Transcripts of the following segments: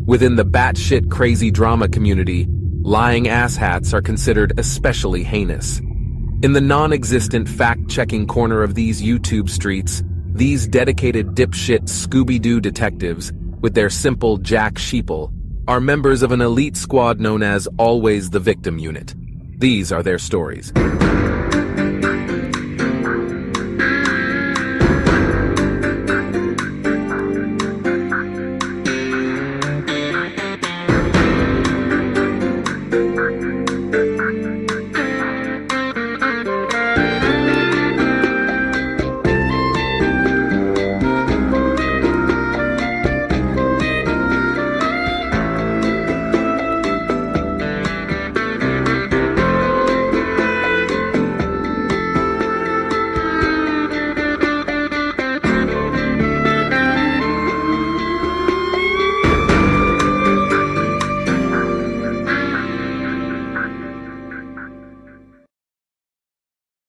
Within the batshit crazy drama community, lying asshats are considered especially heinous. In the non-existent fact-checking corner of these YouTube streets, these dedicated dipshit Scooby-Doo detectives, with their simple Jack Sheeple, are members of an elite squad known as Always the Victim Unit. These are their stories.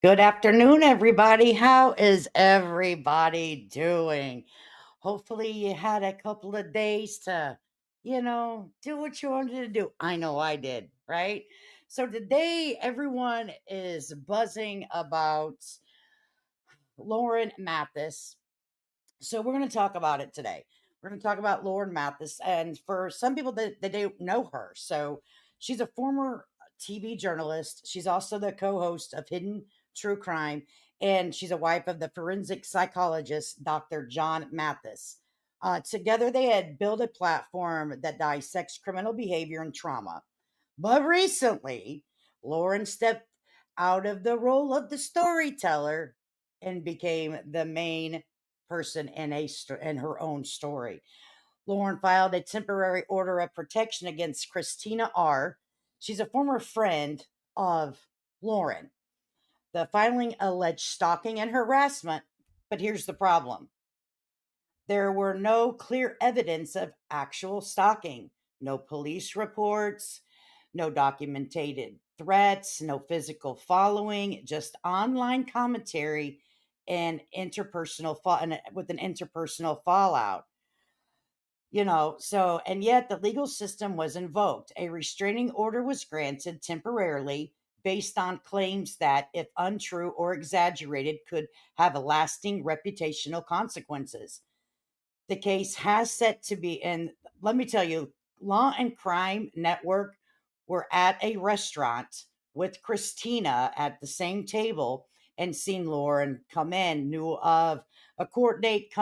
Good afternoon, everybody. How is everybody doing? Hopefully, you had a couple of days to, do what you wanted to do. I know I did, right? So, today, everyone is buzzing about Lauren Mathis. So, we're going to talk about it today. We're going to talk about Lauren Mathis. And for some people that don't know her, so she's a former TV journalist. She's also the co host of Hidden True Crime, and she's a wife of the forensic psychologist, Dr. John Mathis. Together, they had built a platform that dissects criminal behavior and trauma. But recently, Lauren stepped out of the role of the storyteller and became the main person in her own story. Lauren filed a temporary order of protection against Christina R. She's a former friend of Lauren. The filing alleged stalking and harassment, but here's the problem. There were no clear evidence of actual stalking, no police reports, no documented threats, no physical following, just online commentary and with an interpersonal fallout. And yet the legal system was invoked. A restraining order was granted temporarily based on claims that, if untrue or exaggerated, could have lasting reputational consequences. The case has set to be, and let me tell you, Law and Crime Network were at a restaurant with Christina at the same table and seen Lauren come in, knew of a court date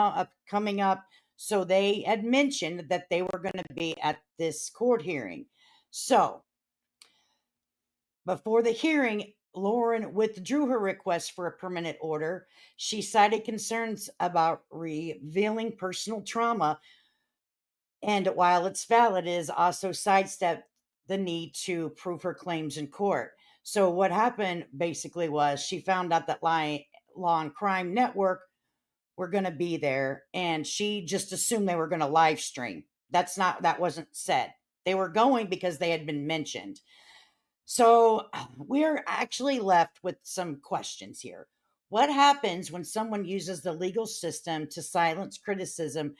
coming up. So they had mentioned that they were going to be at this court hearing. So before the hearing, Lauren withdrew her request for a permanent order. She cited concerns about revealing personal trauma, and while it's valid, it is also sidestepped the need to prove her claims in court. So what happened basically was she found out that Law and Crime Network were going to be there, and she just assumed they were going to live stream. That wasn't said. They were going because they had been mentioned. So we're actually left with some questions here. What happens when someone uses the legal system to silence criticism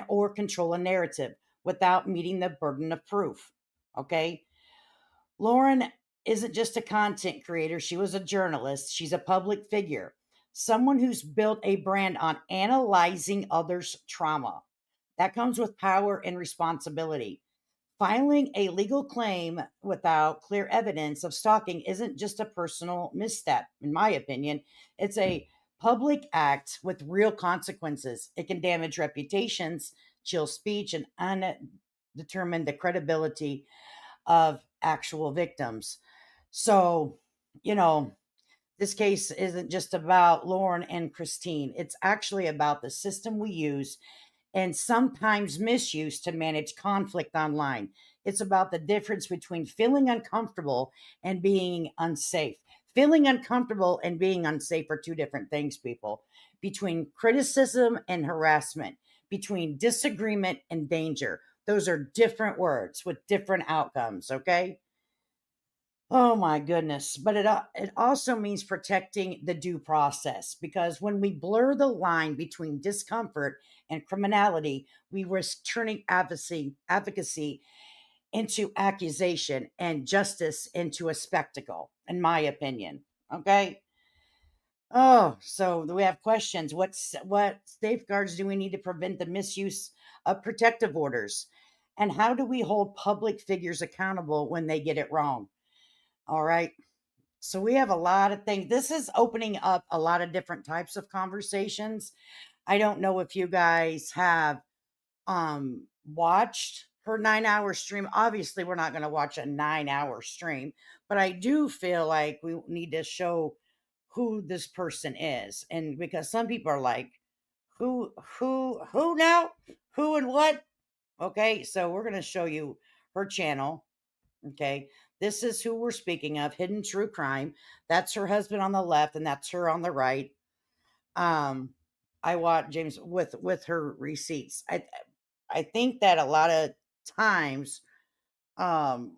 or control a narrative without meeting the burden of proof? Okay. Lauren isn't just a content creator, she was a journalist, she's a public figure, someone who's built a brand on analyzing others' trauma. That comes with power and responsibility. Filing a legal claim without clear evidence of stalking isn't just a personal misstep, in my opinion. It's a public act with real consequences. It can damage reputations, chill speech, and determine the credibility of actual victims. So, you know, this case isn't just about Lauren and Christine. It's actually about the system we use and sometimes misuse to manage conflict online. It's about the difference between feeling uncomfortable and being unsafe. Feeling uncomfortable and being unsafe are two different things, people. Between criticism and harassment, between disagreement and danger. Those are different words with different outcomes, okay? Oh my goodness. But it also means protecting the due process, because when we blur the line between discomfort and criminality, we risk turning advocacy into accusation and justice into a spectacle, in my opinion. Okay. Oh, so we have questions. What safeguards do we need to prevent the misuse of protective orders? And how do we hold public figures accountable when they get it wrong? All right. So we have a lot of things. This is opening up a lot of different types of conversations. I don't know if you guys have watched her 9-hour stream. Obviously, we're not going to watch a 9-hour stream, but I do feel like we need to show who this person is. And because some people are like, who now? Who and what? Okay, so we're going to show you her channel. Okay, this is who we're speaking of, Hidden True Crime. That's her husband on the left, and that's her on the right. um I watch James with her receipts. I think that a lot of times, um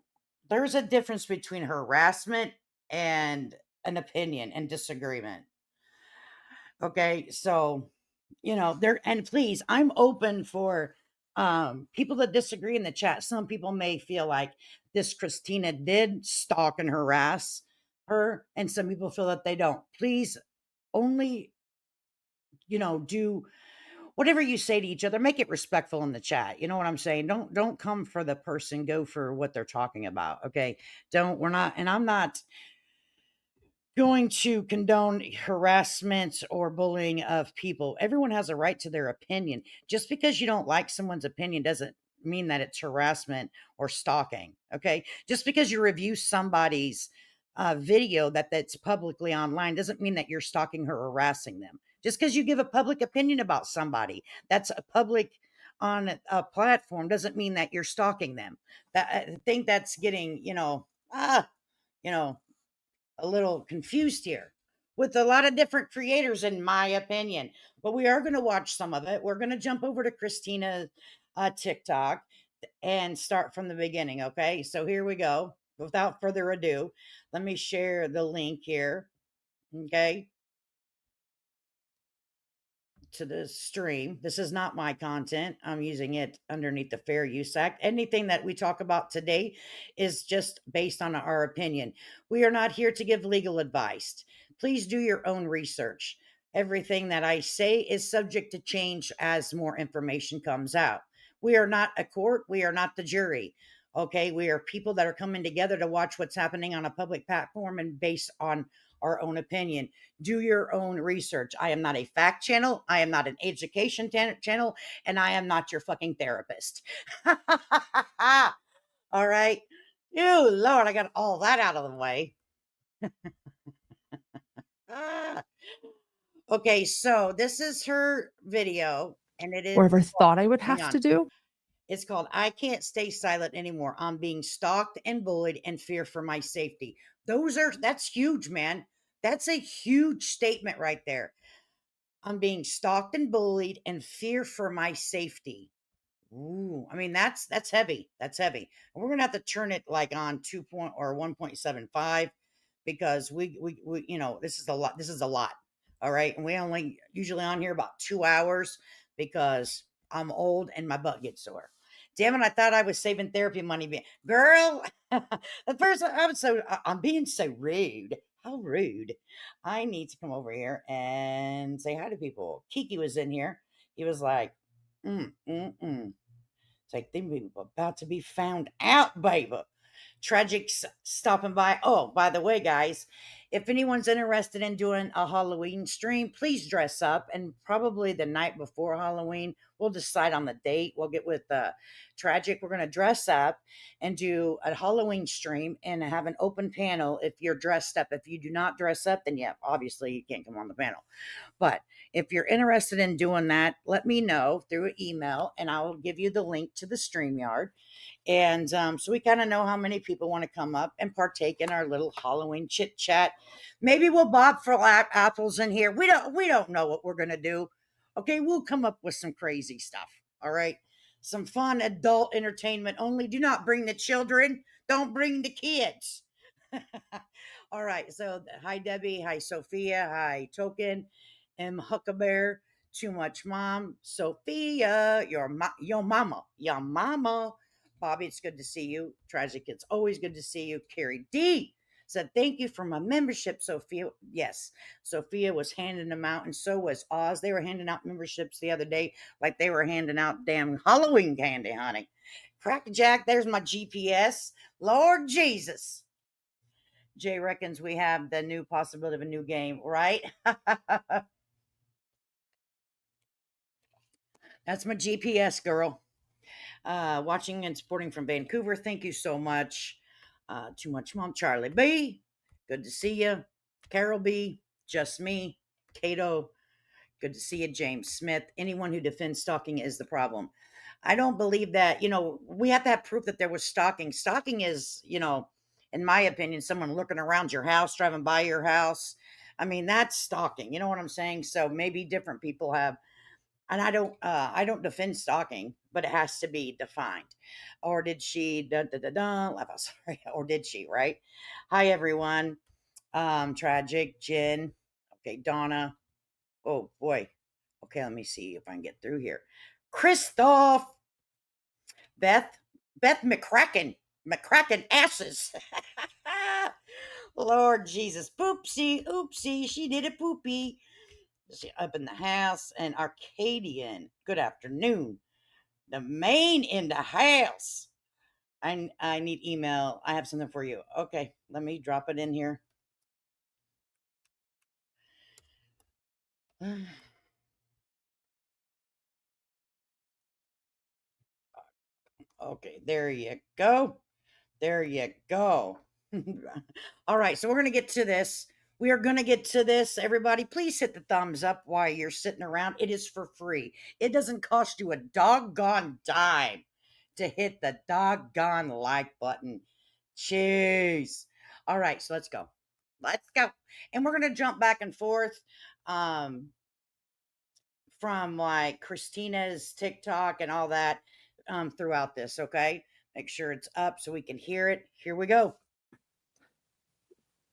there's a difference between harassment and an opinion and disagreement. Okay, so there, and please, I'm open for people that disagree in the chat. Some people may feel like this Christina did stalk and harass her, and some people feel that they don't. Please, only do whatever you say to each other, make it respectful in the chat. You know what I'm saying? Don't come for the person, go for what they're talking about. Okay, don't we're not and I'm not going to condone harassment or bullying of people. Everyone has a right to their opinion. Just because you don't like someone's opinion doesn't mean that it's harassment or stalking. Okay. Just because you review somebody's video that's publicly online doesn't mean that you're stalking or harassing them. Just because you give a public opinion about somebody that's a public on a platform doesn't mean that you're stalking them. That I think that's getting, you know, a little confused here with a lot of different creators, in my opinion. But we are going to watch some of it. We're going to jump over to Christina TikTok and start from the beginning. Okay. So here we go. Without further ado, let me share the link here. Okay. To the stream. This is not my content. I'm using it underneath the Fair Use Act. Anything that we talk about today is just based on our opinion. We are not here to give legal advice. Please do your own research. Everything that I say is subject to change as more information comes out. We are not a court. We are not the jury. Okay. We are people that are coming together to watch what's happening on a public platform and based on our own opinion. Do your own research. I am not a fact channel. I am not an education channel, and I am not your fucking therapist. All right. Oh, Lord, I got all that out of the way. Ah. Okay, so this is her video, and it is, or ever thought I would hang have on. to do. It's called I Can't Stay Silent Anymore. I'm being stalked and bullied and fear for my safety. That's huge, man. That's a huge statement right there. I'm being stalked and bullied and fear for my safety. Ooh, I mean that's heavy. That's heavy. And we're gonna have to turn it like on 1.75, because this is a lot. This is a lot. All right. And we only usually on here about 2 hours because I'm old and my butt gets sore. Damn it, I thought I was saving therapy money. Girl, the first episode, I'm being so rude. How rude. I need to come over here and say hi to people. Kiki was in here. He was like, it's like they were about to be found out, baby. Tragic stopping by. Oh, by the way, guys, if anyone's interested in doing a Halloween stream, please dress up. And probably the night before Halloween, we'll decide on the date. We'll get with Tragic. We're going to dress up and do a Halloween stream and have an open panel if you're dressed up. If you do not dress up, then yeah, obviously you can't come on the panel. But if you're interested in doing that, let me know through an email and I'll give you the link to the StreamYard. And so we kind of know how many people want to come up and partake in our little Halloween chit chat. Maybe we'll bob for apples in here. We don't know what we're gonna do. Okay, we'll come up with some crazy stuff. All right, some fun adult entertainment only. Do not bring the children. Don't bring the kids. All right. So hi Debbie, hi Sophia, hi Token, M Hucklebear, Too Much Mom, Sophia, your mama. Bobby, it's good to see you. Tragic, it's always good to see you. Carrie D said, thank you for my membership, Sophia. Yes, Sophia was handing them out, and so was Oz. They were handing out memberships the other day, like they were handing out damn Halloween candy, honey. Crackjack, there's my GPS. Lord Jesus. Jay reckons we have the new possibility of a new game, right? That's my GPS, girl. Watching and supporting from Vancouver. Thank you so much. Too Much Mom, Charlie B. Good to see you. Carol B. Just me. Cato. Good to see you, James Smith. Anyone who defends stalking is the problem. I don't believe that, we have to have proof that there was stalking. Stalking is, in my opinion, someone looking around your house, driving by your house. I mean, that's stalking. You know what I'm saying? So maybe different people have, and I don't defend stalking, but it has to be defined. Or did she sorry, or did she, right? Hi everyone. Tragic, Jen. Okay, Donna. Oh boy. Okay, let me see if I can get through here. Christoph, Beth, Beth McCracken asses. Lord Jesus, poopsie, oopsie, she did a poopy. She up in the house, and Arcadian. Good afternoon. The main in the house. I need email. I have something for you. Okay, let me drop it in here. Okay, there you go. There you go. All right, so we're going to get to this. We are going to get to this. Everybody, please hit the thumbs up while you're sitting around. It is for free. It doesn't cost you a doggone dime to hit the doggone like button. Jeez. All right, so let's go. Let's go. And we're going to jump back and forth um, from like Christina's TikTok and all that throughout this, okay? Make sure it's up so we can hear it. Here we go.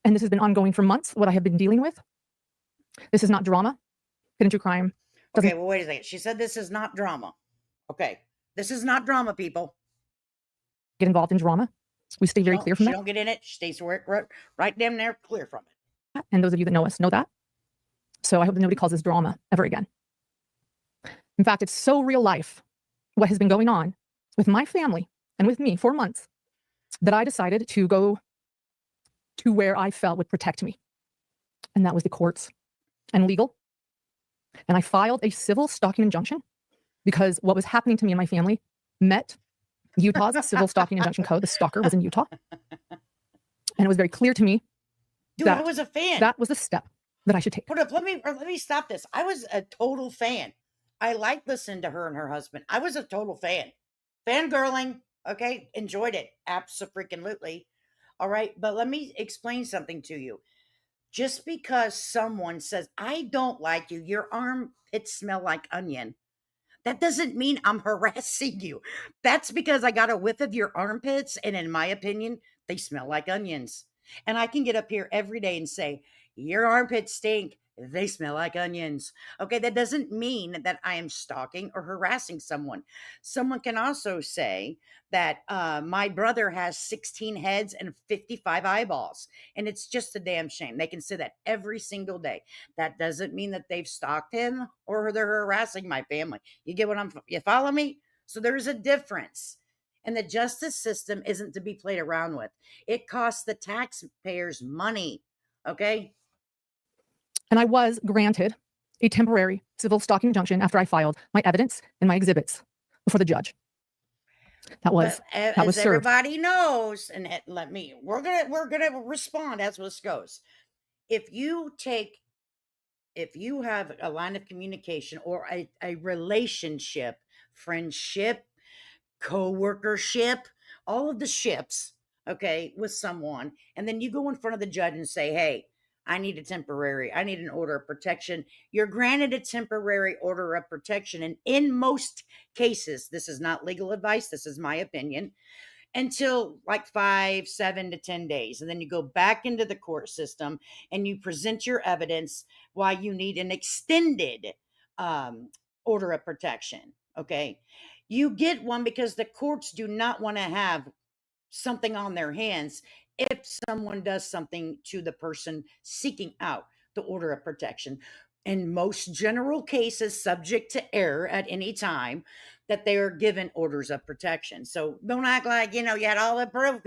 And this has been ongoing for months, what I have been dealing with. This is not drama. Hidden true crime. Okay, well, wait a second. She said this is not drama. Okay, this is not drama, people. Get involved in drama. We stay very clear from She that. don't get in it. She stays right down there, clear from it. And those of you that know us know that. So I hope that nobody calls this drama ever again. In fact, it's so real life, what has been going on with my family and with me for months, that I decided to go to where I felt would protect me. And that was the courts and legal. And I filed a civil stalking injunction because what was happening to me and my family met Utah's civil stalking injunction code. The stalker was in Utah. And it was very clear to me. Dude, I was a fan. That was a step that I should take. Hold up, let me stop this. I was a total fan. I liked listening to her and her husband. I was a total fan. Fangirling, okay? Enjoyed it. Abso-freaking-lutely. All right, but let me explain something to you. Just because someone says, I don't like you, your armpits smell like onion, that doesn't mean I'm harassing you. That's because I got a whiff of your armpits, and in my opinion, they smell like onions. And I can get up here every day and say, your armpits stink. They smell like onions. Okay, that doesn't mean that I am stalking or harassing someone. Someone can also say that my brother has 16 heads and 55 eyeballs, and it's just a damn shame. They can say that every single day. That doesn't mean that they've stalked him or they're harassing my family. You get you follow me? So there's a difference. And the justice system isn't to be played around with. It costs the taxpayers money. Okay? And I was granted a temporary civil stalking injunction after I filed my evidence and my exhibits before the judge. That was served. Everybody knows, and we're gonna respond as this goes. If you have a line of communication or a relationship, friendship, co-workership, all of the ships, okay, with someone, and then you go in front of the judge and say, hey, I need an order of protection. You're granted a temporary order of protection. And in most cases, this is not legal advice. This is my opinion. until like 5, 7 to 10 days. And then you go back into the court system and you present your evidence why you need an extended um, order of protection. Okay. You get one because the courts do not want to have something on their hands if someone does something to the person seeking out the order of protection. In most general cases, subject to error at any time, that they are given orders of protection. So don't act like, you had all the proof,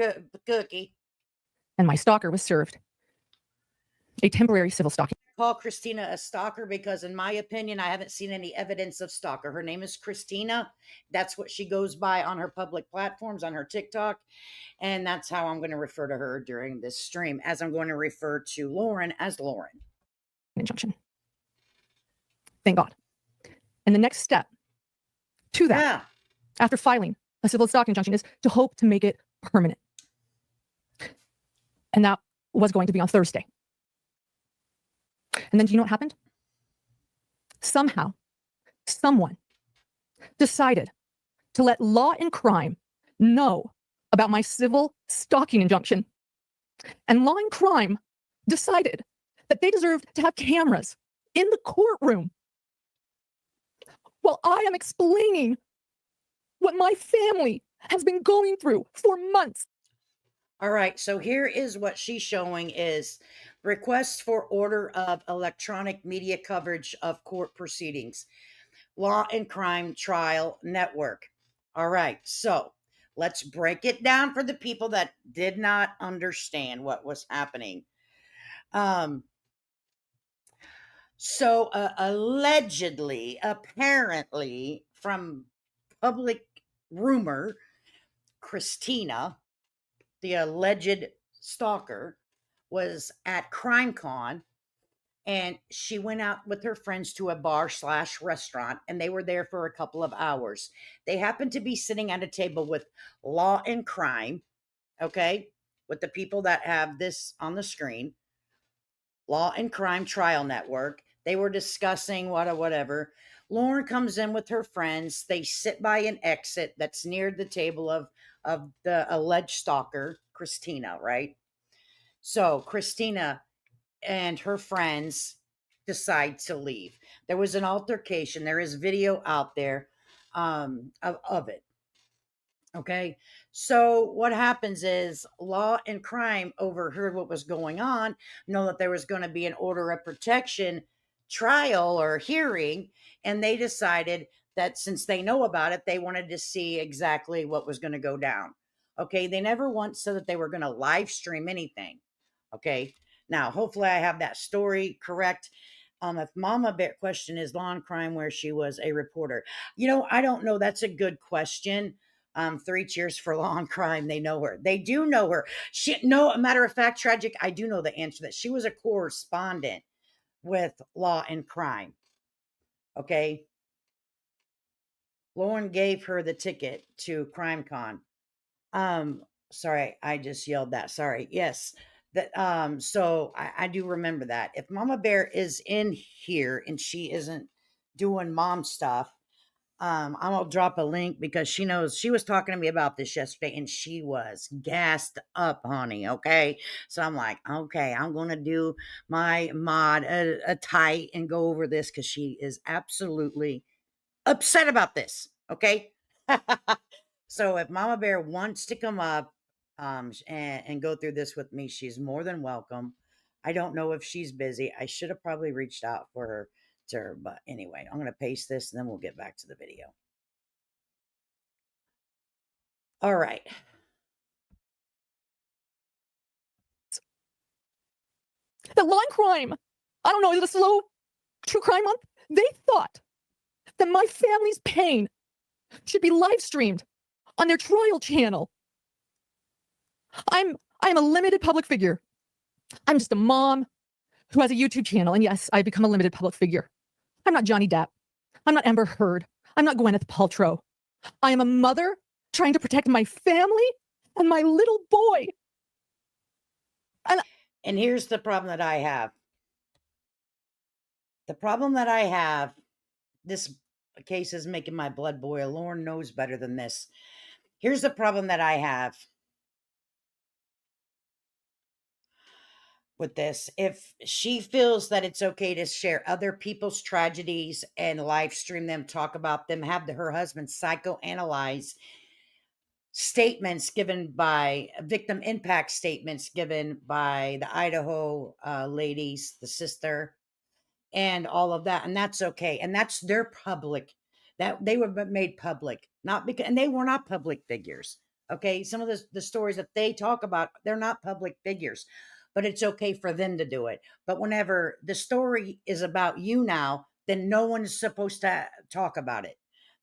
cookie. And my stalker was served a temporary civil stalking. Call Christina a stalker because, in my opinion, I haven't seen any evidence of stalker. Her name is Christina. That's what she goes by on her public platforms, on her TikTok. And that's how I'm going to refer to her during this stream, as I'm going to refer to Lauren as Lauren. Injunction. Thank God. And the next step to that, after filing a civil stalking injunction, is to hope to make it permanent. And that was going to be on Thursday. And then do you know what happened? Somehow, someone decided to let Law and Crime know about my civil stalking injunction. And Law and Crime decided that they deserved to have cameras in the courtroom while I am explaining what my family has been going through for months. All right, so here is what she's showing is requests for order of electronic media coverage of court proceedings, Law and Crime Trial Network. All right, so let's break it down for the people that did not understand what was happening. So allegedly, apparently, from public rumor, Christina, the alleged stalker, was at CrimeCon, and she went out with her friends to a bar/restaurant, and they were there for a couple of hours. They happened to be sitting at a table with Law and Crime, okay, with the people that have this on the screen, Law and Crime Trial Network. They were discussing whatever. Lauren comes in with her friends. They sit by an exit that's near the table of the alleged stalker, Christina, right? So Christina and her friends decide to leave. There was an altercation. There is video out there of it. Okay. So what happens is Law and Crime overheard what was going on, know that there was going to be an order of protection trial or hearing, and they decided that since they know about it, they wanted to see exactly what was going to go down. Okay. They never once said that they were going to live stream anything. Okay. Now, hopefully I have that story correct. If Mama Bear question is Law and Crime where she was a reporter. I don't know. That's a good question. 3 cheers for Law and Crime. They know her. They do know her. A matter of fact, tragic. I do know the answer to that. She was a correspondent with Law and Crime. Okay. Lauren gave her the ticket to CrimeCon. Sorry, I just yelled that. Sorry. Yes. So I do remember that. If Mama Bear is in here and she isn't doing mom stuff, I'm gonna drop a link because she knows. She was talking to me about this yesterday and she was gassed up, honey. Okay. So I'm like, okay, I'm gonna do my mod a tight and go over this because she is absolutely upset about this. Okay. So if Mama Bear wants to come up and go through this with me, she's more than welcome. I don't know if she's busy. I should have probably reached out for her to her, but anyway, I'm going to paste this and then we'll get back to the video. All right. The Law and Crime, I don't know, is it a slow true crime month? They thought that my family's pain should be live streamed on their trial channel. I'm a limited public figure. I'm just a mom who has a YouTube channel, and yes, I've become a limited public figure. I'm not Johnny Depp. I'm not Amber Heard. I'm not Gwyneth Paltrow. I am a mother trying to protect my family and my little boy. And here's the problem that I have. The problem that I have, this case is making my blood boil. Lauren knows better than this. Here's the problem that I have with this. If she feels that it's okay to share other people's tragedies and live stream them, talk about them, have her husband psychoanalyze statements given by victim impact statements given by the Idaho ladies, the sister, and all of that, and that's okay, and that's their public, that they were made public, not because, and they were not public figures. Okay, some of the stories that they talk about, they're not public figures, but it's okay for them to do it. But whenever the story is about you now, then no one is supposed to talk about it.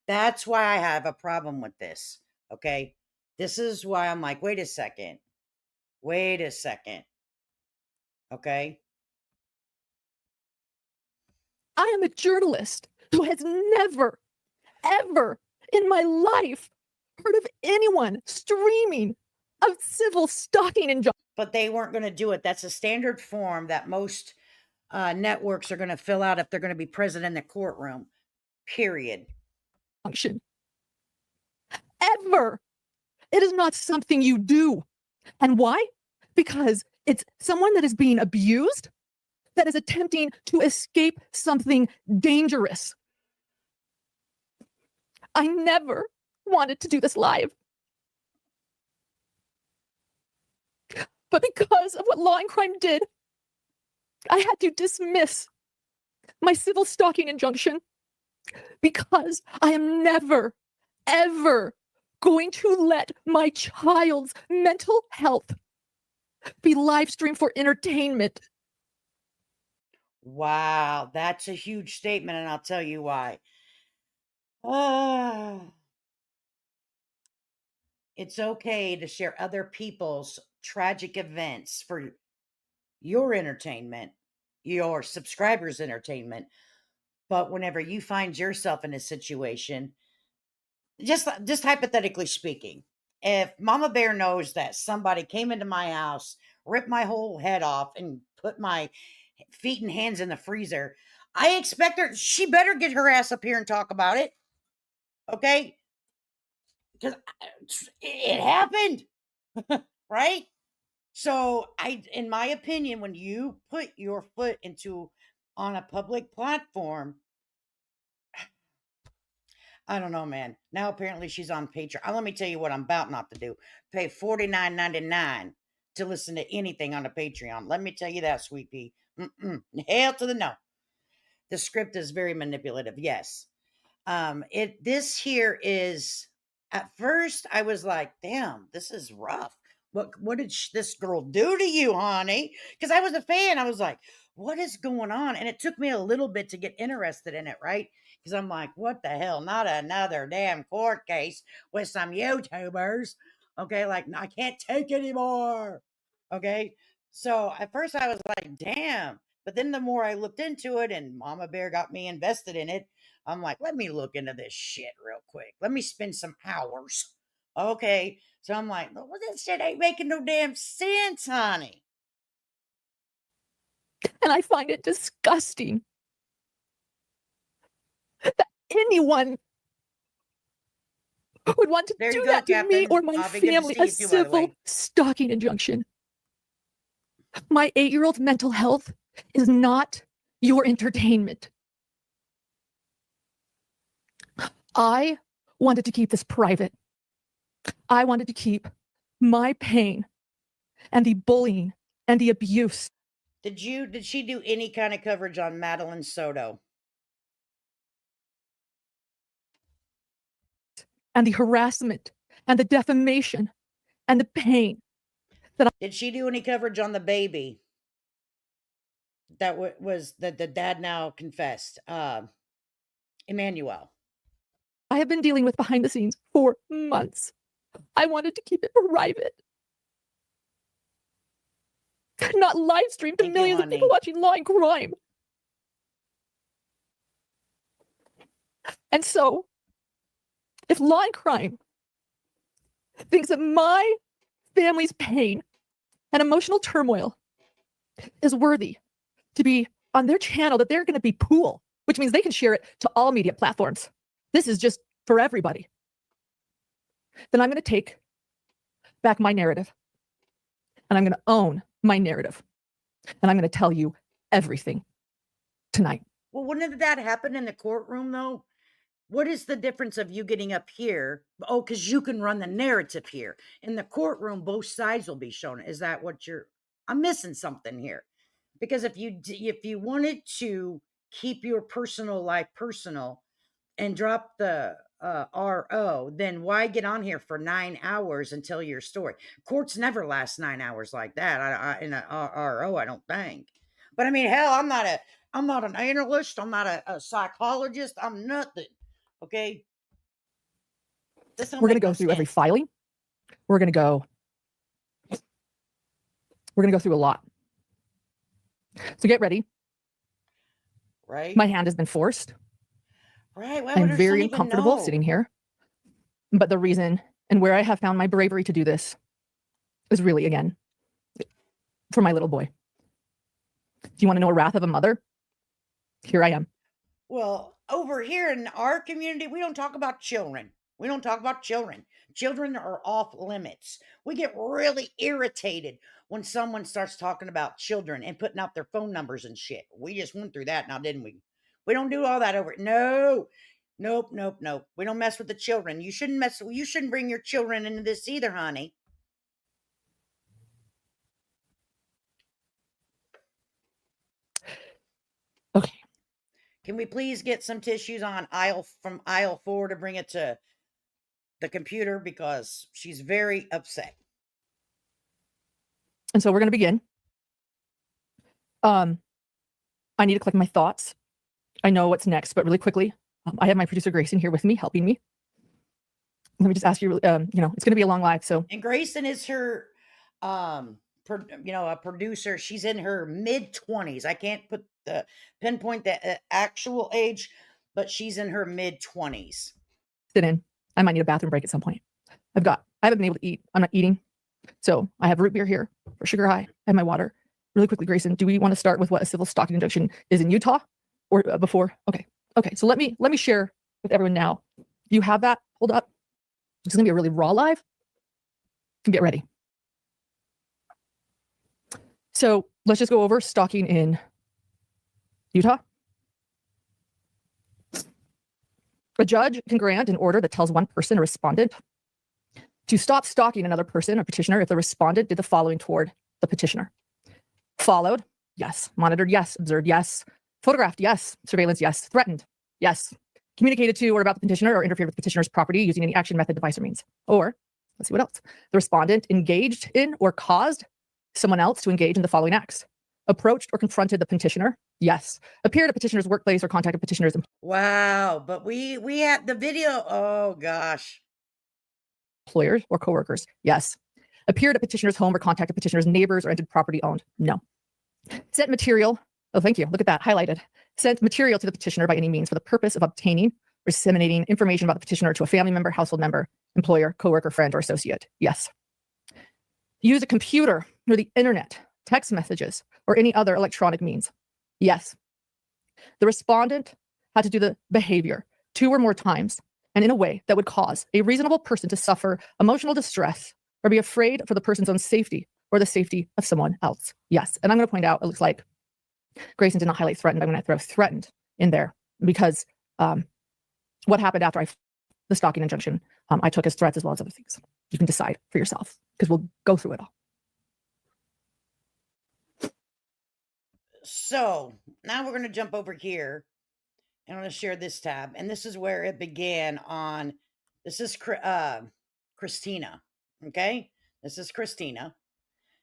That's why I have a problem with this. Okay, this is why I'm like, wait a second, okay. I am a journalist who has never, ever in my life heard of anyone streaming of civil stalking and But they weren't going to do it. That's a standard form that most networks are going to fill out if they're going to be present in the courtroom, period. injunction. Ever. It is not something you do. And why? Because it's someone that is being abused, that is attempting to escape something dangerous. I never wanted to do this live. But because of what Law and Crime did, I had to dismiss my civil stalking injunction because I am never, ever going to let my child's mental health be live streamed for entertainment. Wow, that's a huge statement, and I'll tell you why. It's okay to share other people's tragic events for your entertainment, your subscribers' entertainment. But whenever you find yourself in a situation, just hypothetically speaking, if Mama Bear knows that somebody came into my house, ripped my whole head off, and put my feet and hands in the freezer, I expect her, she better get her ass up here and talk about it. Okay? Because it happened. Right? So in my opinion, when you put your foot into on a public platform, I don't know, man. Now apparently she's on Patreon. Let me tell you what I'm about not to do. Pay $49.99 to listen to anything on the Patreon. Let me tell you that, sweet pea. Hell to the no. The script is very manipulative. Yes. This here is, at first I was like, damn, this is rough. What did this girl do to you, honey? Because I was a fan. I was like, what is going on? And it took me a little bit to get interested in it, right? Because I'm like, what the hell? Not another damn court case with some YouTubers. Okay, like I can't take anymore. Okay. So at first I was like, damn. But then the more I looked into it and Mama Bear got me invested in it, I'm like, let me look into this shit real quick. Let me spend some hours. Okay. So I'm like, well, this shit ain't making no damn sense, honey. And I find it disgusting that anyone would want to do that to me or my family. A civil stalking injunction. My 8-year-old's mental health is not your entertainment. I wanted to keep this private. I wanted to keep my pain and the bullying and the abuse. Did she do any kind of coverage on Madeline Soto? And the harassment and the defamation and the pain. Did she do any coverage on the baby? That was the dad now confessed, Emmanuel. I have been dealing with behind the scenes for months. I wanted to keep it private. Not live streamed to millions of people watching Law and Crime. And so, if Law and Crime thinks that my family's pain and emotional turmoil is worthy to be on their channel, that they're going to be pool, which means they can share it to all media platforms. This is just for everybody. then I'm going to take back my narrative and I'm going to own my narrative and I'm going to tell you everything tonight. Well, wouldn't that happen in the courtroom though? What is the difference of you getting up here? Oh, because you can run the narrative here. In the courtroom, both sides will be shown. Is that what I'm missing something here? Because if you wanted to keep your personal life personal and drop the RO, then why get on here for 9 hours and tell your story? Courts never last 9 hours like that. In a RO, I don't think. But I mean, hell, I'm not an analyst. I'm not a psychologist. I'm nothing. Okay. We're going to go through every filing. We're going to go through a lot. So get ready. Right. My hand has been forced. Right. I'm very uncomfortable sitting here. But the reason and where I have found my bravery to do this is really, again, for my little boy. Do you want to know a wrath of a mother? Here I am. Well, over here in our community, we don't talk about children. We don't talk about children. Children are off limits. We get really irritated when someone starts talking about children and putting out their phone numbers and shit. We just went through that now, didn't we? We don't do all that over. No. Nope. We don't mess with the children. You shouldn't bring your children into this either, honey. Okay. Can we please get some tissues on aisle 4 to bring it to the computer because she's very upset. And so we're going to begin. I need to collect my thoughts. I know what's next, but really quickly, I have my producer Grayson here with me, helping me. Let me just ask you, it's going to be a long live. So, and Grayson is her, a producer. She's in her mid-20s. I can't pinpoint the actual age, but she's in her mid-20s. Sit in. I might need a bathroom break at some point. I haven't been able to eat. I'm not eating. So I have root beer here for sugar high. I have my water. Really quickly, Grayson, do we want to start with what a civil stalking injunction is in Utah or before? Okay. So let me share with everyone now. Do you have that? Hold up. It's going to be a really raw live. Get ready. So let's just go over stalking in Utah. A judge can grant an order that tells one person, a respondent, to stop stalking another person, a petitioner, if the respondent did the following toward the petitioner. Followed, yes. Monitored, yes. Observed, yes. Photographed, yes. Surveillance, yes. Threatened, yes. Communicated to or about the petitioner or interfered with the petitioner's property using any action, method, device, or means. Or, let's see what else. The respondent engaged in or caused someone else to engage in the following acts. Approached or confronted the petitioner, yes. Appeared at petitioner's workplace or contacted petitioner's. Wow, but we had the video. Oh gosh. Employers or coworkers, yes. Appeared at petitioner's home or contacted petitioner's neighbors or entered property owned, no. Sent material, oh thank you, look at that, highlighted. Sent material to the petitioner by any means for the purpose of obtaining, disseminating information about the petitioner to a family member, household member, employer, coworker, friend, or associate, yes. Use a computer or the internet, text messages, or any other electronic means, yes. The respondent had to do the behavior 2 or more times and in a way that would cause a reasonable person to suffer emotional distress or be afraid for the person's own safety or the safety of someone else. Yes. And I'm going to point out, it looks like Grayson did not highlight threatened. I'm going to throw threatened in there because what happened after the stalking injunction, I took as threats as well as other things. You can decide for yourself because we'll go through it all. So now we're going to jump over here. I'm going to share this tab, and this is where it began on. This is Christina. Okay, this is Christina.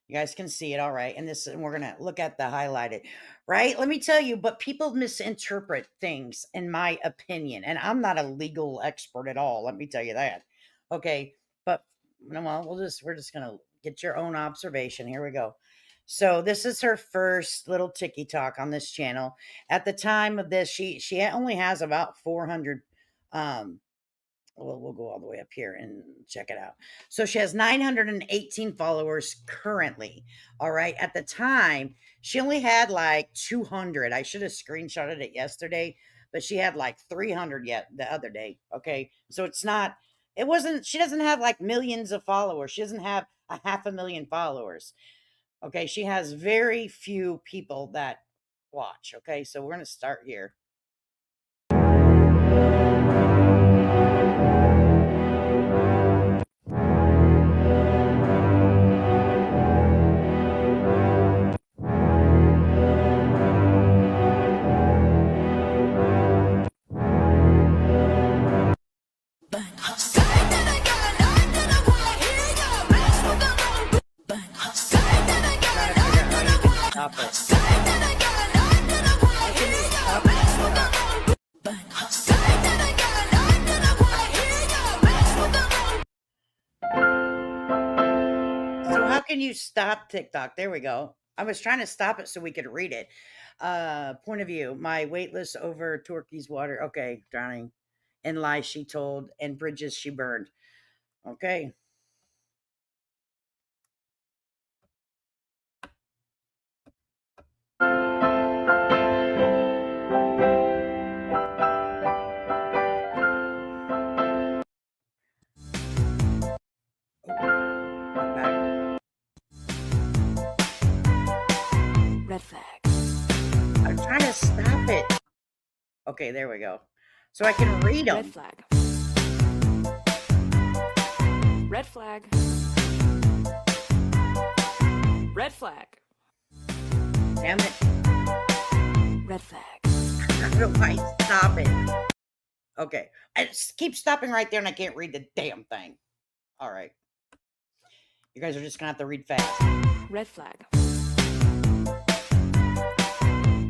You guys can see it, all right. And we're going to look at the highlighted, right? Let me tell you, but people misinterpret things, in my opinion, and I'm not a legal expert at all. Let me tell you that. Okay, but well, we're just going to get your own observation. Here we go. So this is her first little TikTok on this channel. At the time of this, she only has about 400. We'll go all the way up here and check it out. So she has 918 followers currently. All right. At the time, she only had like 200. I should have screenshotted it yesterday, but she had like 300 yet the other day. Okay. So it's not It wasn't, she doesn't have like millions of followers. She doesn't have a 500,000 followers. Okay. She has very few people that watch. Okay. So we're going to start here. Stop it. So how can you stop TikTok? There we go. I was trying to stop it so we could read it. Point of view. My waitlist over turkey's water. Okay, drowning. And lies she told and bridges she burned. Okay. Red flag. I'm trying to stop it. Okay, there we go. So I can read them. Red flag. Red flag. Red flag. Damn it. Red flag. How do I stop it? Okay. I just keep stopping right there and I can't read the damn thing. All right. You guys are just going to have to read fast. Red flag.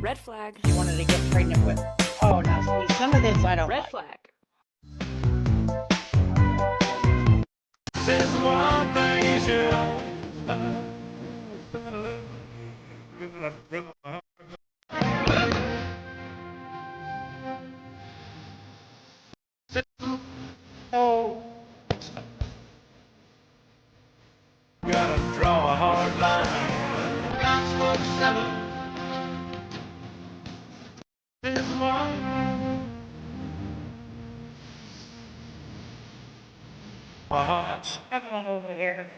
Red flag. She wanted to get pregnant with. Oh, no. See, some of this I don't Red like. flag. There's one thing you should Oh. gotta draw a hard line. That's what seven. There's one. My heart's over here.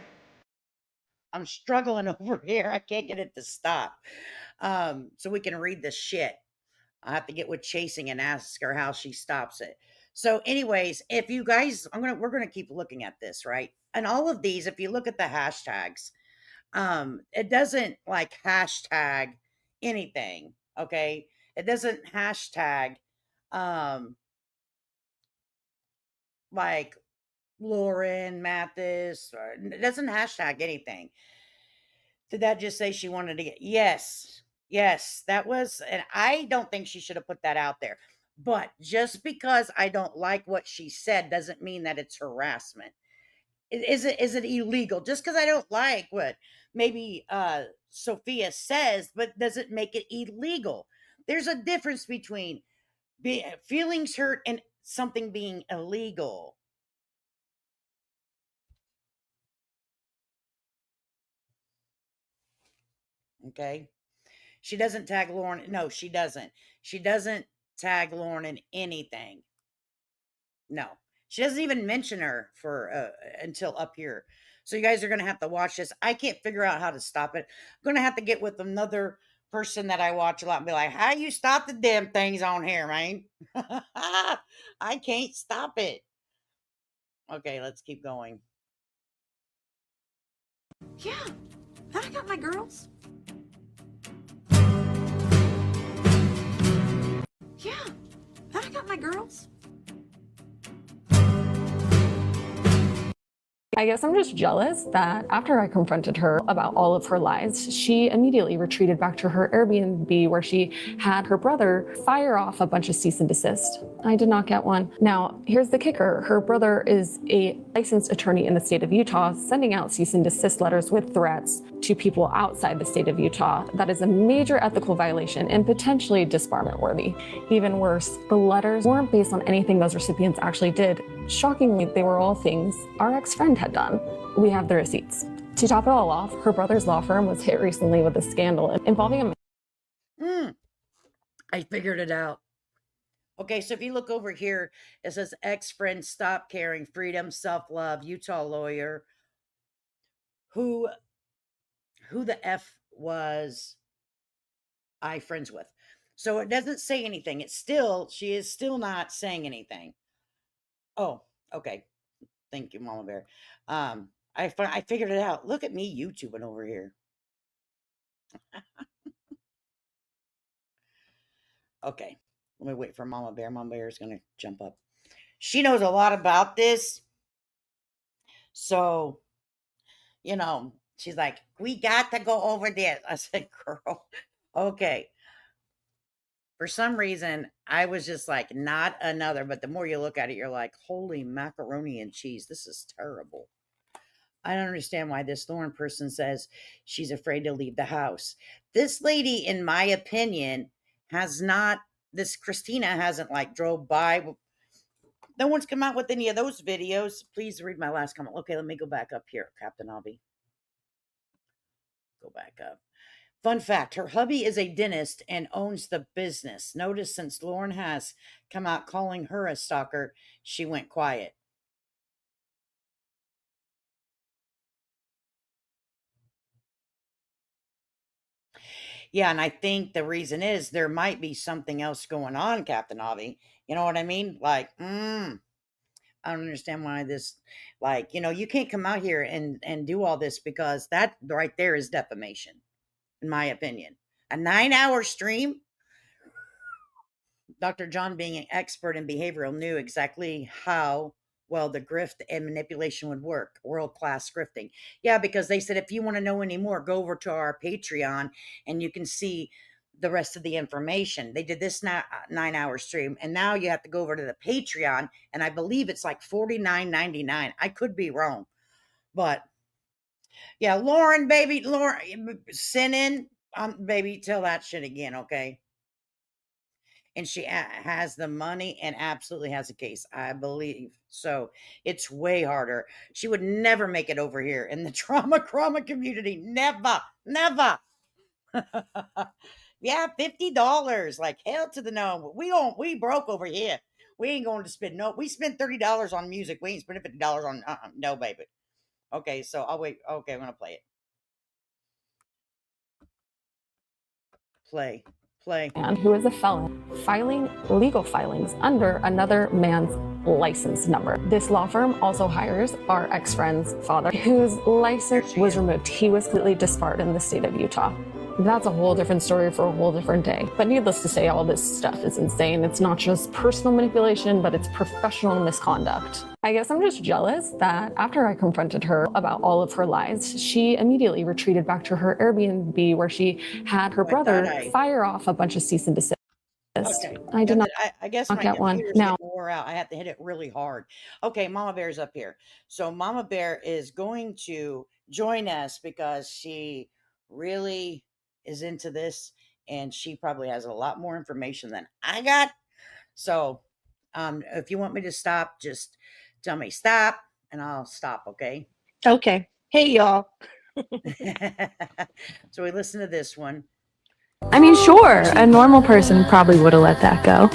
I'm struggling over here. I can't get it to stop. So we can read this shit. I have to get with chasing and ask her how she stops it. So, anyways, if you guys, we're gonna keep looking at this, right? And all of these, if you look at the hashtags, it doesn't like hashtag anything. Okay, it doesn't hashtag, like Lauren Matthias, or it doesn't hashtag anything. Did that just say she wanted to get? Yes. Yes, that was, and I don't think she should have put that out there. But just because I don't like what she said doesn't mean that it's harassment. Is it illegal? Just because I don't like what maybe Sophia says, but doesn't make it illegal. There's a difference between feelings hurt and something being illegal. Okay. She doesn't tag Lauren. No, she doesn't. She doesn't tag Lauren in anything. No. She doesn't even mention her for until up here. So you guys are going to have to watch this. I can't figure out how to stop it. I'm going to have to get with another person that I watch a lot and be like, "How you stop the damn things on here, man?" I can't stop it. Okay, let's keep going. Yeah, I got my girls. Yeah, I got my girls. I guess I'm just jealous that after I confronted her about all of her lies, she immediately retreated back to her Airbnb where she had her brother fire off a bunch of cease and desist. I did not get one. Now, here's the kicker. Her brother is a licensed attorney in the state of Utah, sending out cease and desist letters with threats to people outside the state of Utah. That is a major ethical violation and potentially disbarment worthy. Even worse, the letters weren't based on anything those recipients actually did. Shockingly, they were all things our ex-friend had done. We have the receipts. To top it all off, her brother's law firm was hit recently with a scandal involving a I figured it out. Okay, so if you look over here, it says ex-friend, stop caring, freedom, self-love, Utah lawyer. Who who the F was I friends with? So it doesn't say anything. She is still not saying anything. Oh, okay. Thank you, Mama Bear. I figured it out. Look at me YouTubing over here. Okay, let me wait for Mama Bear. Mama Bear is gonna jump up. She knows a lot about this, so she's like, "We got to go over this." I said, "Girl, okay." For some reason, I was just like, "Not another." But the more you look at it, you're like, "Holy macaroni and cheese! This is terrible." I don't understand why this Lauren person says she's afraid to leave the house. This lady, in my opinion, has not. This Christina hasn't like drove by. No one's come out with any of those videos. Please read my last comment. Okay, let me go back up here, Captain Obby. Go back up. Fun fact, her hubby is a dentist and owns the business. Notice since Lauren has come out calling her a stalker, she went quiet. Yeah, and I think the reason is there might be something else going on, Captain Avi. You know what I mean? Like, I don't understand why this, like, you can't come out here and do all this because that right there is defamation, in my opinion. A 9-hour stream. Dr. John, being an expert in behavioral, knew exactly how well the grift and manipulation would work. World class grifting. Yeah, because they said if you want to know any more, go over to our Patreon and you can see the rest of the information. They did this 9-hour stream, and now you have to go over to the Patreon, and I believe it's like $49.99. I could be wrong, but yeah, Lauren, baby, Lauren, send in, baby, tell that shit again, okay? And she has the money and absolutely has a case, I believe. So it's way harder. She would never make it over here in the trauma community. Never, never. Yeah, $50. Like hell to the no. We broke over here. We ain't going to spend no. We spent $30 on music. We ain't spending $50 on no, baby. Okay, so I'll wait. Okay, I'm gonna play it. Play. Man who is a felon filing legal filings under another man's license number. This law firm also hires our ex-friend's father, whose license was removed. He was completely disbarred in the state of Utah. That's a whole different story for a whole different day. But needless to say, all this stuff is insane. It's not just personal manipulation, but it's professional misconduct. I guess I'm just jealous that after I confronted her about all of her lies, she immediately retreated back to her Airbnb where she had her brother fire off a bunch of cease and desist. Okay. I did not I guess my get one. computer's Now, getting wore out. I have to hit it really hard. Okay, Mama Bear's up here. So Mama Bear is going to join us because she really is into this and she probably has a lot more information than I got. So if you want me to stop, just tell me stop and I'll stop, okay? Okay. Hey, y'all. So we listen to this one. I mean, sure, a normal person probably would have let that go.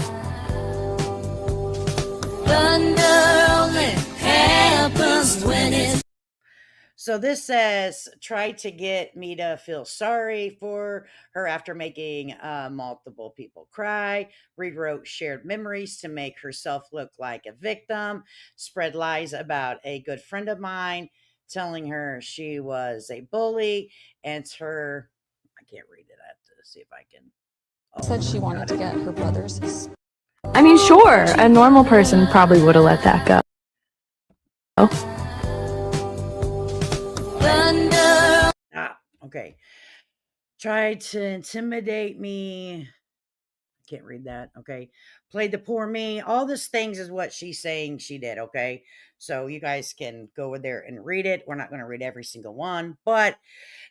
So this says, try to get me to feel sorry for her after making multiple people cry, rewrote shared memories to make herself look like a victim, spread lies about a good friend of mine, telling her she was a bully, and her, I can't read it, I have to see if I can. said she wanted to get her brother's. I mean, sure, a normal person probably would have let that go. Okay. Tried to intimidate me. I can't read that. Okay. Played the poor me. All these things is what she's saying she did. Okay. So you guys can go over there and read it. We're not going to read every single one, but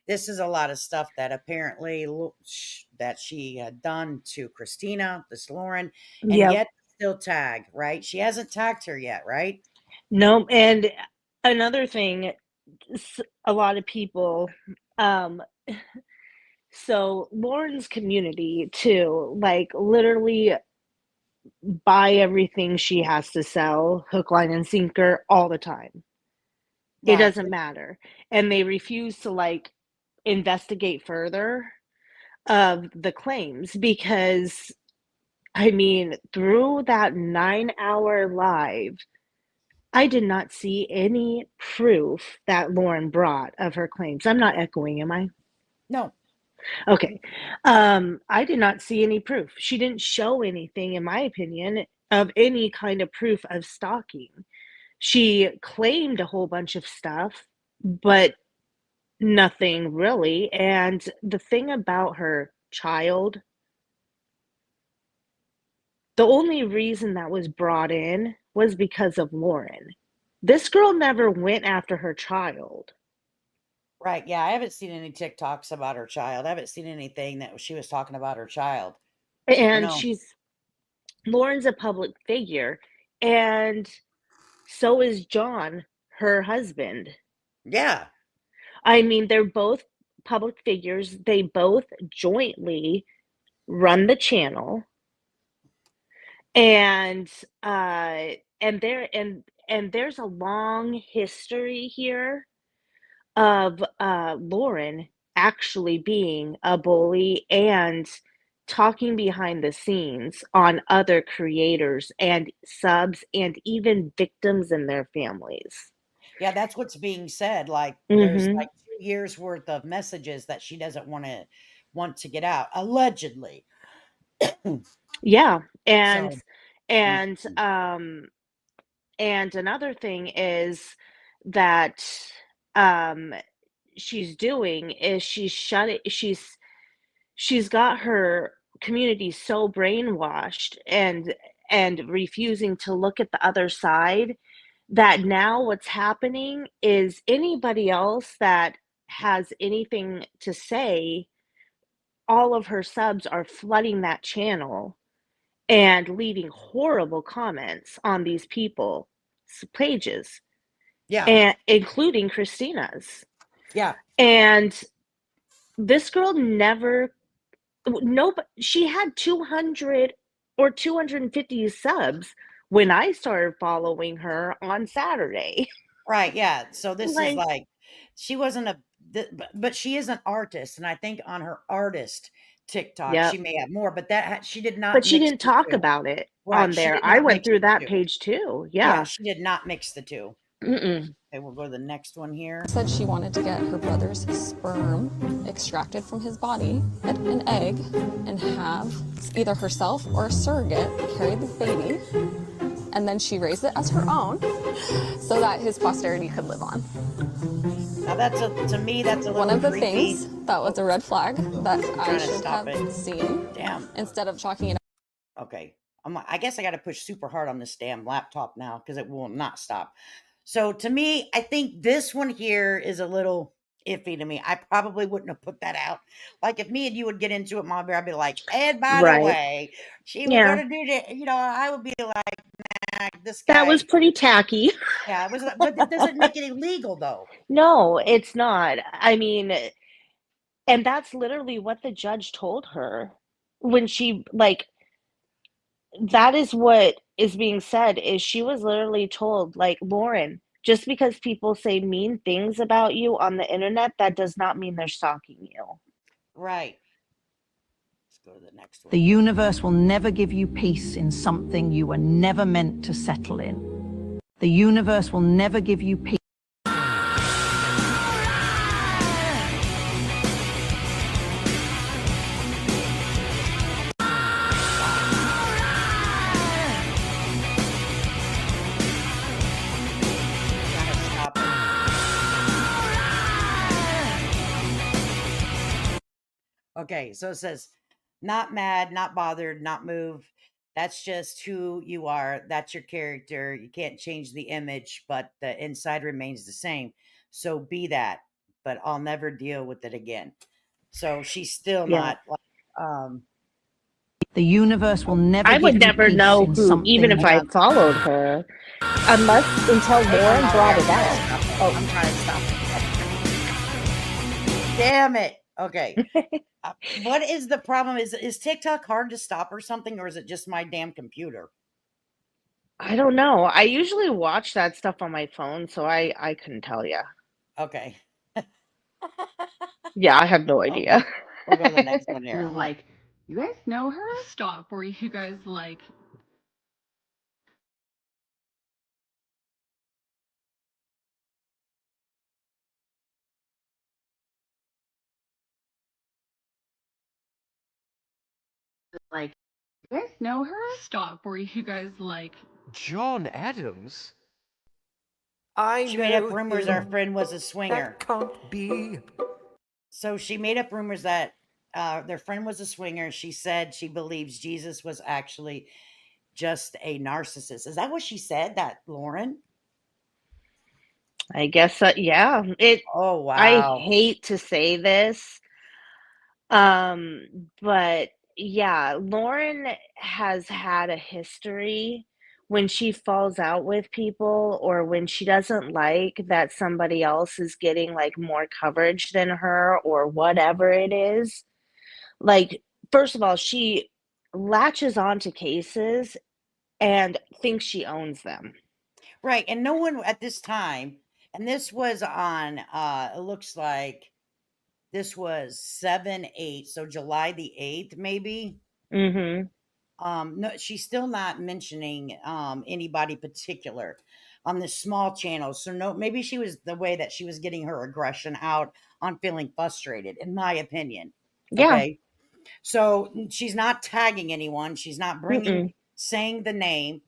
this is a lot of stuff that apparently that she had done to Christina, this Lauren, and yet still tag, right? She hasn't tagged her yet, right? No. And another thing, a lot of people, so Lauren's community too, like literally buy everything she has to sell, hook, line, and sinker, all the time. It Right. doesn't matter. And they refuse to like investigate further of the claims because, I mean, through that 9-hour live, I did not see any proof that Lauren brought of her claims. I'm not echoing, am I? No. Okay. I did not see any proof. She didn't show anything, in my opinion, of any kind of proof of stalking. She claimed a whole bunch of stuff, but nothing really. And the thing about her child, the only reason that was brought in was because of Lauren. This girl never went after her child. Right. Yeah, I haven't seen any TikToks about her child. I haven't seen anything that she was talking about her child. And Lauren's a public figure, and so is John, her husband. Yeah. I mean, they're both public figures. They both jointly run the channel. And there's a long history here of Lauren actually being a bully and talking behind the scenes on other creators and subs and even victims and their families. Yeah, that's what's being said. Like there's Mm-hmm. like 2 years worth of messages that she doesn't want to get out, allegedly. Yeah, and So and and another thing is that um she's doing is she's got her community so brainwashed and refusing to look at the other side that now what's happening is anybody else that has anything to say, all of her subs are flooding that channel and leaving horrible comments on these people's pages, yeah. and including Christina's. Yeah. And this girl never, no, she had 200 or 250 subs when I started following her on Saturday. Right. Yeah. So this is Like, like she wasn't but she is an artist, and I think on her artist TikTok yep. she may have more, but she did But not she mix didn't the talk two. about it Right. on She there. did I not went mix through the that two. page too. Yeah, Yeah. she did not mix the two. Mm-mm. Okay, we'll go to the next one here. Said she wanted to get her brother's sperm extracted from his body, an egg, and have either herself or a surrogate carry the baby, and then she raised it as her own so that his posterity could live on. Now to me that's a little One of the creepy. things that was a red flag that I trying to should stop have it. seen Damn. instead of chalking it Okay. I guess I got to push super hard on this damn laptop now because it will not stop. So to me, I think this one here is a little iffy to me. I probably wouldn't have put that out. Like if me and you would get into it, Mom Bear, I'd be like, and by the Right. way, she was Yeah. going to do that. I would be like, nah, this That guy. was pretty tacky. Yeah, it was, but it doesn't make it illegal though. No, it's not. I mean, and that's literally what the judge told her when she, like, that is what is being said is she was literally told, like, Lauren, just because people say mean things about you on the internet, that does not mean they're stalking you. Right. Let's go to the next one. The universe will never give you peace in something you were never meant to settle in. The universe will never give you peace. Gotta stop it. Okay, so it says, not mad, not bothered, not moved. That's just who you are. That's your character. You can't change the image, but the inside remains the same. So be that, but I'll never deal with it again. So she's still Yeah. not like, The universe will never I give would you never peace know in who, something even if I Yeah. followed her, until hey, Lauren I'm brought trying it to out. stop it. Oh, I'm trying to stop it. Damn it. Okay. What is the problem? Is TikTok hard to stop or something, or is it just my damn computer? I don't know. I usually watch that stuff on my phone, so I couldn't tell you. Okay. Yeah, I have no Oh, idea. we'll go to the next one here. Like, you guys know her? Stop. Were you guys like, like, you guys know her? Stop. Were you guys like, John Adams? She made up rumors our friend was a swinger. That can't be. So she made up rumors that their friend was a swinger. She said she believes Jesus was actually just a narcissist. Is that what she said? That Lauren? I guess yeah. Oh I wow. hate to say this, but yeah, Lauren has had a history when she falls out with people or when she doesn't like that somebody else is getting like more coverage than her or whatever it is. Like, first of all, she latches onto cases and thinks she owns them. Right. And no one at this time, and this was on it looks like this was 7/8, so July the 8th, maybe. Mhm. No, she's still not mentioning anybody particular on the small channel. So no, maybe she was the way that she was getting her aggression out on feeling frustrated, in my opinion. Yeah. Okay. So she's not tagging anyone. She's not Mm-mm. saying the name.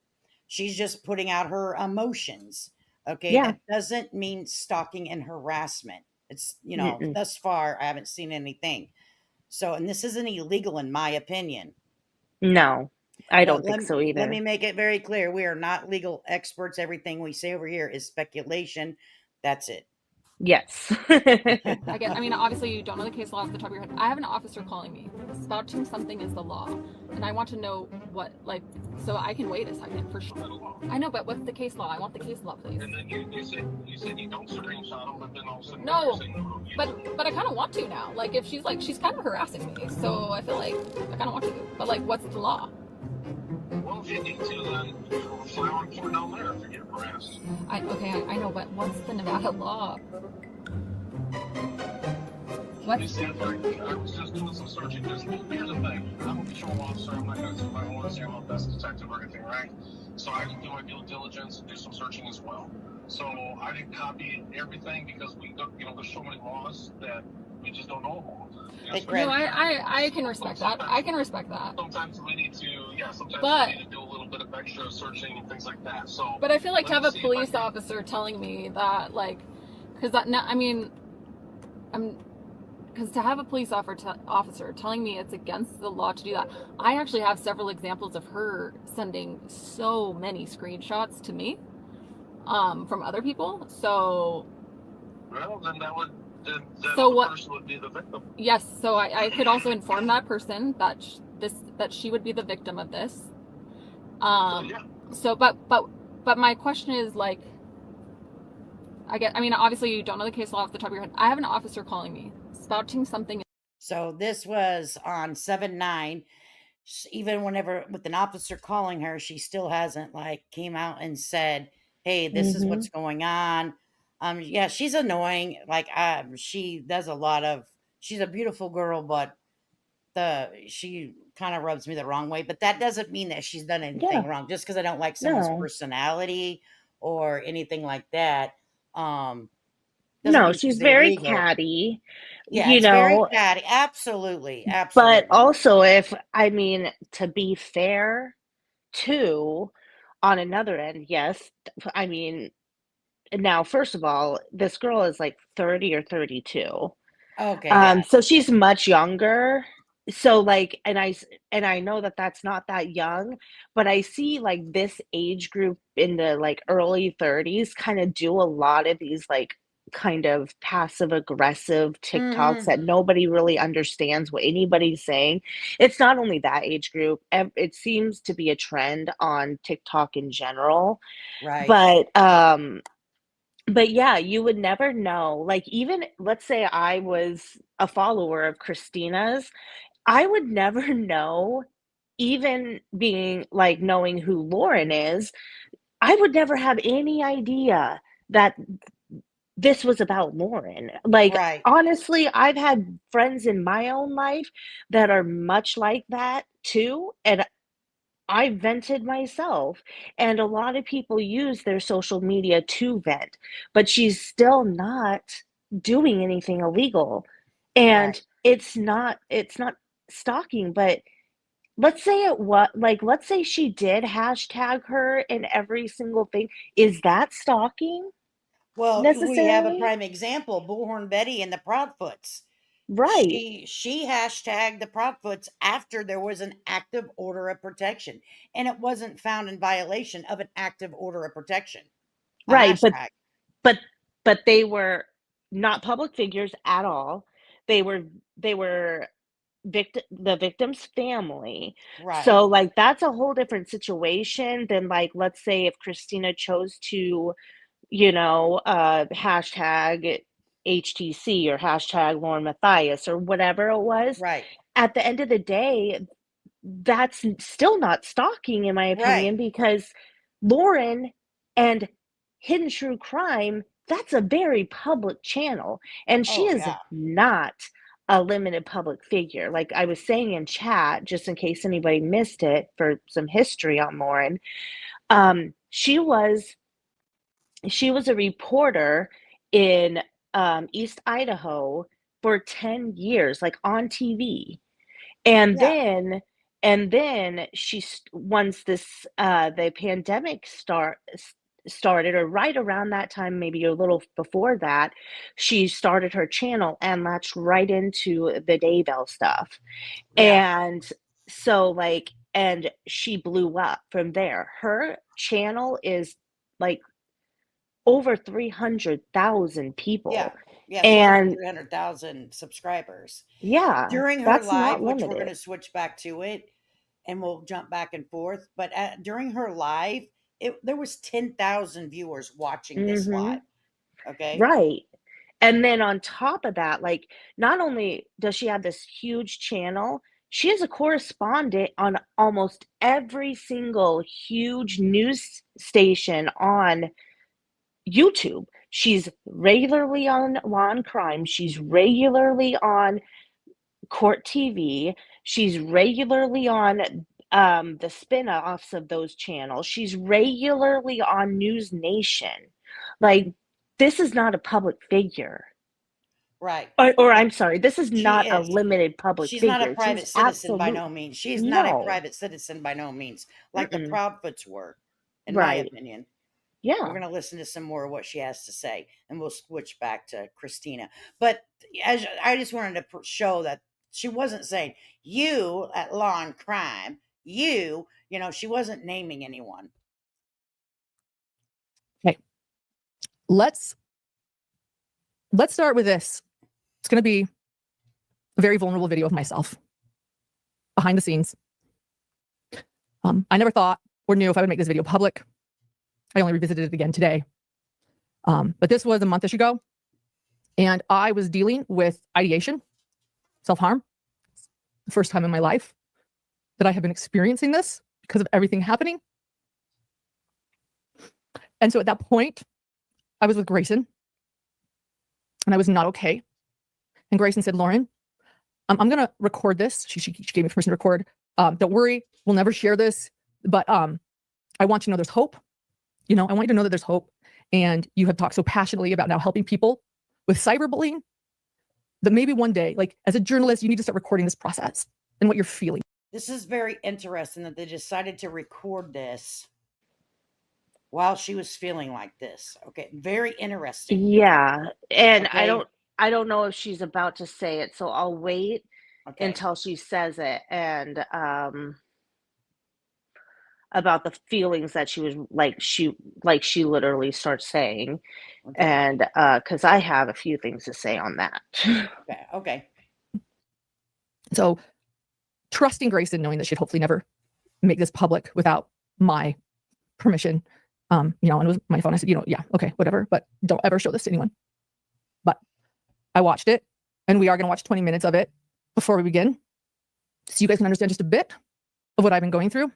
She's just putting out her emotions. Okay. Yeah. That doesn't mean stalking and harassment. It's, Mm-mm. thus far, I haven't seen anything. So, and this isn't illegal, in my opinion. No, I But don't think so let me either. make it very clear. We are not legal experts. Everything we say over here is speculation. That's it. Yes. I mean, obviously you don't know the case law off the top of your head. I have an officer calling me. Spouting something is the law. And I want to know what, like, so I can wait a second for sure. I know, but what's the case law? I want the case law, please. And then you said you don't screenshot them, but then all of a sudden No, you're saying, "Oh, you but I kind of want to now. Like, if she's kind of harassing me, so I feel like I kind of want to. But like, what's the law? Well, if you need to, then file a report down there if you get harassed. I know, but what's the Nevada law? What? You said, like, I was just doing some searching. Here's the thing. I'm a patrol officer. I'm not going to do my own I'm a best detective or anything, right? So I can do my due diligence and do some searching as well. So I didn't copy everything because we don't, there's so many laws that we just don't know about. No, I can respect that. I can respect that. Sometimes we need to, But we need to do a little bit of extra searching and things like that. So, but I feel like to let have me a see if I police can- officer telling me that, like, because that, I mean, because to have a police officer telling me it's against the law to do that, I actually have several examples of her sending so many screenshots to me, from other people. So, Well, then that would. Then that so other what? person would be the victim. Yes. So I could also inform that person that that she would be the victim of this. Yeah. So, but my question is, like, I mean, obviously you don't know the case law off the top of your head. I have an officer calling me, spouting something. So this was on 7/9. Even whenever with an officer calling her, she still hasn't like came out and said, "Hey, this is what's going on." Yeah, she's annoying. Like, she does a lot of. She's a beautiful girl, but she kind of rubs me the wrong way. But that doesn't mean that she's done anything Yeah. wrong. Just because I don't like someone's No. personality or anything like that, doesn't No, mean she's she's very illegal. catty, Yeah, you it's very know, catty. Absolutely, but absolutely. also I mean, to be fair, too, on another end, yes, I mean, now, first of all, this girl is like 30 or 32. Okay, yeah. So she's much younger. So like, and I know that that's not that young, but I see like this age group in the like early 30s kind of do a lot of these like kind of passive aggressive TikToks Mhm. that nobody really understands what anybody's saying. It's not only that age group. It seems to be a trend on TikTok in general, Right. but But yeah, you would never know. Like, even let's say I was a follower of Christina's, I would never know, even being like knowing who Lauren is, I would never have any idea that this was about Lauren. Like, Right. honestly, I've had friends in my own life that are much like that too, and I vented myself. And a lot of people use their social media to vent, but she's still not doing anything illegal. And Right. it's not stalking, but let's say it what like let's say she did hashtag her in every single thing. Is that stalking Well, we have a necessarily? prime example, Bullhorn Betty and the Proudfoots. Right, She hashtagged the Proudfoots after there was an active order of protection, and it wasn't found in violation of an active order of protection. A right. But hashtag. but but they were not public figures at all. They were the victim's family. Right. So like that's a whole different situation than, like, let's say if Christina chose to, hashtag HTC or hashtag Lauren Matthias or whatever it was. Right. At the end of the day, that's still not stalking, in my Right. opinion, because Lauren and Hidden True Crime, that's a very public channel. And she Oh is yeah. not a limited public figure. Like I was saying in chat, just in case anybody missed it for some history on Lauren, she was a reporter in East Idaho for 10 years, like on TV. And Yeah. then once the pandemic started, or right around that time, maybe a little before that, she started her channel and latched right into the Daybell stuff. Yeah. And so and she blew up from there. Her channel is like over 300,000 Yeah. people. Yeah. She's over And 300,000 subscribers. yeah, During her that's live, not which we're going limited. to switch back to it, and we'll jump back and forth. But during her live, there was 10,000 viewers watching this live. Mhm. Okay. Right. And then on top of that, like, not only does she have this huge channel, she is a correspondent on almost every single huge news station on YouTube. She's regularly on Law and Crime. She's regularly on Court TV. She's regularly on the spin-offs of those channels. She's regularly on News Nation. Like, this is not a public figure. Right. Or I'm sorry, this is She not a is. limited public She's not a figure. She's private citizen by absolute no means. She is not a no. private citizen by no means, like the Mm-mm. Proudfoots were, in my Right. opinion. We're Yeah. going to listen to some more of what she has to say, and we'll switch back to Christina. But as I just wanted to show that she wasn't saying you at Law and Crime, she wasn't naming anyone. Okay. Let's start with this. It's going to be a very vulnerable video of myself behind the scenes. I never thought or knew if I would make this video public. I only revisited it again today. But this was a month-ish ago, and I was dealing with ideation, self-harm. The first time in my life that I have been experiencing this because of everything happening. And so at that point, I was with Grayson, and I was not okay. And Grayson said, Lauren, I'm going to record this. She gave me permission to record. Don't worry, we'll never share this. But I want you to know there's hope. I want you to know that there's hope. And you have talked so passionately about now helping people with cyberbullying that maybe one day, like as a journalist, you need to start recording this process and what you're feeling. This is very interesting that they decided to record this while she was feeling like this. Okay, very interesting. Yeah. And Okay. I don't know if she's about to say it, so I'll wait Okay. until she says it, and about the feelings that she was she literally starts saying. Okay. And because I have a few things to say on that. Okay. Okay. So trusting Grayson, knowing that she'd hopefully never make this public without my permission, And it was my phone. I said, yeah, okay, whatever, but don't ever show this to anyone. But I watched it, and we are going to watch 20 minutes of it before we begin, so you guys can understand just a bit of what I've been going through.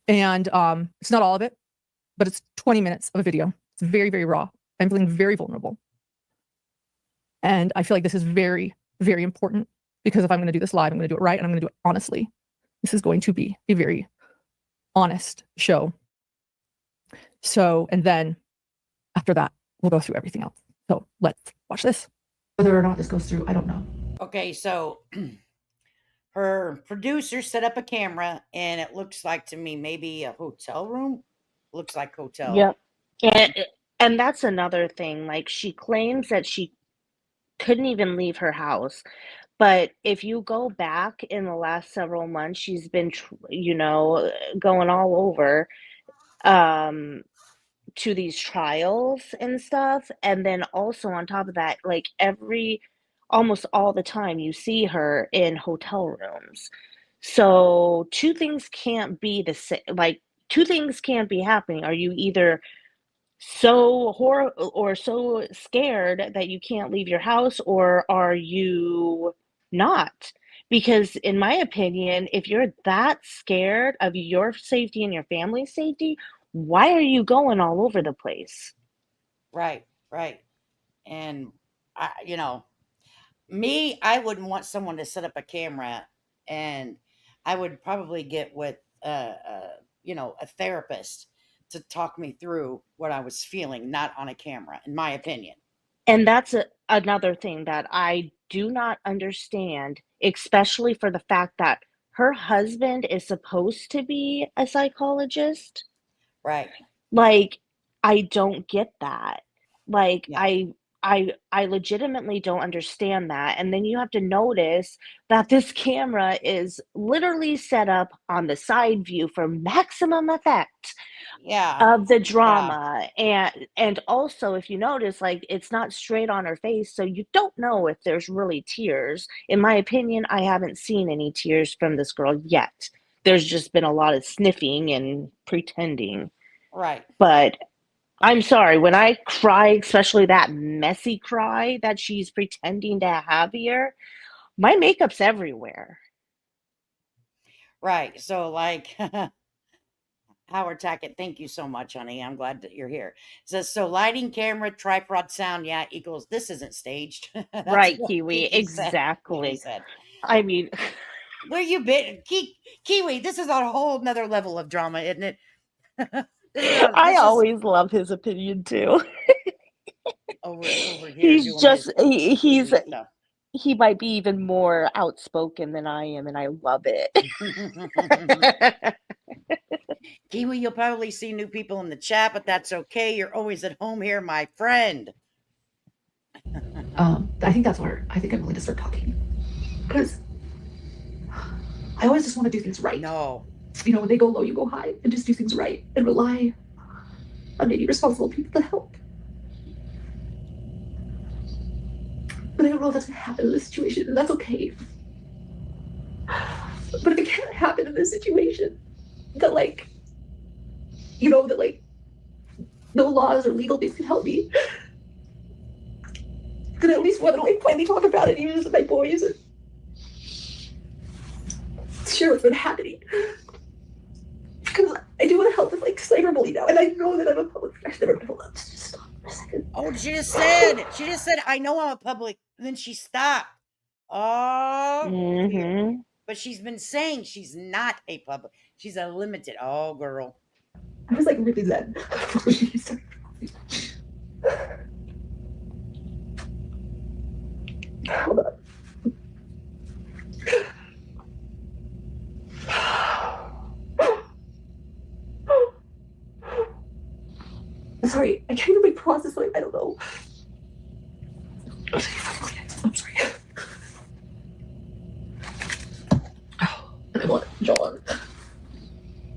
And it's not all of it, but it's 20 minutes of a video. It's very, very raw. I'm feeling very vulnerable. And I feel like this is very, very important, because if I'm going to do this live, I'm going to do it right, and I'm going to do it honestly. This is going to be a very honest show. So, and then after that, we'll go through everything else. So let's watch this. Whether or not this goes through, I don't know. Okay, so her producer set up a camera, and it looks like to me maybe a hotel room. Looks like hotel. Yep. And that's another thing. Like, she claims that she couldn't even leave her house. But if you go back in the last several months, she's been, going all over to these trials and stuff. And then also on top of that, like almost all the time you see her in hotel rooms. So two things can't be the same. Like, two things can't be happening. Are you either so or so scared that you can't leave your house, or are you not? Because in my opinion, if you're that scared of your safety and your family's safety, why are you going all over the place? Right. And I wouldn't want someone to set up a camera, and I would probably get with a therapist to talk me through what I was feeling, not on a camera, in my opinion. And that's another thing that I do not understand, especially for the fact that her husband is supposed to be a psychologist. Right. Like, I don't get that. Like, Yeah. I legitimately don't understand that. And then you have to notice that this camera is literally set up on the side view for maximum effect Yeah. of the drama. And also, if you notice, like, it's not straight on her face, so you don't know if there's really tears. In my opinion, I haven't seen any tears from this girl yet. There's just been a lot of sniffing and pretending. Right. But I'm sorry, when I cry, especially that messy cry that she's pretending to have here, my makeup's everywhere. Right. So, like, Howard Tackett, thank you so much, honey. I'm glad that you're here. It says, so lighting, camera, tripod, sound, yeah, equals this isn't staged. That's Right, what Kiwi, Kiwi said. exactly. Kiwi said. I mean, Where you been? Kiwi, this is a whole nother level of drama, isn't it? I always love his opinion too. over here. He's just he's he might be even more outspoken than I am, and I love it. Kiwi, you'll probably see new people in the chat, but that's okay. You're always at home here, my friend. I think that's where I think I'm willing to start talking, because I always just want to do things right. No. When they go low, you go high, and just do things right and rely on maybe responsible people to help. But I don't know if that's going to happen in this situation, and that's okay. But if it can't happen in this situation, that no laws or legal things can help me, then at least why don't I finally talk about it, even with my boys, and share what's been happening. Because I do want to help with cyberbullying now, and I know that I'm a public figure. I've never been able to just stop for a second. Oh, she just said, I know I'm a public, and then she stopped. Oh, Mm-hmm. But she's been saying she's not a public. She's a limited. Oh, girl. I was really zen before she started. Hold on. I'm sorry, I can't even process I don't know. I'm sorry. And I want John.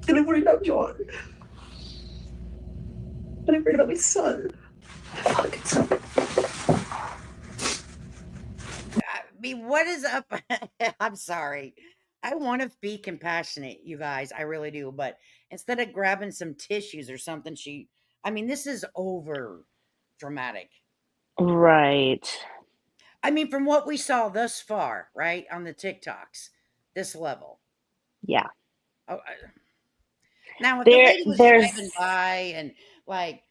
And I'm worried about John. And I'm worried about my son. I mean, what is up? I'm sorry. I want to be compassionate, you guys. I really do. But instead of grabbing some tissues or something, this is over dramatic. Right. I mean, from what we saw thus far, right, on the TikToks, this level. Yeah. Oh, now, if the lady was There's driving by and, like,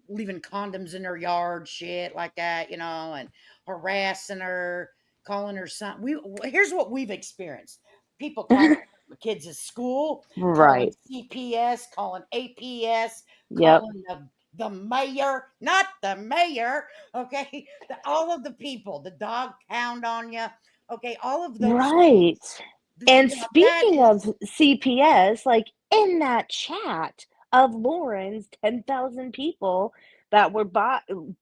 leaving condoms in her yard, shit like that, and harassing her, calling her something. Here's what we've experienced: people calling kids at school, calling right. CPS, calling APS, Yep. calling the mayor, not the mayor. Okay, all of the people, the dog pound on you. Okay, all of those Right. things. And That speaking of is CPS, like in that chat of Lauren's 10,000 people that were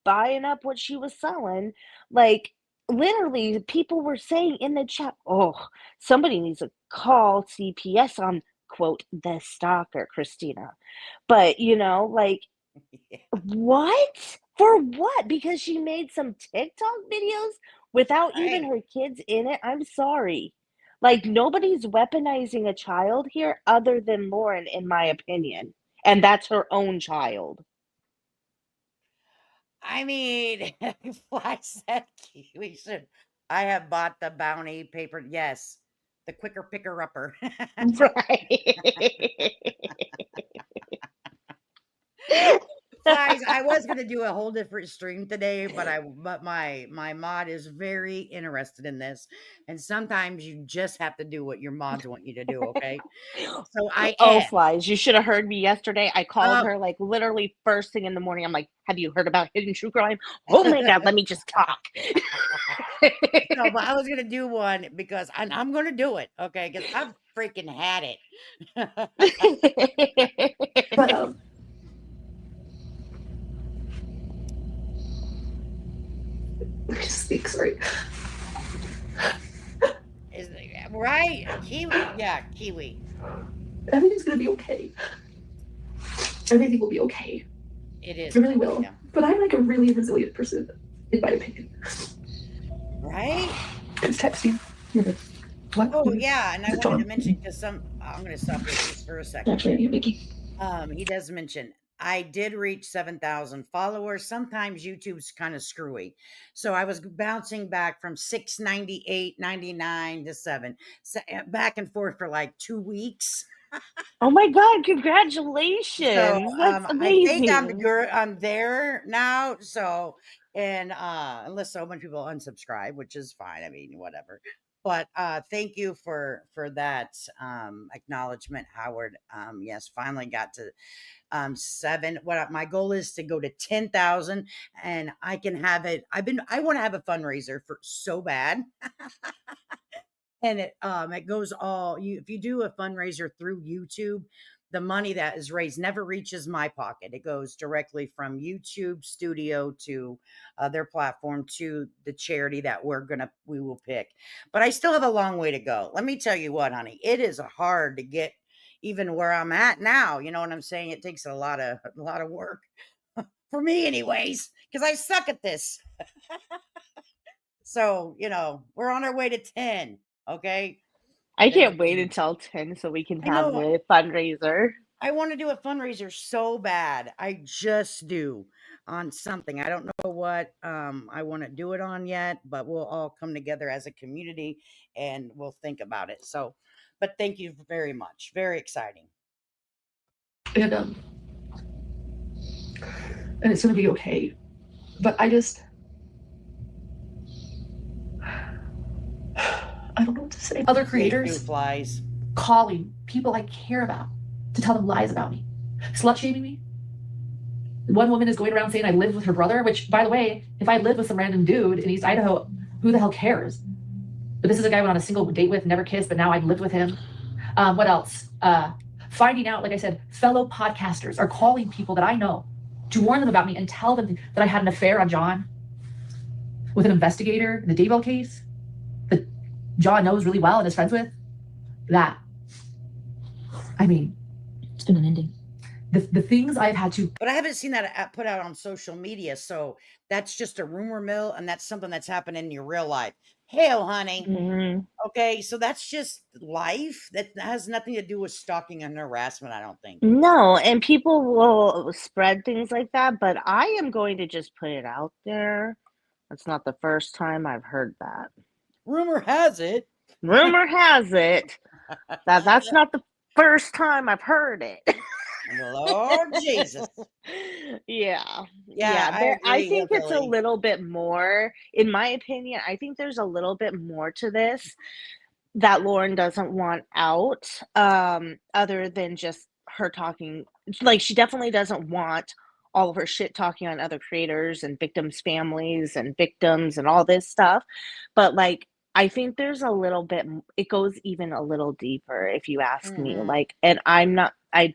buying up what she was selling, like literally people were saying in the chat, oh, somebody needs to call CPS on, quote, the stalker, Christina. But, like, what? For what? Because she made some TikTok videos without even right. her kids in it? I'm sorry. Like, nobody's weaponizing a child here other than Lauren, in my opinion. And that's her own child. I mean, Fly said we should. I have bought the bounty paper. Yes, the quicker picker upper. Right. Flies. I was gonna do a whole different stream today, but my mod is very interested in this, and sometimes you just have to do what your mods want you to do. Okay, so I Oh, am. Flies, you should have heard me yesterday. I called Oh. her like literally first thing in the morning. I'm like, have you heard about hidden true crime? Oh my God, let me just talk. No, but I was gonna do one because I'm gonna do it. Okay, because I've freaking had it. But just speak, sorry. Right? Kiwi. Yeah, Kiwi. Everything's gonna be okay. Everything will be okay. It is. It really will. Yeah. But I'm like a really resilient person, in my opinion. Right? Just texting. What? Oh, yeah. And I wanted to mention, because I'm going to stop this for a second. Actually, you, Mickey. He does mention, I did reach 7,000 followers. Sometimes YouTube's kind of screwy. So I was bouncing back from 698, 99 to 7. So, back and forth for like 2 weeks. Oh my God, congratulations. So That's I think amazing. I'm there now. So, and unless so many people unsubscribe, which is fine. I mean, whatever. But thank you for that acknowledgement, Howard. Yes, finally got to 7. What my goal is to go to 10,000, and I can have it. I want to have a fundraiser for so bad. And it goes if you do a fundraiser through YouTube, the money that is raised never reaches my pocket. It goes directly from YouTube studio to their platform to the charity that we will pick. But I still have a long way to go. Let me tell you what, honey, it is hard to get even where I'm at now. You know what I'm saying? It takes a lot of work for me anyways, because I suck at this. So, we're on our way to 10. Okay. I can't wait until 10 so we can I have know. the fundraiser. I want to do a fundraiser so bad. I just do on something. I don't know what I want to do it on yet, but we'll all come together as a community and we'll think about it. So, but thank you very much. Very exciting. And it's gonna be okay. But I don't know what to say. Other creators flies calling people I care about to tell them lies about me, slut shaming me. One woman is going around saying I lived with her brother, which, by the way, if I lived with some random dude in East Idaho, who the hell cares? But this is a guy I went on a single date with, never kissed, but now I've lived with him. What else? Finding out, like I said, fellow podcasters are calling people that I know to warn them about me and tell them that I had an affair on John with an investigator in the Daybell case that John knows really well and is friends with. That, I mean, it's been unending. The things I've had to. But I haven't seen that put out on social media, so that's just a rumor mill, and that's something that's happened in your real life. Hell, honey. Mhm. Okay, so that's just life. That has nothing to do with stalking and harassment, I don't think. No, and people will spread things like that, but I am going to just put it out there. That's not the first time I've heard that. Rumor has it. Rumor has it that that's not the first time I've heard it. Lord Jesus. Yeah. Yeah, I I agree, think it's a hillbilly. little bit more, in my opinion, I think there's a little bit more to this that Lauren doesn't want out, other than just her talking. Like, she definitely doesn't want all of her shit talking on other creators and victims' families and victims and all this stuff. But, like, I think there's a little bit, it goes even a little deeper, if you ask me. Mhm. Like, and I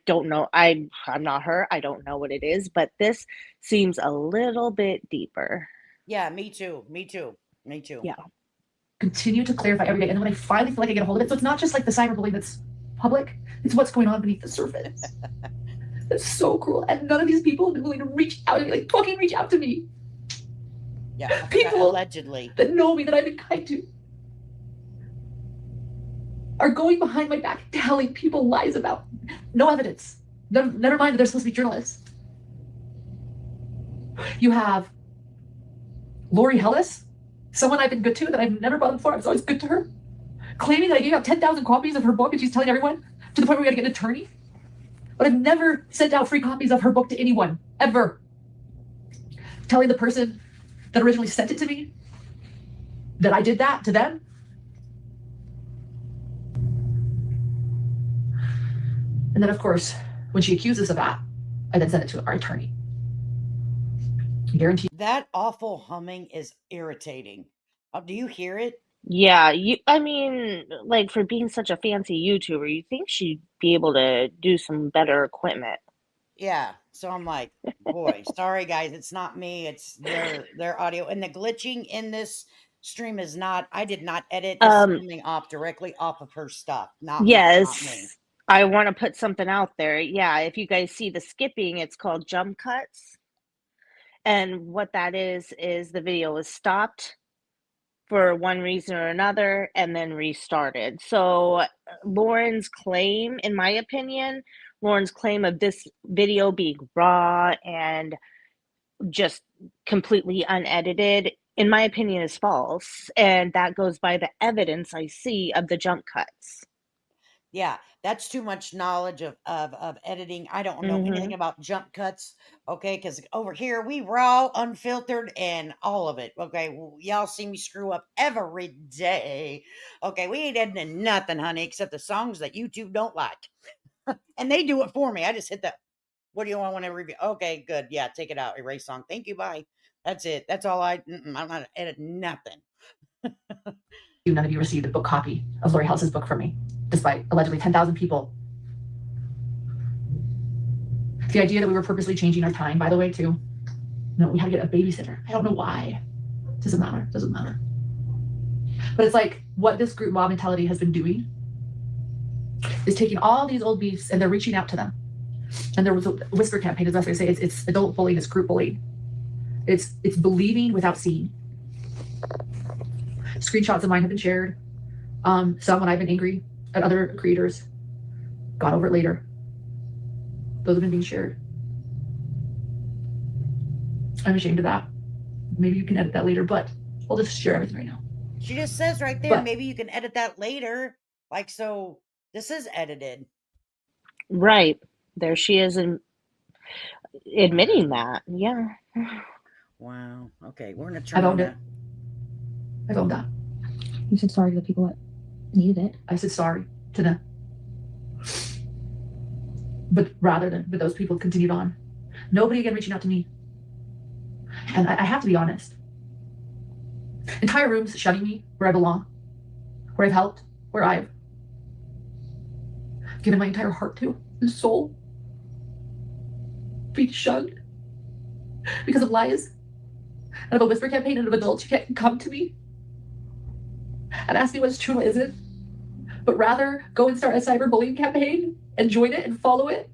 don't know, I'm not her, I don't know what it is, but this seems a little bit deeper. Yeah, me too. Me too. Me too. Yeah. Continue to clarify every day. And then when I finally feel like I get a hold of it, so it's not just like the cyberbullying that's public, it's what's going on beneath the surface. That's so cruel. And none of these people have been willing to reach out to me, like fucking reach out to me. Yeah, People allegedly that know me, that I've been kind to, are going behind my back telling people lies about no evidence. Never mind that they're supposed to be journalists. You have Lori Hellis, someone I've been good to, that I've never bothered before. I was always good to her, claiming that I gave out 10,000 copies of her book and she's telling everyone, to the point where we gotta get an attorney. But I've never sent out free copies of her book to anyone, ever. Telling the person that originally sent it to me that I did that to them. And then, of course, when she accuses us of that, I then send it to our attorney. Guarantee. That awful humming is irritating. Do you hear it? Yeah, I mean, like, for being such a fancy YouTuber, you think she'd be able to do some better equipment. Yeah. So I'm like, boy, sorry guys, it's not me, it's their audio. And the glitching in this stream is not, I did not edit. This is coming off directly off of her stuff, not me. Yes, I want to put something out there. Yeah, if you guys see the skipping, it's called jump cuts. And what that is the video is stopped for one reason or another and then restarted. So Lauren's claim, in my opinion, Lauren's claim of this video being raw and just completely unedited, in my opinion, is false. And that goes by the evidence I see of the jump cuts. Yeah, that's too much knowledge of editing. I don't know anything about jump cuts, okay? Because over here we raw, unfiltered, and all of it. Okay, y'all see me screw up every day. Okay, we ain't editing nothing, honey, except the songs that YouTube don't like, and they do it for me. I just hit that. What do you want to review? Okay, good. Yeah, take it out. Erase song. Thank you. Bye. That's it. That's all I'm not edit nothing. None of you received a book copy of Lori Hellis's book from me, despite allegedly 10,000 people. The idea that we were purposely changing our time, by the way, too. No, we had to get a babysitter. I don't know why. Doesn't matter. Doesn't matter. But it's like what this group mob mentality has been doing is taking all these old beefs and they're reaching out to them. And there was a whisper campaign, as I say, it's adult bullying, it's group bullying. It's believing without seeing. Screenshots of mine have been shared. Some when I've been angry at other creators, got over it later. Those have been being shared. I'm ashamed of that. Maybe you can edit that later, but I'll just share everything right now. She just says right there, maybe you can edit that later. Like, so this is edited. Right. There she is admitting that. Yeah. Wow. Okay, we're going to turn on that. I owned that. You said sorry to the people that needed it. I said sorry to them. But rather than, but those people continued on. Nobody again reaching out to me. And I have to be honest. Entire rooms shutting me where I belong, where I've helped, where I've given my entire heart to and soul, being shunned because of lies and of a whisper campaign and of adults who can't come to me and ask me what's true and what isn't, but rather go and start a cyberbullying campaign and join it and follow it.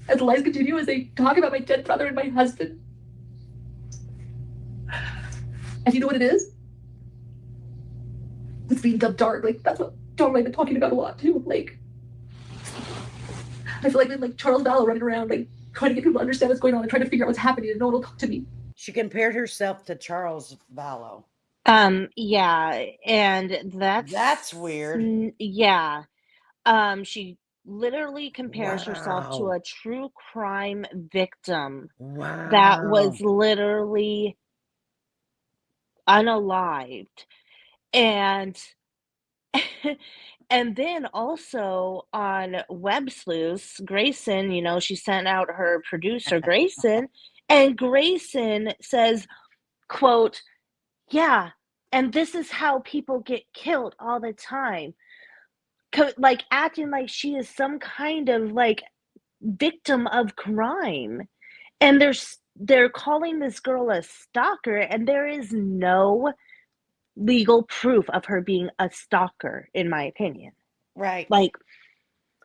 as the lies continue, as they talk about my dead brother and my husband. And you know what it is? It's being dubbed dark. Like, that's what John and I have been talking about a lot too. Like, I feel like I'm like Charles Vallow running around, like trying to get people to understand what's going on and trying to figure out what's happening, and no one will talk to me. She compared herself to Charles Vallow. Yeah, and That's weird. Yeah. She literally compares herself to Wow. a true crime victim that Wow. was literally unalived. And and then also on Web Sleuths, Grayson, you know, she sent out her producer Grayson, and Grayson says, quote, "Yeah, and this is how people get killed all the time." Like acting like she is some kind of like victim of crime. And they're calling this girl a stalker, and there is no legal proof of her being a stalker, in my opinion. Right. Like,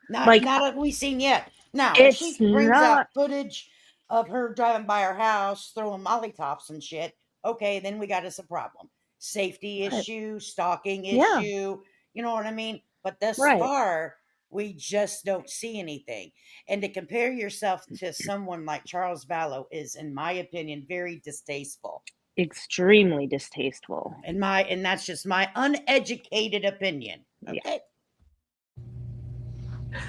not like have we seen yet. Now, if she it's brings out not footage of her driving by her house, throwing mollytops and shit, okay, then we got us a problem. Safety right. issue, stalking Yeah. issue, you know what I mean? But thus Right. far, we just don't see anything. And to compare yourself to someone like Charles Vallow is, in my opinion, very distasteful. Extremely distasteful. And that's just my uneducated opinion. Okay. Yeah.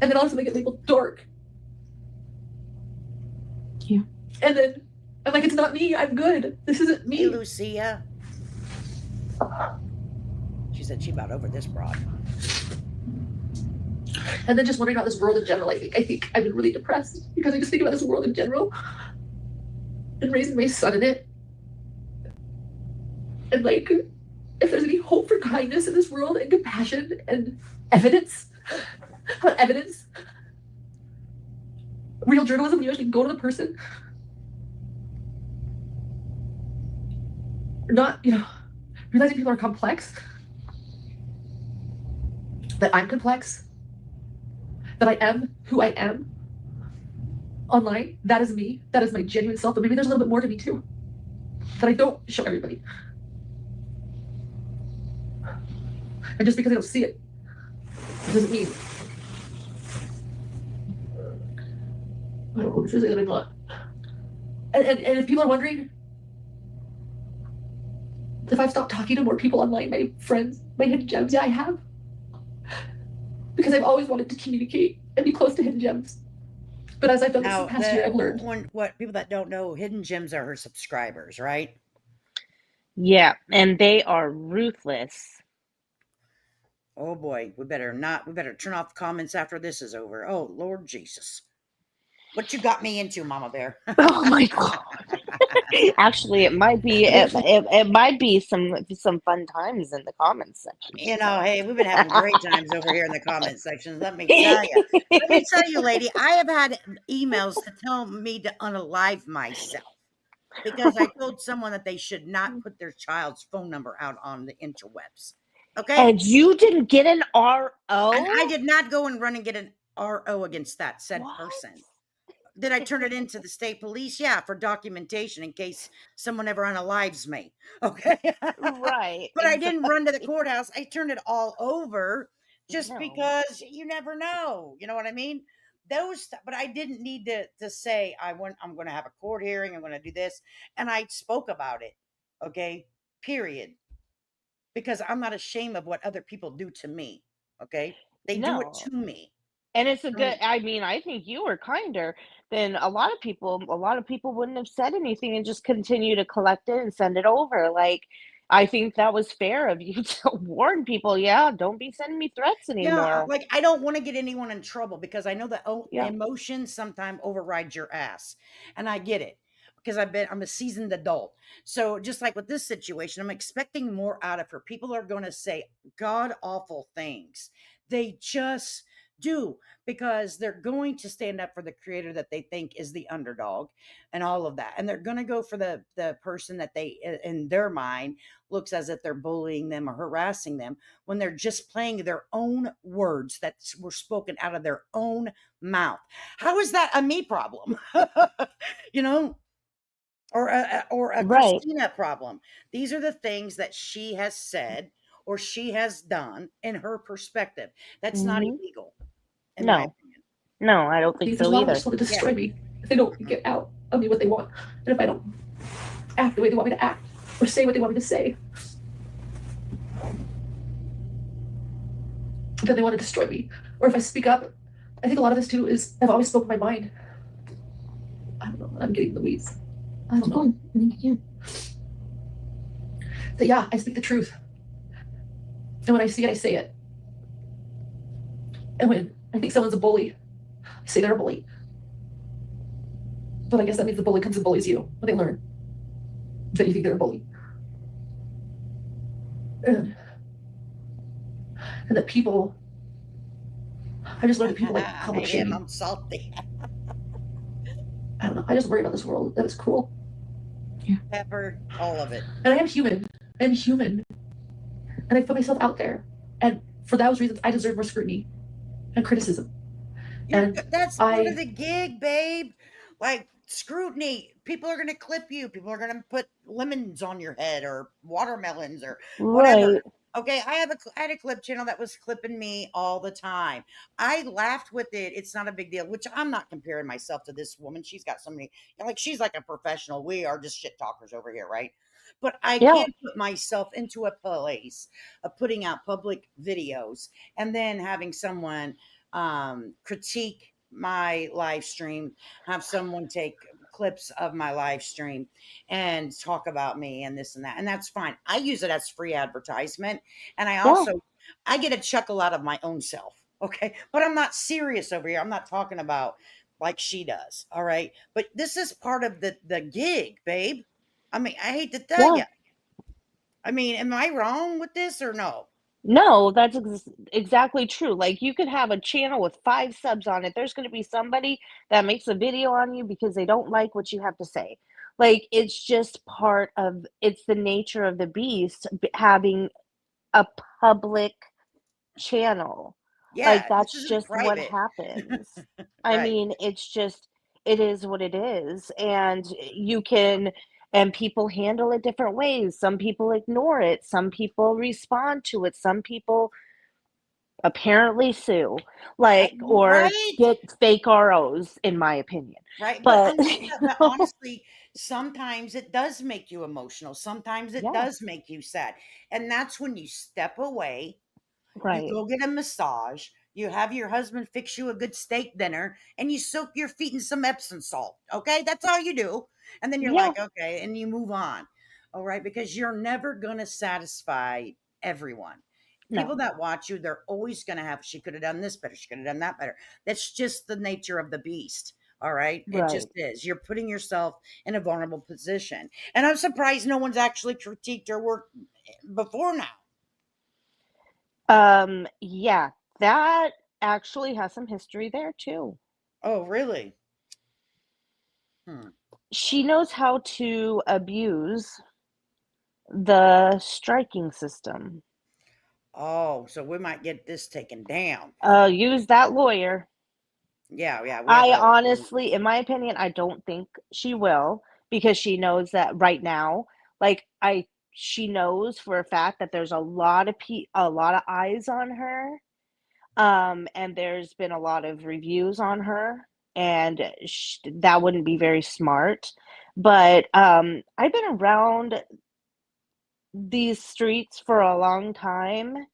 And then also they get labeled dark. Yeah. And then I'm like, it's not me. I'm good. This isn't me. Hey, Lucia. She said she about over this broad. And then just wondering about this world in general. I think I've been really depressed because I just think about this world in general and raising my son in it. And like, if there's any hope for kindness in this world and compassion and evidence, real journalism, you actually go to the person. Not, realizing people are complex, that I'm complex, that I am who I am online. That is me. That is my genuine self. But maybe there's a little bit more to me too that I don't show everybody. And just because I don't see it doesn't mean I don't know which is it that I'm not. And if people are wondering if I've stopped talking to more people online, my friends, my hidden gems, yeah, I have. Because I've always wanted to communicate and be close to hidden gems. But as I've done this past year, I've learned. What people that don't know, hidden gems are her subscribers, right? Yeah, and they are ruthless. Oh boy, we better turn off the comments after this is over. Oh, Lord Jesus. What you got me into, Mama Bear? Oh my God. Actually, it might be some fun times in the comments section. Hey, we've been having great times over here in the comment section. Let me tell you, lady, I have had emails to tell me to unalive myself because I told someone that they should not put their child's phone number out on the interwebs. Okay. And you didn't get an RO? And I did not go and run and get an RO against that said person. Did I turn it into the state police? Yeah, for documentation in case someone ever unalives me. Okay. Right. But I didn't run to the courthouse. I turned it all over just because you never know. You know what I mean? But I didn't need to say I'm going to have a court hearing. I'm going to do this. And I spoke about it. Okay. Period. Because I'm not ashamed of what other people do to me. Okay. They do it to me. And it's I think you were kinder than a lot of people. A lot of people wouldn't have said anything and just continue to collect it and send it over. Like, I think that was fair of you to warn people. Yeah, don't be sending me threats anymore. Yeah, like I don't want to get anyone in trouble because I know that emotions sometimes override your ass, and I get it because I'm a seasoned adult. So just like with this situation, I'm expecting more out of her. People are going to say god awful things. They just Do, because they're going to stand up for the creator that they think is the underdog and all of that. And they're going to go for the person that they, in their mind, looks as if they're bullying them or harassing them, when they're just playing their own words that were spoken out of their own mouth. How is that a me problem? you know, or a Right. Christina problem. These are the things that she has said or she has done in her perspective. That's not Hmm. illegal, in my No, opinion. no, I don't think There's so a lot of them either. just want to Yeah. destroy me if they don't get out of me what they want. And if I don't act the way they want me to act or say what they want me to say, then they want to destroy me. Or if I speak up, I think a lot of this too is I've always spoken my mind. I don't know. I'm getting the weeds. I don't know. I think you can. So yeah, I speak the truth. And when I see it, I say it. And when I think someone's a bully, I say they're a bully. But I guess that means the bully comes and bullies you when they learn that you think they're a bully. And that people, I just learned that people like public shaming. I'm salty. I don't know. I just worry about this world that is cruel. Pepper, all of it. And I am human. I'm human. And I put myself out there. And for those reasons, I deserve more scrutiny and criticism. And That's part of the gig, babe. Like scrutiny. People are going to clip you. People are going to put lemons on your head or watermelons or whatever. Right. Okay, I had a clip channel that was clipping me all the time. I laughed with it. It's not a big deal, which I'm not comparing myself to this woman. She's got so many, like, she's like a professional. We are just shit talkers over here, right? But I Yeah. can't put myself into a place of putting out public videos and then having someone critique my live stream, have someone take clips of my live stream and talk about me and this and that. And that's fine. I use it as free advertisement. And I also, I get a chuckle out of my own self. Okay. But I'm not serious over here. I'm not talking about like she does. All right. But this is part of the gig, babe. I mean, I hate to tell you. I mean, am I wrong with this or no? No, that's exactly true. Like, you could have a channel with 5 subs on it. There's going to be somebody that makes a video on you because they don't like what you have to say. Like, it's just it's the nature of the beast having a public channel. Yeah, Like, this that's isn't just what private. happens. I Right. mean, it is what it is. And and people handle it different ways. Some people ignore it. Some people respond to it. Some people apparently sue, like, or Right. get fake ROs, in my opinion. Right. But, But honestly, sometimes it does make you emotional. Sometimes it yeah, does make you sad. And that's when you step away, you right. go get a massage, you have your husband fix you a good steak dinner, and you soak your feet in some Epsom salt. Okay. That's all you do. And then you're Yeah, like, okay. And you move on. All right. Because you're never going to satisfy everyone. People no, that watch you, they're always going to have, she could have done this better. She could have done that better. That's just the nature of the beast. All right. It right. just is. You're putting yourself in a vulnerable position. And I'm surprised no one's actually critiqued her work before now. Yeah, that actually has some history there too. Oh, really? Hmm. She knows how to abuse the striking system. Oh, so we might get this taken down. Use that lawyer. Yeah, yeah. I honestly, in my opinion, I don't think she will, because she knows that right now, like, she knows for a fact that there's a lot of eyes on her, and there's been a lot of reviews on her, and that wouldn't be very smart. But I've been around these streets for a long time,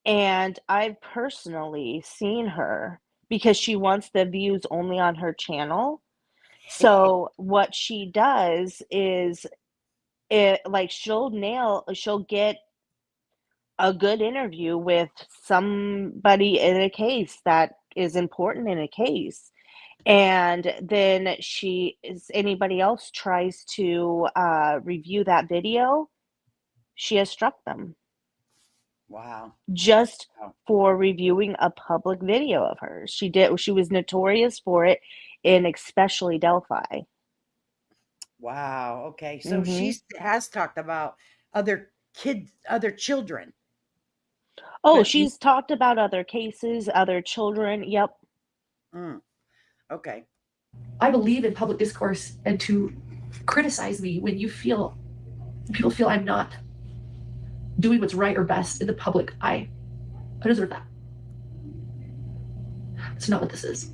and I've personally seen her because she wants the views only on her channel. So what she does is, she'll get a good interview with somebody in a case that is important in a case. And then anybody else tries to review that video, she has struck them. Wow. just Wow. for reviewing a public video of hers. She was notorious for it in especially Delphi. Wow. Okay. So Hmm she has talked about other kids, other children, Oh, but she's talked about other cases, other children. Yep. Okay. I believe in public discourse and to criticize me when people feel I'm not doing what's right or best in the public eye. I deserve that. It's not what this is.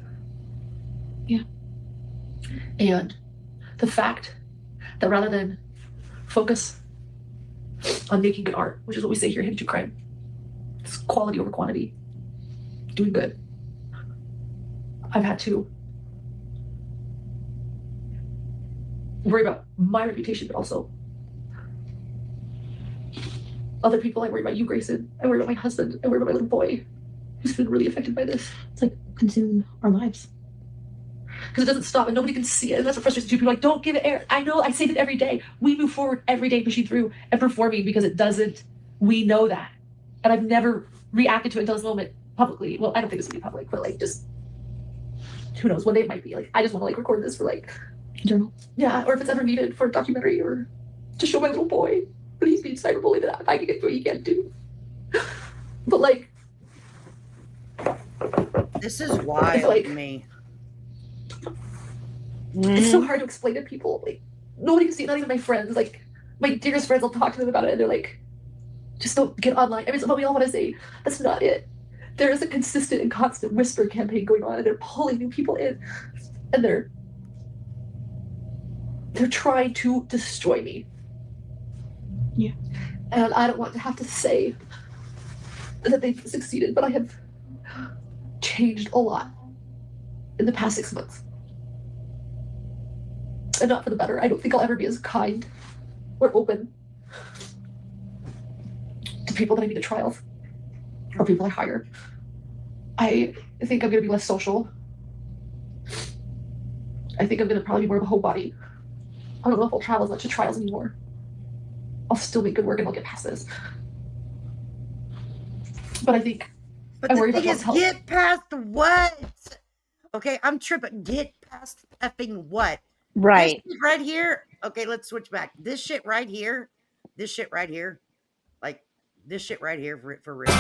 Yeah. And the fact that rather than focus on making good art, which is what we say here in Hidden to Crime, it's quality over quantity, doing good, I've had to worry about my reputation, but also other people. I worry about you, Grayson. I worry about my husband. I worry about my little boy who's been really affected by this. It's like consume our lives. Because it doesn't stop and nobody can see it. And that's what frustrates me. People are like, don't give it air. I know, I say that every day. We move forward every day, pushing through and performing because it doesn't. We know that. And I've never reacted to it until this moment publicly. Well, I don't think it's gonna be public, but like just who knows, one day it might be. Like I just want to like record this for like journal. Yeah, or if it's ever needed for a documentary or to show my little boy that he's being cyberbullied, that I can get what he can't do. But like This is wild like, to me. It's so hard to explain to people. Like nobody can see it, not even my friends. Like my dearest friends, I'll talk to them about it and they're like, just don't get online. I mean, but we all want to say that's not it. There is a consistent and constant whisper campaign going on and they're pulling new people in and they're trying to destroy me. Yeah. And I don't want to have to say that they've succeeded, but I have changed a lot in the past 6 months. And not for the better. I don't think I'll ever be as kind or open to people that I meet at trials or people I hire. I think I'm going to be less social. I think I'm going to probably be more of a homebody. I don't know if I'll travel as much to trials anymore. I'll still make good work and I'll get past this. But I think But the thing is, get past what? Okay, I'm tripping. Get past effing what? Right. This shit right here. Okay, let's switch back. This shit right here. This shit right here. Like this shit right here for real.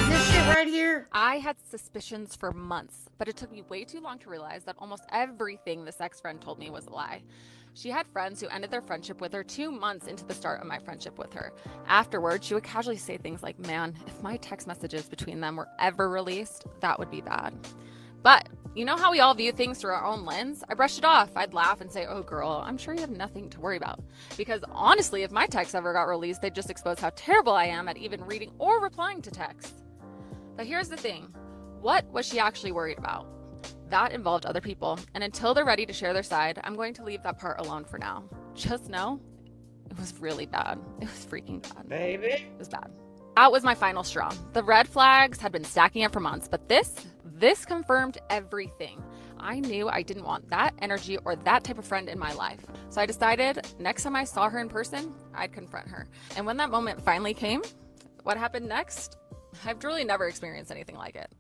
This shit right here. I had suspicions for months, but it took me way too long to realize that almost everything this ex-friend told me was a lie. She had friends who ended their friendship with her 2 months into the start of my friendship with her. Afterwards, she would casually say things like, man, if my text messages between them were ever released, that would be bad. But you know how we all view things through our own lens? I brushed it off. I'd laugh and say, oh girl, I'm sure you have nothing to worry about. Because honestly, if my texts ever got released, they'd just expose how terrible I am at even reading or replying to texts. But here's the thing. What was she actually worried about? That involved other people, and until they're ready to share their side, I'm going to leave that part alone for now. Just know, it was really bad. It was freaking bad. Baby. It was bad. That was my final straw. The red flags had been stacking up for months, but this confirmed everything. I knew I didn't want that energy or that type of friend in my life. So I decided next time I saw her in person, I'd confront her. And when that moment finally came, what happened next? I've truly never experienced anything like it.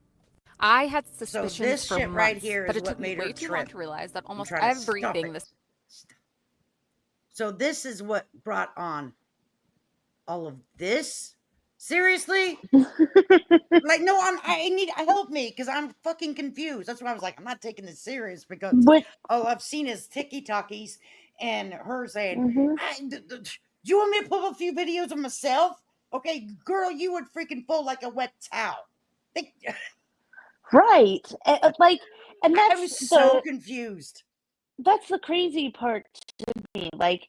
I had suspicions for months, right here but is it took what me made her way too long trip. to realize that almost trying to stop everything it. So this is what brought on all of this? Seriously? Like, no, I need help me because I'm fucking confused. That's why I was like, I'm not taking this serious because all I've seen is TikTokies and her saying, do you want me to pull up a few videos of myself? Okay, girl, you would freaking fold like a wet towel. Right. And that's I was so confused. That's the crazy part to me. Like,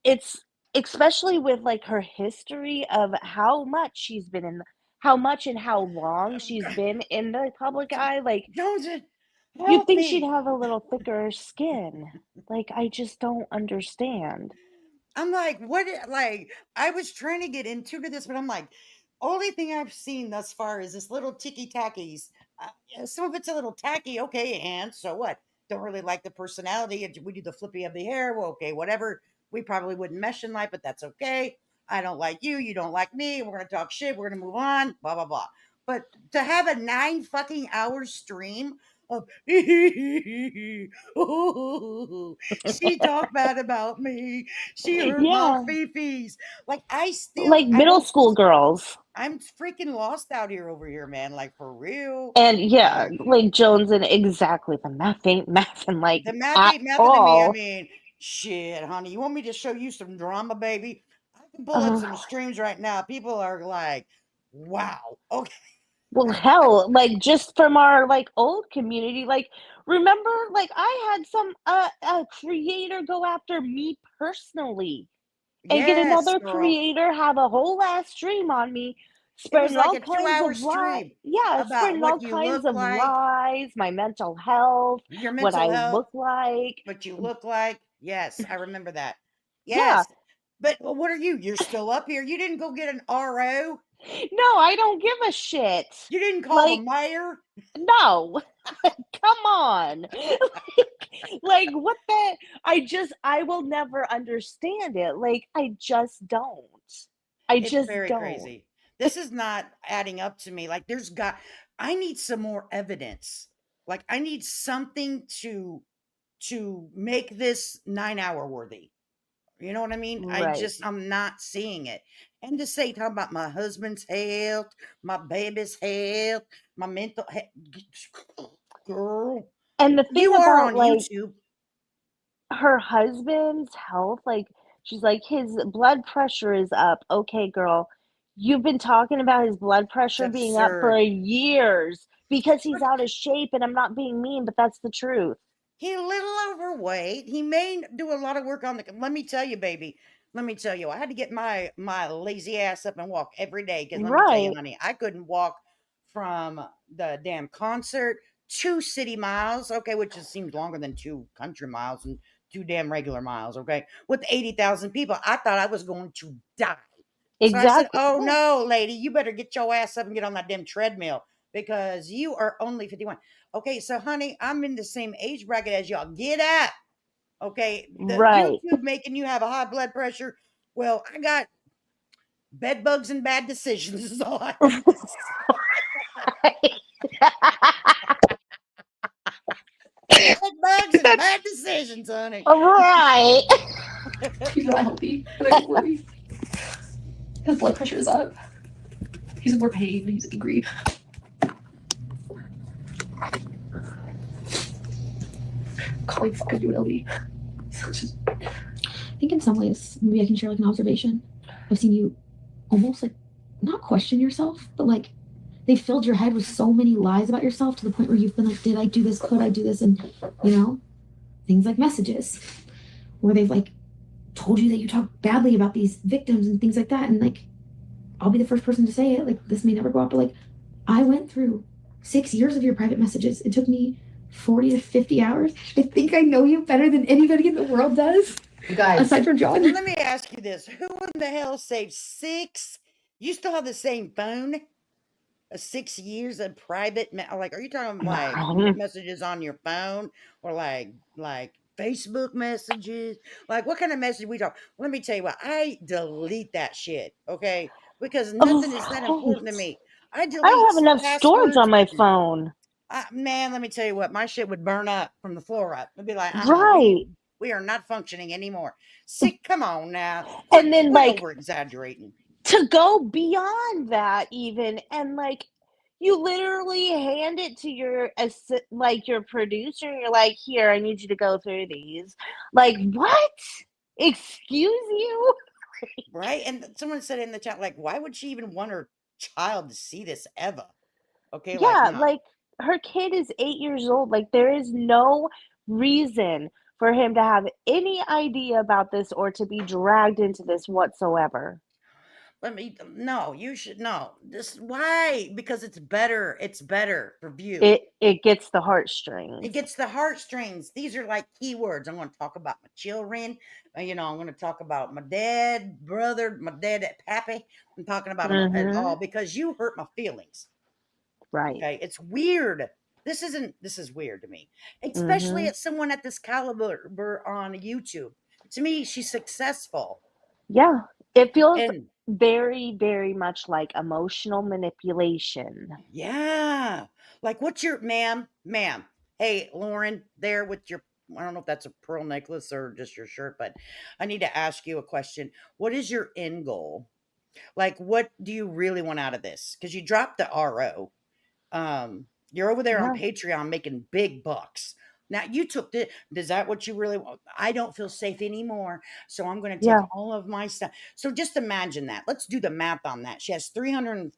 it's especially with like her history of how much she's been in, how much and how long she's been in the public eye. Like, you'd think she'd have a little thicker skin. Like, I just don't understand. I'm like, what? Like, I was trying to get into this, but I'm like, only thing I've seen thus far is this little ticky tackies. Some of it's a little tacky, okay, and so what? don't really like the personality. We do the flippy of the hair. Well, okay, whatever. We probably wouldn't mesh in life, but that's okay. I don't like you. You don't like me. We're going to talk shit. We're going to move on. Blah, blah, blah. But to have a 9 fucking hour stream of, she talked bad about me. She hurt my Yeah. fifis. Like, Like middle school girls. I'm freaking lost out here over here, man. Like, for real. And yeah, like Jones and exactly, the math ain't mathing like The math at ain't mathing to me. I all. mean, shit, honey. You want me to show you some drama, baby? I can pull up some streams right now. People are like, wow. Okay. Well, hell, like just from our like old community, like remember, like I had some a creator go after me personally and get Yes, another girl. creator have a whole ass stream on me, It was spreading like all a kinds 2-hour of lies. stream Yeah, about spreading all what you kinds look of like, lies, my mental health, your what mental I health, look like. what you look like. Yes, I remember that. Yeah. Yes. But what are you? You're still up here. You didn't go get an RO. No, I don't give a shit. You didn't call the Like, mayor. no. Come on. Like what the I will never understand it. Like I just don't. I It's just very don't. crazy. This is not adding up to me. Like I need some more evidence. Like I need something to make this 9-hour worthy. You know what I mean? Right. I'm not seeing it. And to say, talk about my husband's health, my baby's health, my mental health. Girl, And the thing you are about on like YouTube. her husband's health, like she's like his blood pressure is up. Okay, girl. You've been talking about his blood It's pressure being up for absurd. years because he's out of shape, and I'm not being mean, but that's the truth. He's a little overweight. He may do a lot of work on the. Let me tell you, baby. Let me tell you, I had to get my lazy ass up and walk every day because let me tell you, Right. honey, I couldn't walk from the damn concert 2 city miles. Okay, which just seems longer than 2 country miles and 2 damn regular miles. Okay, with 80,000 people, I thought I was going to die. So I said, Exactly. "Oh Yeah. no, lady, you better get your ass up and get on that damn treadmill because you are only 51." Okay, so honey, I'm in the same age bracket as y'all. Get up. Okay, the Right. YouTube making you have a high blood pressure. Well, I got bed bugs and bad decisions. Is all I have to say. Bed bugs and bad decisions, honey. Right. He's not healthy. And I worry. His blood pressure is up. He's in more pain. He's angry. Calling fucking UNLV. I think in some ways, maybe I can share like an observation. I've seen you almost like not question yourself, but like they filled your head with so many lies about yourself to the point where you've been like, did I do this? Could I do this? And things like messages where they've like told you that you talk badly about these victims and things like that. And like, I'll be the first person to say it. Like, this may never go up, but like, I went through 6 years of your private messages. It took me 40 to 50 hours. I think I know you better than anybody in the world does. You guys, aside from John. Let me ask you this: who in the hell saved 6? You still have the same phone? 6 years of private, like, are you talking like messages on your phone or like Facebook messages? Like, what kind of message we talk? Let me tell you what, I delete that shit, okay? Because nothing is that important to me. I I don't have delete enough storage passwords. on my phone. Man, let me tell you what, my shit would burn up from the floor up. It'd be like, Right. we are not functioning anymore. Sick, come on now. And then like over exaggerating. To go beyond that even, and like you literally hand it to your your producer, and you're like, here, I need you to go through these. Like, what? Excuse you? Right? And someone said in the chat, like, why would she even want her child to see this ever? Okay, Yeah, no. like her kid is 8 years old. Like there is no reason for him to have any idea about this or to be dragged into this whatsoever. No, you should know this. Why? Because it's better. It's better for view. It gets the heartstrings. It gets the heartstrings. These are like keywords. I'm going to talk about my children. I'm going to talk about my dad, brother, my dad, pappy. I'm talking about them all because you hurt my feelings. Right. Okay. It's weird. this is weird to me, especially Mhm. at someone at this caliber on YouTube. To me, she's successful. Yeah. It feels And very, very much like emotional manipulation. yeah, like what's your ma'am? Hey, Lauren, there with your, I don't know if that's a pearl necklace or just your shirt, but I need to ask you a question. What is your end goal? Like, what do you really want out of this? Because you dropped the RO. You're over there on Yeah. Patreon making big bucks. Now you took the, is that what you really want? I don't feel safe anymore. So I'm going to take Yeah. all of my stuff. So just imagine that. Let's do the math on that. She has 300,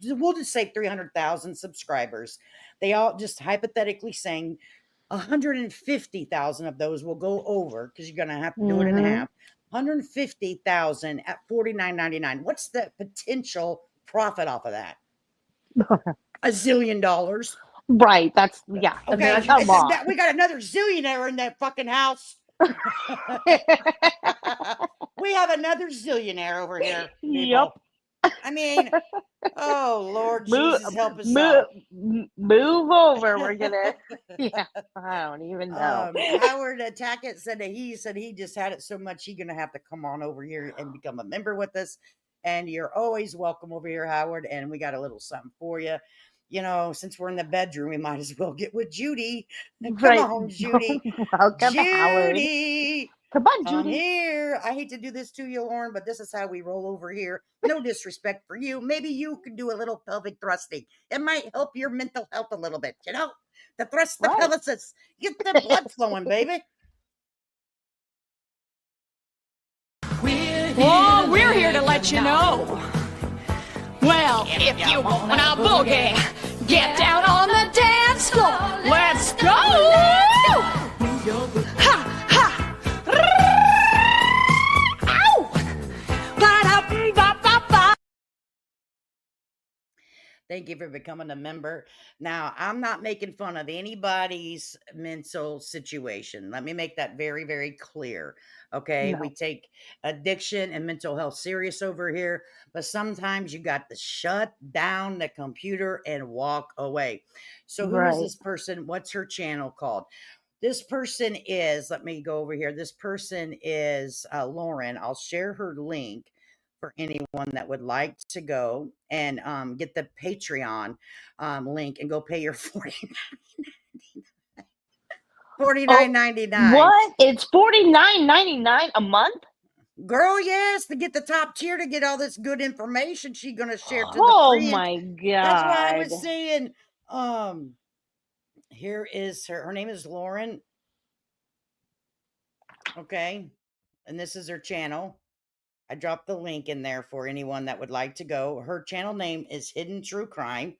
we'll just say 300,000 subscribers. They all just hypothetically saying 150,000 of those will go over because you're going to have to do it in Mhm. half. 150,000 at $49.99. What's the potential profit off of that? $1 zillion. Right. That's yeah. Okay, A lot. we got another zillionaire in that fucking house. We have another zillionaire over here, Yep. people. I mean, oh Lord Move, Jesus, help us move, out. move over. We're gonna. Yeah. I don't even know. Howard Tackett said that he just had it so much he's gonna have to come on over here and become a member with us. And you're always welcome over here, Howard. And we got a little something for you. You know, since we're in the bedroom, we might as well get with Judy. Come Right. on, Judy. Welcome, Howard. Judy. Come on, Come Judy. here. I hate to do this to you, Lauren, but this is how we roll over here. No disrespect for you. Maybe you could do a little pelvic thrusting. It might help your mental health a little bit, you know? The thrust the Right. pelvises. Get the blood flowing, baby. Oh, we're here to let you know. Well, if you wanna boogie, get down on the dance floor. Let's go! Ha, ha. Ow! Ba-da-ba-ba-ba. Thank you for becoming a member. Now, I'm not making fun of anybody's mental situation. Let me make that very, very clear. Okay. No. We take addiction and mental health serious over here, but sometimes you got to shut down the computer and walk away. So, who is Right. this person? What's her channel called? This person is, let me go over here. This person is Lauren. I'll share her link for anyone that would like to go and get the Patreon link and go pay your $49.99. What? It's $49.99 a month? Girl, yes, to get the top tier, to get all this good information she's gonna share to the Oh friends. my That's why I was God. saying, here is her name is Lauren. Okay. And this is her channel. I dropped the link in there for anyone that would like to go. Her channel name is Hidden True Crime.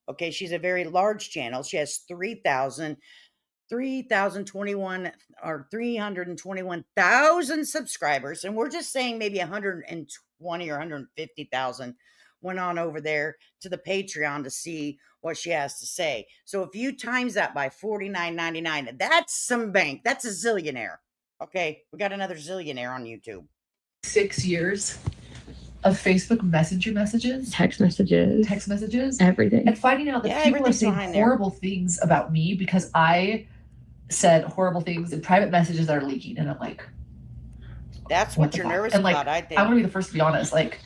Okay, she's a very large channel. She has 3,021 or 321,000 subscribers. And we're just saying maybe 120 or 150,000 went on over there to the Patreon to see what she has to say. So if you times that by $49.99, that's some bank. That's a zillionaire. Okay, we got another zillionaire on YouTube. 6 years of Facebook Messenger messages, Text messages, everything. and finding out that Yeah, people are everything's saying behind there. horrible things about me because I said horrible things in private messages that are leaking, and I'm like, That's what what the you're fuck? nervous And like, about, I think. I'm gonna be the first to be honest. Like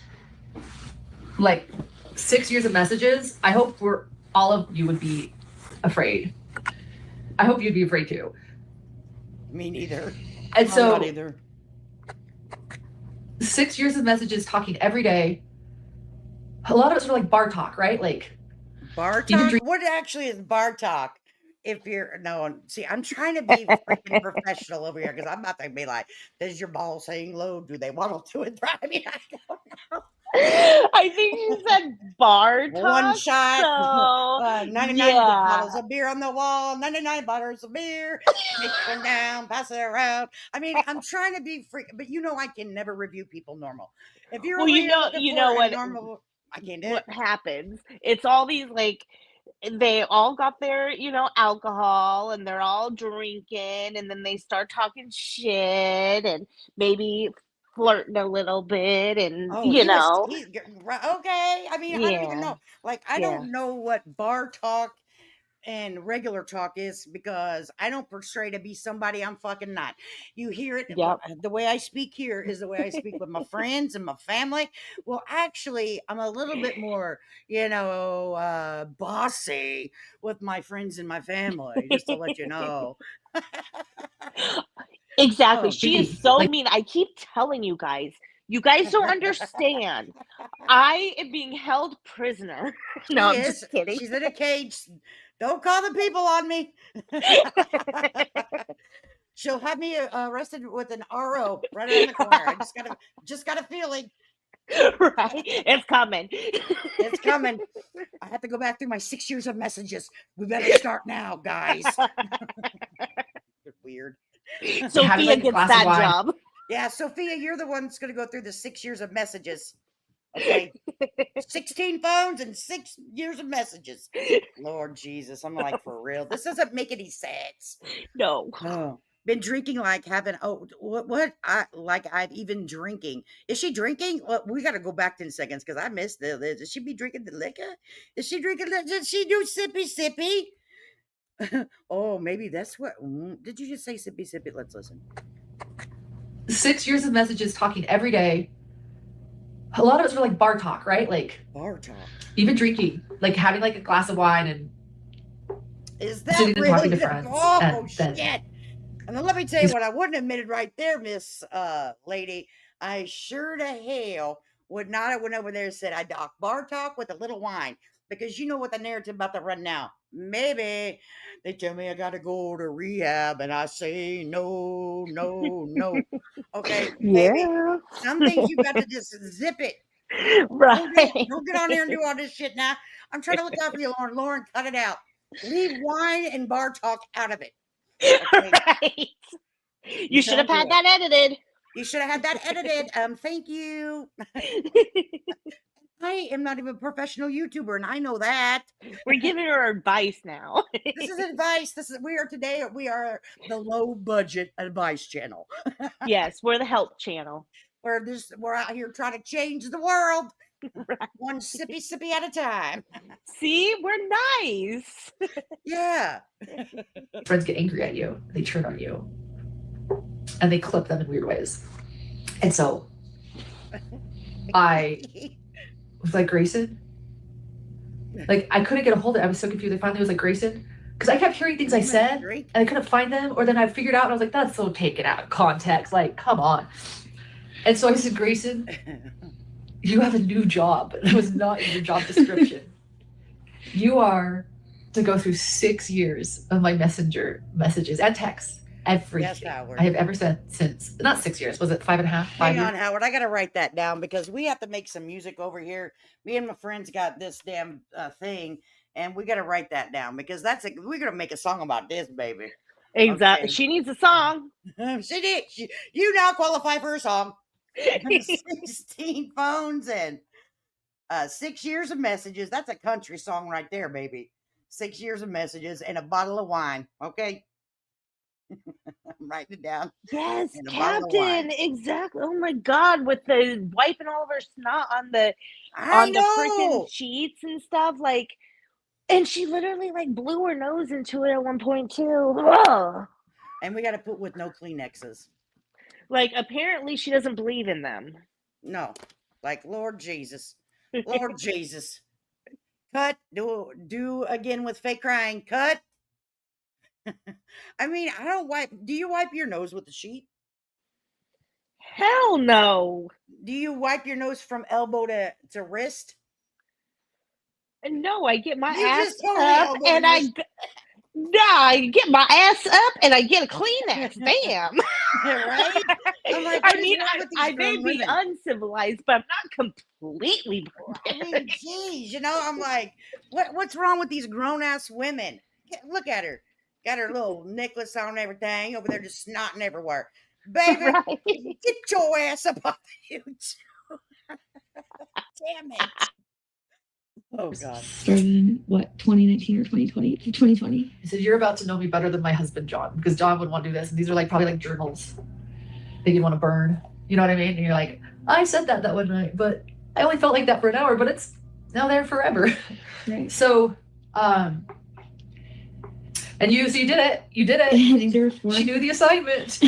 6 years of messages. I hope all of you would be afraid. I hope you'd be afraid too. Me neither. And I'm so not either. 6 years of messages talking every day. A lot of it's like bar talk, right? Like Bar you can talk? drink- What actually is bar talk? If you're see, I'm trying to be freaking professional over here because I'm not gonna be like, does your balls hang low? Do they waddle to it? I mean, I don't know. I think she said bar talk. One shot, So 99 yeah. bottles of beer on the wall, 99 bottles of beer, take one down, pass it around. I mean, I'm trying to be free, but you know, I can never review people normal. If you're Well, over you here know, looking you for know a what normal, I can't do what it. happens. It's all these like they all got their, alcohol and they're all drinking and then they start talking shit and maybe flirting a little bit and Oh, he's okay. I mean, I don't even Yeah. know. Like, I Yeah. don't know what bar talk and regular talk is because I don't portray to be somebody I'm fucking not. You hear it. Yep. The way I speak here is the way I speak with my friends and my family. Well, actually, I'm a little bit more, bossy with my friends and my family, just to let you know. Exactly. Oh, She is Creepy. so Like, mean. I keep telling you guys don't understand. I am being held prisoner. No, she I'm is. just kidding. She's in a cage. Don't call the people on me. She'll have me arrested with an RO right around the corner. I just got a feeling. Right? It's coming. It's coming. I have to go back through my 6 years of messages. We better start now, guys. Weird. Sophia like, a gets glass of that wine. job. Yeah, Sophia, you're the one that's going to go through the 6 years of messages. Okay. 16 phones and 6 years of messages. Lord Jesus. I'm like, for real. This doesn't make any sense. No. Oh. Been drinking like having I've even drinking. Is she drinking? Well, we got to go back 10 seconds because I missed this. Does she be drinking the liquor? Is she drinking? Did she do sippy? Oh, maybe that's what. Did you just say sippy? Let's listen. 6 years of messages, talking every day. A lot of us were like bar talk, right? Like bar talk. Even drinking, like having like a glass of wine and is that sitting and really talking to friends. Oh shit! And then let me tell you what I wouldn't have admitted right there, Miss Lady. I sure to hell would not have went over there and said I bar talk with a little wine, because you know what the narrative about to run now. Maybe they tell me I gotta go to rehab, and I say no. Okay, yeah. baby. Some things you got to just zip it. Right. Don't get on there and do all this shit now. I'm trying to look out for you, Lauren. Lauren, cut it out. Leave wine and bar talk out of it. Okay? Right. You should have had that edited. You should have had that edited. Thank you. I am not even a professional YouTuber, and I know that. We're giving her advice now. This is advice. We are the low budget advice channel. Yes, we're the help channel. We're out here trying to change the world. Right. One sippy at a time. See, we're nice. Yeah. Friends get angry at you, they turn on you, and they clip them in weird ways. And so I was like, Grayson? Like, I couldn't get a hold of it. I was so confused. I finally was like, Grayson? Because I kept hearing things I said, and I couldn't find them. Or then I figured out, and I was like, that's so taken out of context. Like, come on. And so I said, Grayson, you have a new job. That was not in your job description. You are to go through 6 years of my messenger messages and texts. Everything I have ever sent since, not 6 years, was it 5.5? Hang on, Howard. I got to write that down because we have to make some music over here. Me and my friends got this damn thing, and we got to write that down because we're going to make a song about this, baby. Exactly. Okay. She needs a song. She did. You now qualify for a song. 16 phones and 6 years of messages. That's a country song right there, baby. 6 years of messages and a bottle of wine. Okay. I'm writing it down. Yes, Captain. Exactly. Oh my God, with the wiping all of her snot on the freaking sheets and stuff, like, and she literally like blew her nose into it at one point too. Ugh. And we got to put with no Kleenexes. Like, apparently she doesn't believe in them. No, like Lord Jesus, Lord Jesus. Cut. Do again with fake crying. Cut. I mean, I don't wipe. Do you wipe your nose with the sheet? Hell no. Do you wipe your nose from elbow to wrist? No, I get my ass up and I get my ass up and I get a Kleenex. Bam. Right? I'm like, I mean, I may be uncivilized, but I'm not completely I mean, geez, I'm like, what's wrong with these grown-ass women? Look at her. Got her little necklace on and everything over there just snotting everywhere. Baby, right. Get your ass up off YouTube. Damn it. Oh, God. Started in, 2019 or 2020? 2020. He said, you're about to know me better than my husband, John, because John would want to do this. And these are probably like journals that you'd want to burn. You know what I mean? And you're like, I said that one night, but I only felt like that for an hour, but it's now there forever. Right. So, And so you did it. You did it. I think there were 4. She knew the assignment.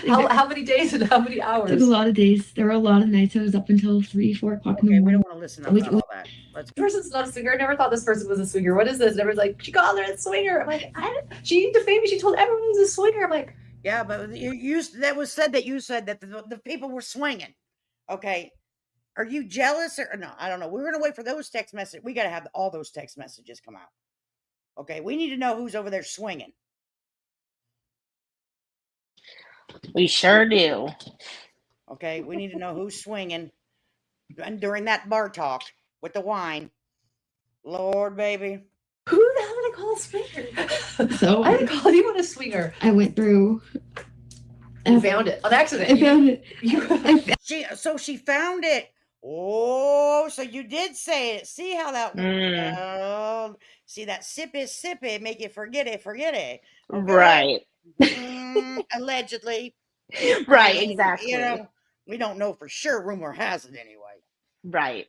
How many days and how many hours? It took a lot of days. There were a lot of nights I was up until 3, 4 o'clock in the Okay, we morning. don't want to listen about all that. Let's This person's not a swinger. I never thought this person was a swinger. What is this? And everyone's like, she called her a swinger. I'm like, she defamed me. She told everyone who's a swinger. I'm like, yeah, but that was said that you said that the people were swinging. Okay. Are you jealous or no? I don't know. We're going to wait for those text messages. We got to have all those text messages come out. Okay. We need to know who's over there swinging. We sure do. Okay. We need to know who's swinging. And during that bar talk with the wine, Lord, baby. who the hell did I call a swinger? So I didn't call anyone a swinger. I went through. You found it on accident. I found it. She found it. Oh, so you did say it. See how that see that sippy, make you forget it. Okay? Right. Allegedly. Right, I mean, exactly. You know, we don't know for sure. Rumor has it anyway. Right.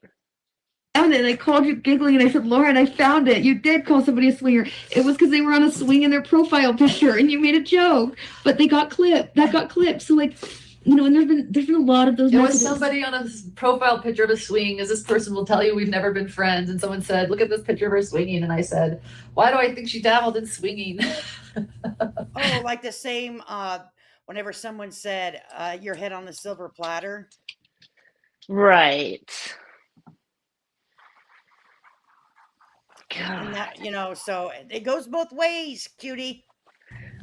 And then I called you giggling and I said, Lauren, I found it. You did call somebody a swinger. It was because they were on a swing in their profile picture and you made a joke, but they got clipped. That got clipped. So like, you know, and there's been a lot of those. There was somebody on a profile picture of a swing, as this person will tell you we've never been friends. And someone said, look at this picture of her swinging. And I said, why do I think she dabbled in swinging? Oh, like the same, whenever someone said, your head on the silver platter. Right. And that, you know, so it goes both ways, cutie.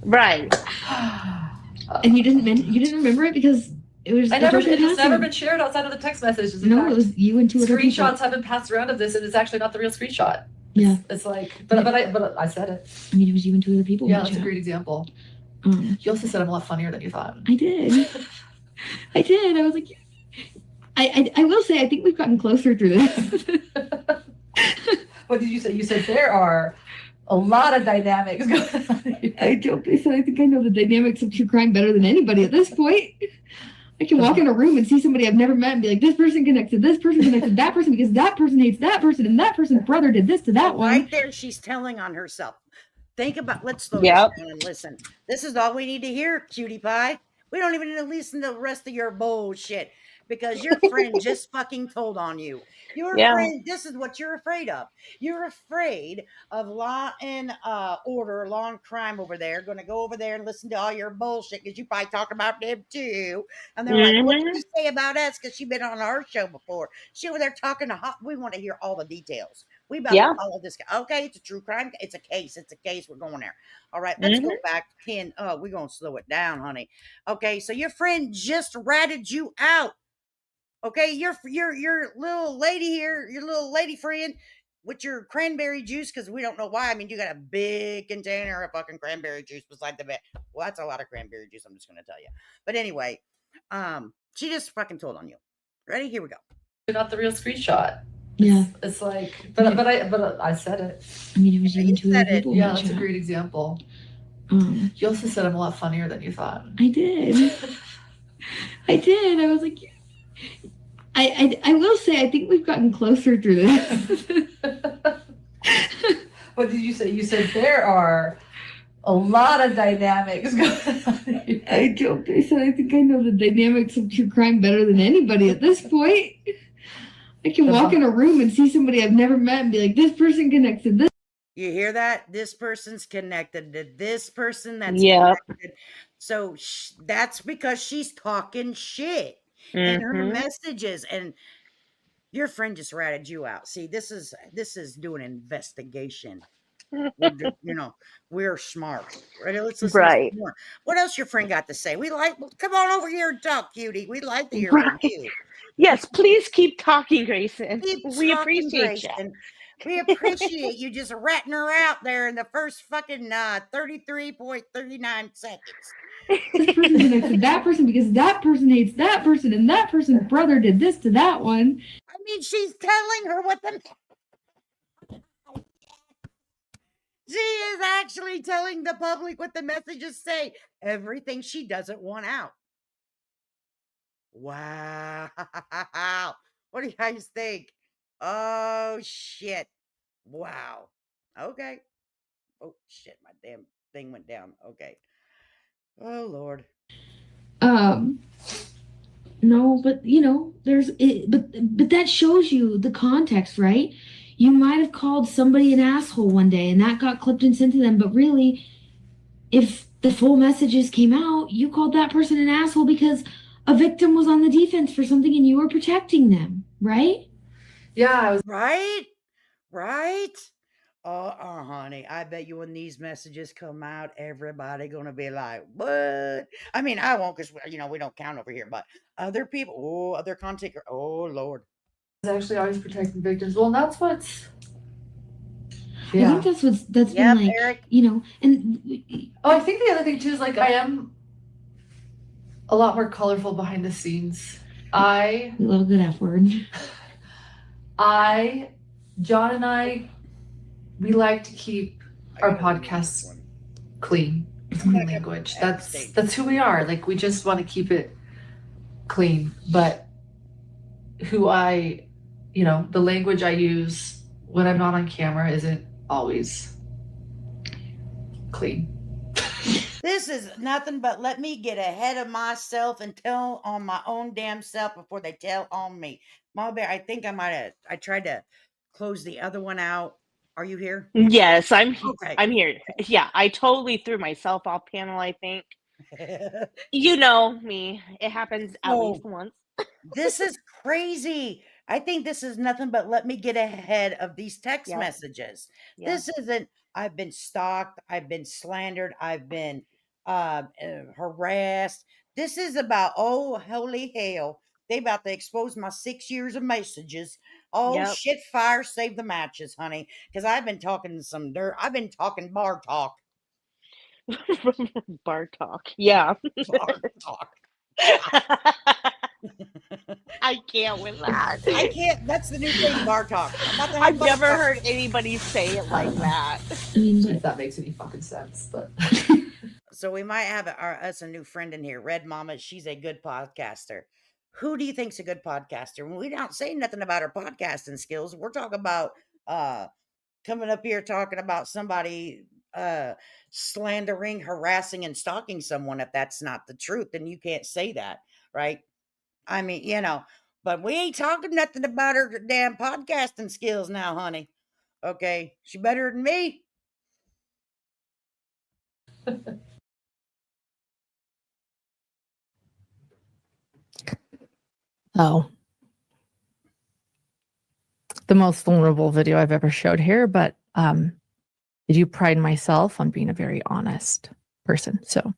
Right. And you didn't remember it because it was. It's never been shared outside of the text messages. No, it was you and 2 other people. Screenshots have been passed around of this, and it's actually not the real screenshot. Yeah, it's like, but I said it. I mean, it was you and 2 other people. Yeah, that's a great example. You also said I'm a lot funnier than you thought. I did. I was like, I will say, I think we've gotten closer through this. What did you say? You said there are a lot of dynamics going on here. I joked. I said, I think I know the dynamics of true crime better than anybody at this point. I can walk in a room and see somebody I've never met and be like, this person connected this person connected that person because that person hates that person and that person's brother did this to that one. Right there, she's telling on herself. Think about, let's slow down and listen. This is all we need to hear, cutie pie. We don't even need to listen to the rest of your bullshit because your friend just fucking told on you. You're afraid. This is what you're afraid of. You're afraid of law and order, law and crime over there. Going to go over there and listen to all your bullshit because you probably talk about them too. And they're like, what did you say about us? Because she's been on our show before. She over there talking to we want to hear all the details. We about to follow this guy. Okay, it's a true crime. It's a case. It's a case. We're going there. All right, let's go back 10. Oh, we're going to slow it down, honey. Okay, so your friend just ratted you out. Okay, your little lady here, your little lady friend with your cranberry juice, because we don't know why. I mean, you got a big container of fucking cranberry juice beside the bed. Well, that's a lot of cranberry juice, I'm just going to tell you. But anyway, she just fucking told on you. Ready? Here we go. Not the real screenshot. Yeah. It's like, but I said it. I mean, it was you and 2 other people. Yeah, that's a great example. You also said I'm a lot funnier than you thought. I did. I was like, I will say, I think we've gotten closer through this. What did you say? You said there are a lot of dynamics going on here. I joked. I said, I think I know the dynamics of true crime better than anybody at this point. I can walk in a room and see somebody I've never met and be like, this person connected this. You hear that? This person's connected to this person that's connected. So that's because she's talking shit in her messages. And your friend just ratted you out. See, this is doing an investigation. You know, we're smart. Right? Let's listen to some more. What else your friend got to say? Come on over here and talk, cutie. We'd like to hear from you. Yes, please keep talking, Grayson. We talking, appreciate Grayson. We appreciate you just ratting her out there in the first fucking 33.39 seconds. This person connected that person because that person hates that person and that person's brother did this to that one. I mean, she's telling her what the... She is actually telling the public what the messages say. Everything she doesn't want out. Wow. What do you guys think? Oh, shit. Wow. Okay. Oh shit, my damn thing went down. Okay. Oh Lord. No, but there's it, but that shows you the context, right? You might have called somebody an asshole one day and that got clipped and sent to them, but really, if the full messages came out, you called that person an asshole because a victim was on the defense for something and you were protecting them, right? Yeah, I was Right? Right? Honey, I bet you when these messages come out, everybody gonna be like, "What?" I mean, I won't, because we don't count over here, but other people, other content, oh Lord. actually always protecting victims. Well, that's what's I think that's Yep, been like, Eric. and Oh, I think the other thing too is like I am a lot more colorful behind the scenes. we love a good F word. John and I, we like to keep our podcasts clean, clean language. That's who we are. Like we just want to keep it clean. But the language I use when I'm not on camera isn't always clean. This is nothing but let me get ahead of myself and tell on my own damn self before they tell on me. Mama Bear, I think I tried to close the other one out. Are you here? Yes, Okay. I'm here. Yeah, I totally threw myself off panel, I think. You know me. It happens at least once. This is crazy. I think this is nothing but let me get ahead of these text Yep. messages. Yeah. This isn't I've been stalked, I've been slandered, I've been harassed. This is about, oh holy hell, they about to expose my 6 years of messages. Oh Yep. shit, fire save the matches, honey, because I've been talking some dirt. I've been talking bar talk. Bar talk. Yeah. Bar talk. I can't with that. I can't. That's the new thing, bar talk. I'm about to have I've bar never talk. heard anybody say it like that. I mean, if that makes any fucking sense, but So we might have us a new friend in here, Red Mama. She's a good podcaster. Who do you think's a good podcaster? We don't say nothing about her podcasting skills. We're talking about coming up here talking about somebody slandering, harassing, and stalking someone. If that's not the truth, then you can't say that, right? I mean, but we ain't talking nothing about her damn podcasting skills now, honey. Okay, she better than me. oh, the most vulnerable video I've ever showed here, but I do pride myself on being a very honest person. So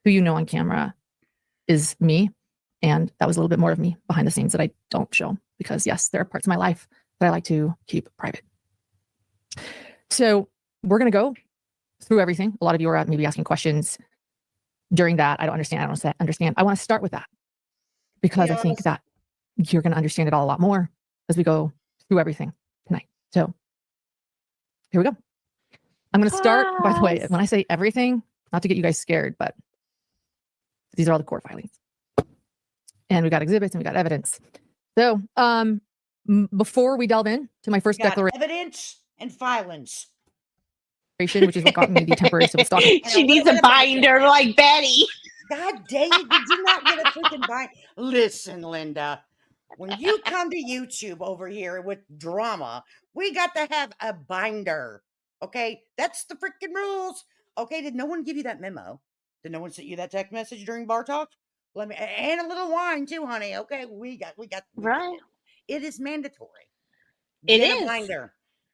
who you know on camera is me. And that was a little bit more of me behind the scenes that I don't show because yes, there are parts of my life that I like to keep private. So we're going to go through everything. A lot of you are maybe asking questions during that. I don't understand. I don't understand. I want to start with that because I think that you're going to understand it all a lot more as we go through everything tonight. So here we go. I'm going to start, by the way, when I say everything, not to get you guys scared, but these are all the court filings. And we got exhibits and we got evidence. So before we delve in to my first declaration, evidence and filings, which is what got me the temporary civil stalking. She needs a binder like Betty. God dang it, did you not get a freaking binder? Listen, Linda, when you come to YouTube over here with drama, we got to have a binder. Okay, that's the freaking rules. Okay, did no one give you that memo? Did no one send you that text message during bar talk? Let me, and a little wine too, honey. Okay, we got right. It is mandatory. It Get is a binder.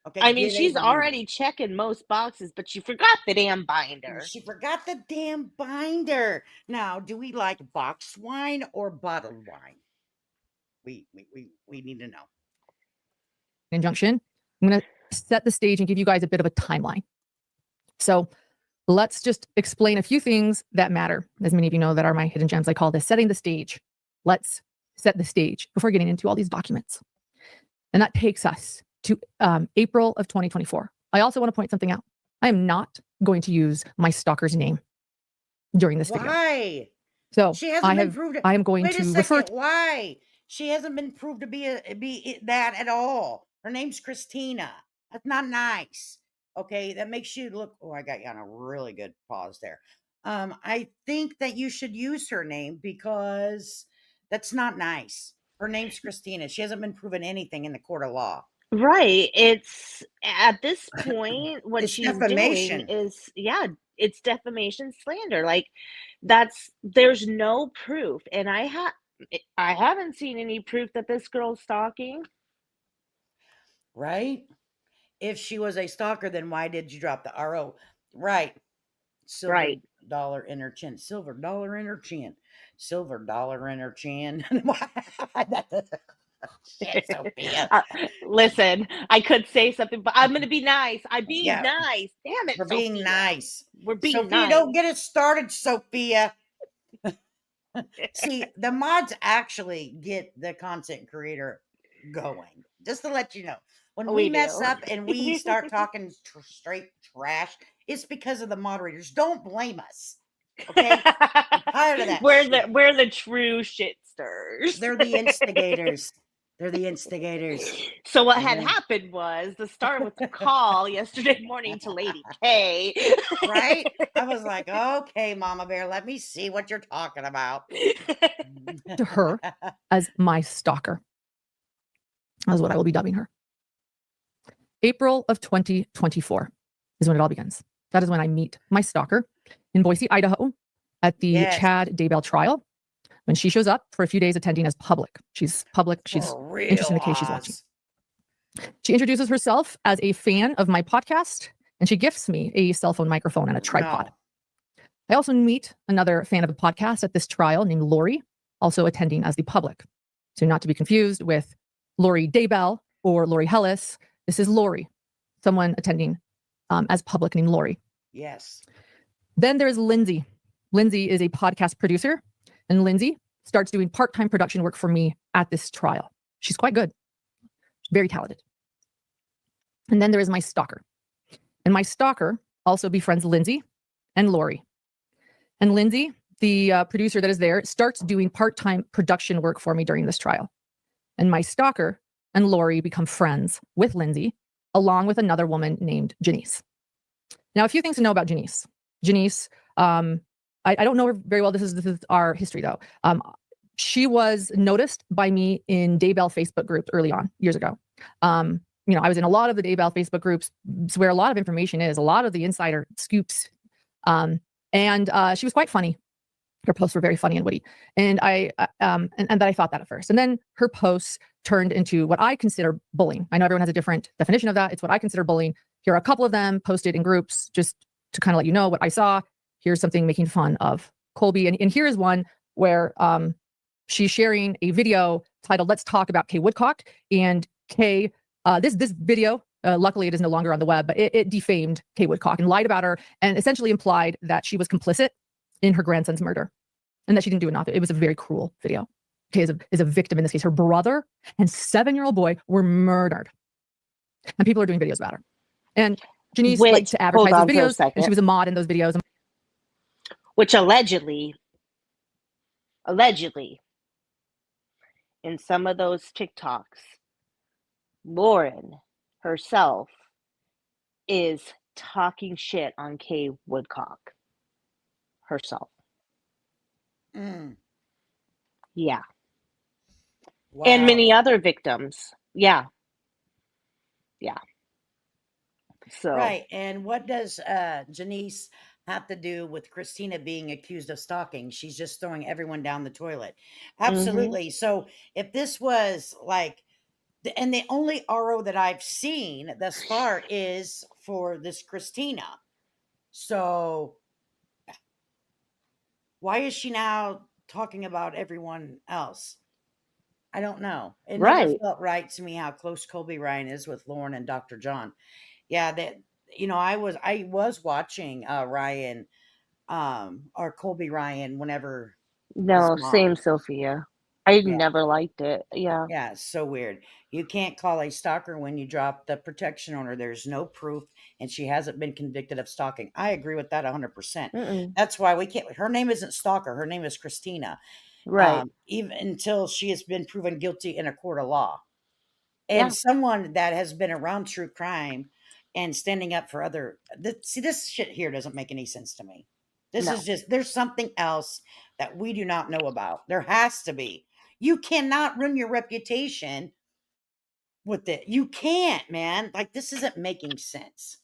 Okay, I mean, she's already checking most boxes, but she forgot the damn binder. She forgot the damn binder. Now, do we like boxed wine or bottled wine? We need to know. Injunction. I'm going to set the stage and give you guys a bit of a timeline. So let's just explain a few things that matter. As many of you know that are my hidden gems, I call this setting the stage. Let's set the stage before getting into all these documents. And that takes us to April of 2024. I also want to point something out. I am not going to use my stalker's name during this video. Why? So she hasn't been proved. I am going to refer to why she hasn't been proved to be that at all. Her name's Christina. That's not nice. Okay, that makes you look. Oh, I got you on a really good pause there. I think that you should use her name because that's not nice. Her name's Christina. She hasn't been proven anything in the court of law. Right. It's at this point, what It's she's doing defamation. is, yeah, it's defamation slander. Like there's no proof. And I haven't seen any proof that this girl's stalking. Right? If she was a stalker, then why did you drop the RO? Right. Silver Right. dollar in her chin. Silver dollar in her chin. Silver dollar in her chin. Shit, Sophia. Listen, I could say something, but I'm gonna be nice. I'm being Yeah, nice. Damn it, we're Sophia. being nice. We're being Sophia, nice. don't get it started, Sophia. See, the mods actually get the content creator going. Just to let you know, when we mess do. up and we start talking straight trash, it's because of the moderators. Don't blame us. Okay, I'm tired of that. We're the true shitsters. They're the instigators. They're the instigators. So what had happened was the star with the call yesterday morning to Lady K. Right? I was like, okay, Mama Bear, let me see what you're talking about. To her as my stalker. That's what I will be dubbing her. April of 2024 is when it all begins. That is when I meet my stalker in Boise, Idaho at the Chad Daybell trial. When she shows up for a few days attending as public. She's public. She's interested in the case she's watching. She introduces herself as a fan of my podcast, and she gifts me a cell phone microphone and a tripod. No. I also meet another fan of the podcast at this trial named Lori, also attending as the public. So not to be confused with Lori Daybell or Lori Hellis. This is Lori, someone attending as public named Lori. Yes. Then there's Lindsay. Lindsay is a podcast producer, and Lindsay starts doing part-time production work for me at this trial. She's quite good, very talented. And then there is my stalker. And my stalker also befriends Lindsay and Lori. And Lindsay, the producer that is there, starts doing part-time production work for me during this trial. And my stalker and Lori become friends with Lindsay, along with another woman named Janice. Now, a few things to know about Janice. Janice, I don't know her very well. This is our history, though. She was noticed by me in Daybell Facebook groups early on, years ago. I was in a lot of the Daybell Facebook groups. It's where a lot of information is, a lot of the insider scoops. And she was quite funny. Her posts were very funny and witty. And I thought that at first. And then her posts turned into what I consider bullying. I know everyone has a different definition of that. It's what I consider bullying. Here are a couple of them posted in groups just to kind of let you know what I saw. Here's something making fun of Colby. And here is one where she's sharing a video titled, "Let's Talk About Kay Woodcock." And Kay, this video, luckily it is no longer on the web, but it defamed Kay Woodcock and lied about her and essentially implied that she was complicit in her grandson's murder and that she didn't do enough. It was a very cruel video. Kay is a victim in this case. Her brother and 7-year-old boy were murdered. And people are doing videos about her. And Janice liked to advertise those videos, and she was a mod in those videos. Which allegedly, in some of those TikToks, Lauren herself is talking shit on Kay Woodcock herself. Yeah. Wow. And many other victims. Yeah. So. Right. And what does Janice have to do with Christina being accused of stalking? She's just throwing everyone down the toilet. Absolutely. So if this was like, and the only RO that I've seen thus far is for this Christina. So why is she now talking about everyone else? I don't know. It never felt right to me how close Colby Ryan is with Lauren and Dr. John. Yeah, that I was watching Ryan or Colby Ryan whenever. No, same Sophia. I never liked it. Yeah. Yeah, it's so weird. You can't call a stalker when you drop the protection on her. There's no proof, and she hasn't been convicted of stalking. I agree with that 100%. That's why we can't. Her name isn't Stalker. Her name is Christina. Right. Even until she has been proven guilty in a court of law. And someone that has been around true crime and standing up for other. See, this shit here doesn't make any sense to me. This No. is just, there's something else that we do not know about. There has to be. You cannot ruin your reputation with it. You can't, man. Like, this isn't making sense.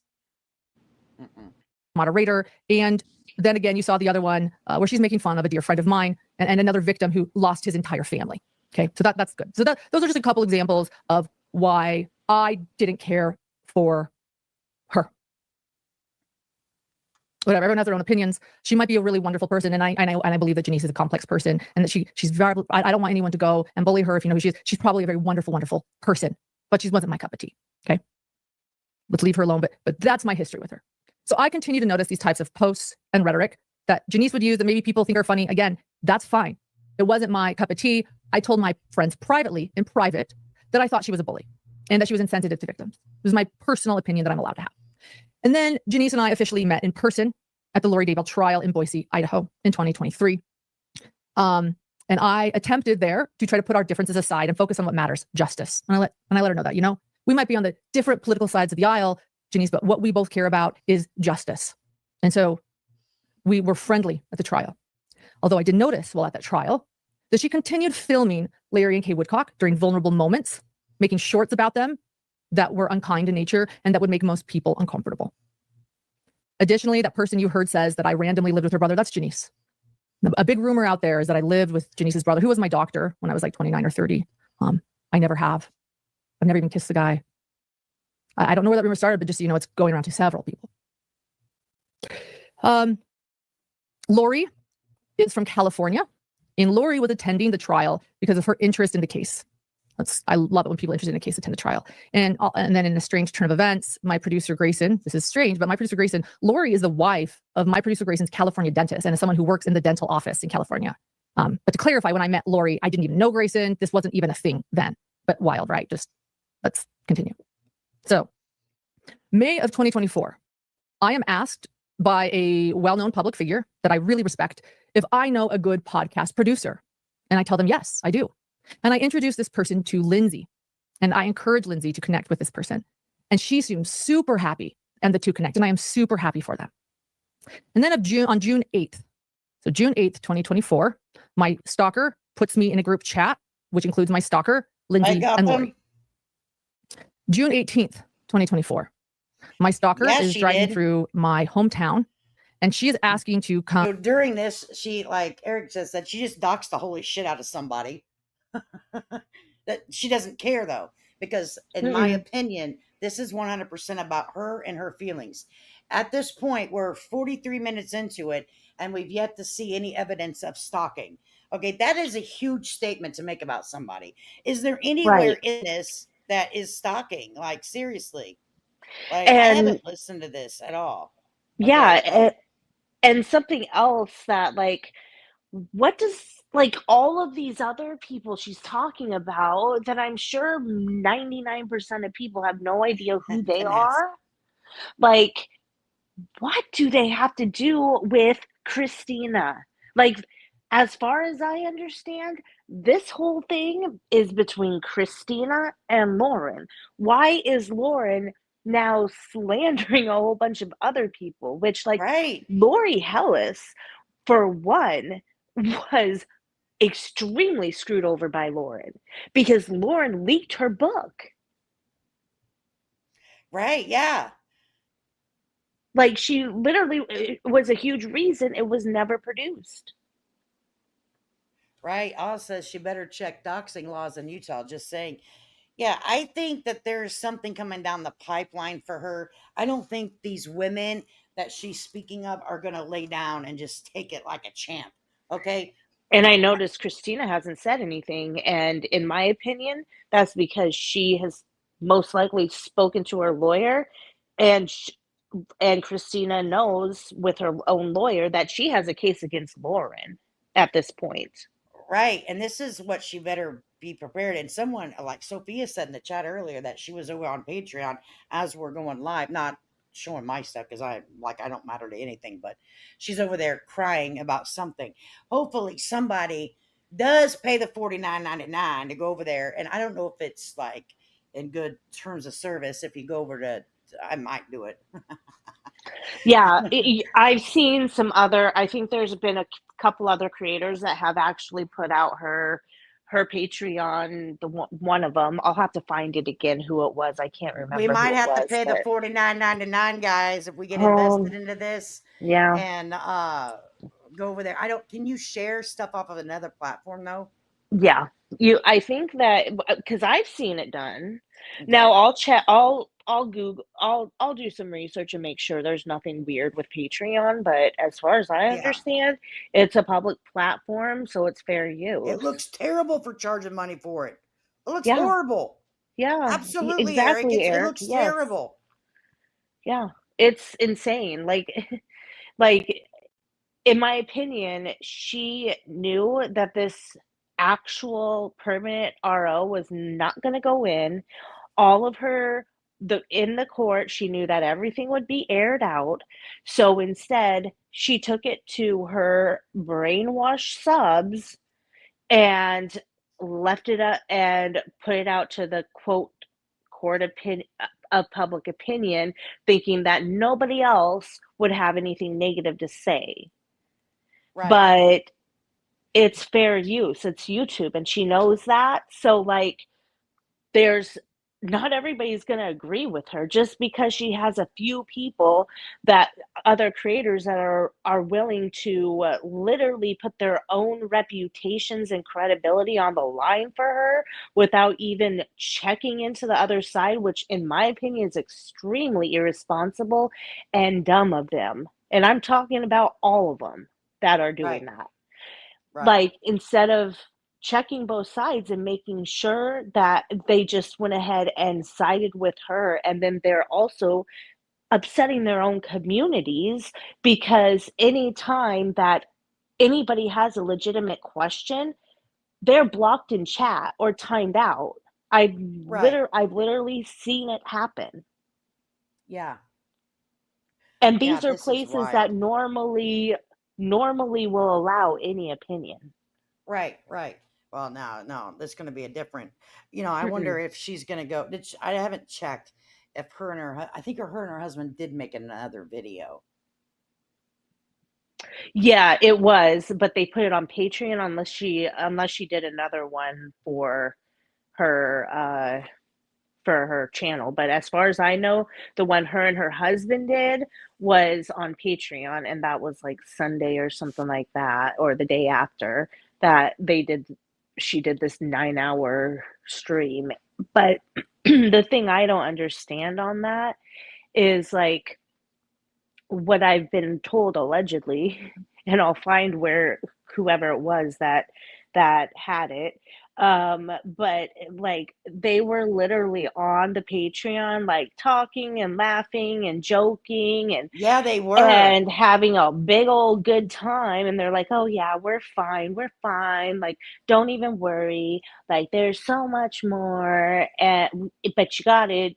Moderator. And then again, you saw the other one where she's making fun of a dear friend of mine and another victim who lost his entire family. Okay, so that's good. So those are just a couple examples of why I didn't care for her. Whatever, everyone has their own opinions. She might be a really wonderful person, and I believe that Janice is a complex person, and that she's very. I don't want anyone to go and bully her if you know who she is. She's probably a very wonderful person, but she wasn't my cup of tea. Okay, let's leave her alone. But that's my history with her. So I continue to notice these types of posts and rhetoric that Janice would use that maybe people think are funny. Again, that's fine. It wasn't my cup of tea. I told my friends privately, in private, that I thought she was a bully and that she was insensitive to victims. It was my personal opinion that I'm allowed to have. And then Janice and I officially met in person at the Lori Daybell trial in Boise, Idaho in 2023. And I attempted there to try to put our differences aside and focus on what matters, justice. And I let her know that, we might be on the different political sides of the aisle, Janice, but what we both care about is justice. And so we were friendly at the trial. Although I did notice while at that trial that she continued filming Larry and Kay Woodcock during vulnerable moments, making shorts about them that were unkind in nature and that would make most people uncomfortable. Additionally, that person you heard says that I randomly lived with her brother. That's Janice. A big rumor out there is that I lived with Janice's brother, who was my doctor when I was like 29 or 30. I never have. I've never even kissed the guy. I don't know where that rumor started, but just, it's going around to several people. Lori is from California, and Lori was attending the trial because of her interest in the case. I love it when people interested in a case attend the trial. And then in a strange turn of events, my producer Grayson, this is strange, but my producer Grayson, Lori is the wife of my producer Grayson's California dentist and is someone who works in the dental office in California. But to clarify, when I met Lori, I didn't even know Grayson. This wasn't even a thing then, but wild, right? Just let's continue. So May of 2024, I am asked by a well-known public figure that I really respect if I know a good podcast producer. And I tell them, yes, I do. And I introduce this person to Lindsay, and I encourage Lindsay to connect with this person. And she seems super happy, and the two connect, and I am super happy for them. And then on June 8th, so June 8th, 2024, my stalker puts me in a group chat, which includes my stalker, Lindsay and Lori. June 18th, 2024, my stalker is driving through my hometown, and she is asking to come. So during this, she, like Eric just said, she just doxed the holy shit out of somebody. That she doesn't care though, because in my opinion, this is 100% about her and her feelings. At this point, we're 43 minutes into it, and we've yet to see any evidence of stalking. Okay, that is a huge statement to make about somebody. Is there anywhere in this that is stalking? Like, seriously. Like, I haven't listened to this at all. Okay, yeah, and something else that, like, what does, like, all of these other people she's talking about that I'm sure 99% of people have no idea who they are, like, what do they have to do with Christina? Like, as far as I understand, this whole thing is between Christina and Lauren. Why is Lauren now slandering a whole bunch of other people? Which, like, Lori Hellis, for one, was extremely screwed over by Lauren because Lauren leaked her book. Right, yeah. Like, she literally was a huge reason it was never produced. Right. Oz says she better check doxing laws in Utah. Just saying. Yeah, I think that there's something coming down the pipeline for her. I don't think these women that she's speaking of are going to lay down and just take it like a champ. Okay. And I noticed Christina hasn't said anything. And in my opinion, that's because she has most likely spoken to her lawyer, and Christina knows with her own lawyer that she has a case against Lauren at this point. Right. And this is what she better be prepared. And someone like Sophia said in the chat earlier that she was over on Patreon as we're going live, not showing my stuff because I don't matter to anything, but she's over there crying about something. Hopefully somebody does pay the $49.99 to go over there. And I don't know if it's like in good terms of service if you go over to I might do it. Yeah, I've seen some other. I think there's been a couple other creators that have actually put out her Patreon. One of them, I'll have to find it again. Who it was, I can't remember. We might who it have to was, pay the but $49.99, guys, if we get invested into this yeah, and go over there. Can you share stuff off of another platform though? yeah. I think that because I've seen it done. Okay. Now I'll check. I'll Google. I'll do some research and make sure there's nothing weird with Patreon. But as far as I Yeah. understand, it's a public platform, so it's fair use. It looks terrible for charging money for it. It looks Yeah. horrible. Yeah, Absolutely, exactly, Eric. It Eric. looks Yes. terrible. Yeah, it's insane. Like in my opinion, she knew that this actual permanent RO was not going to go in. All of in the court, she knew that everything would be aired out. So instead, she took it to her brainwashed subs and left it up and put it out to the quote court of public opinion, thinking that nobody else would have anything negative to say. Right. But it's fair use. It's YouTube, and she knows that. So not everybody's going to agree with her just because she has a few people, that other creators that are willing to literally put their own reputations and credibility on the line for her without even checking into the other side, which in my opinion is extremely irresponsible and dumb of them. And I'm talking about all of them that are doing that. Like, instead of checking both sides and making sure that they just went ahead and sided with her, and then they're also upsetting their own communities, because anytime that anybody has a legitimate question, they're blocked in chat or timed out. I've literally seen it happen. Yeah. And these are places that normally will allow any opinion. Right. Well, no, there's going to be a different, I wonder if she's going to go. I haven't checked if I think her and her husband did make another video. Yeah, it was, but they put it on Patreon unless she did another one for her channel. But as far as I know, the one her and her husband did was on Patreon, and that was like Sunday or something like that, or the day after that she did this 9-hour stream. But the thing I don't understand on that is, like, what I've been told allegedly, and I'll find whoever it was that had it. But like, they were literally on the Patreon, like talking and laughing and joking, and yeah, they were, and having a big old good time. And they're like, oh yeah, we're fine. Like, don't even worry. Like, there's so much more, but you got it,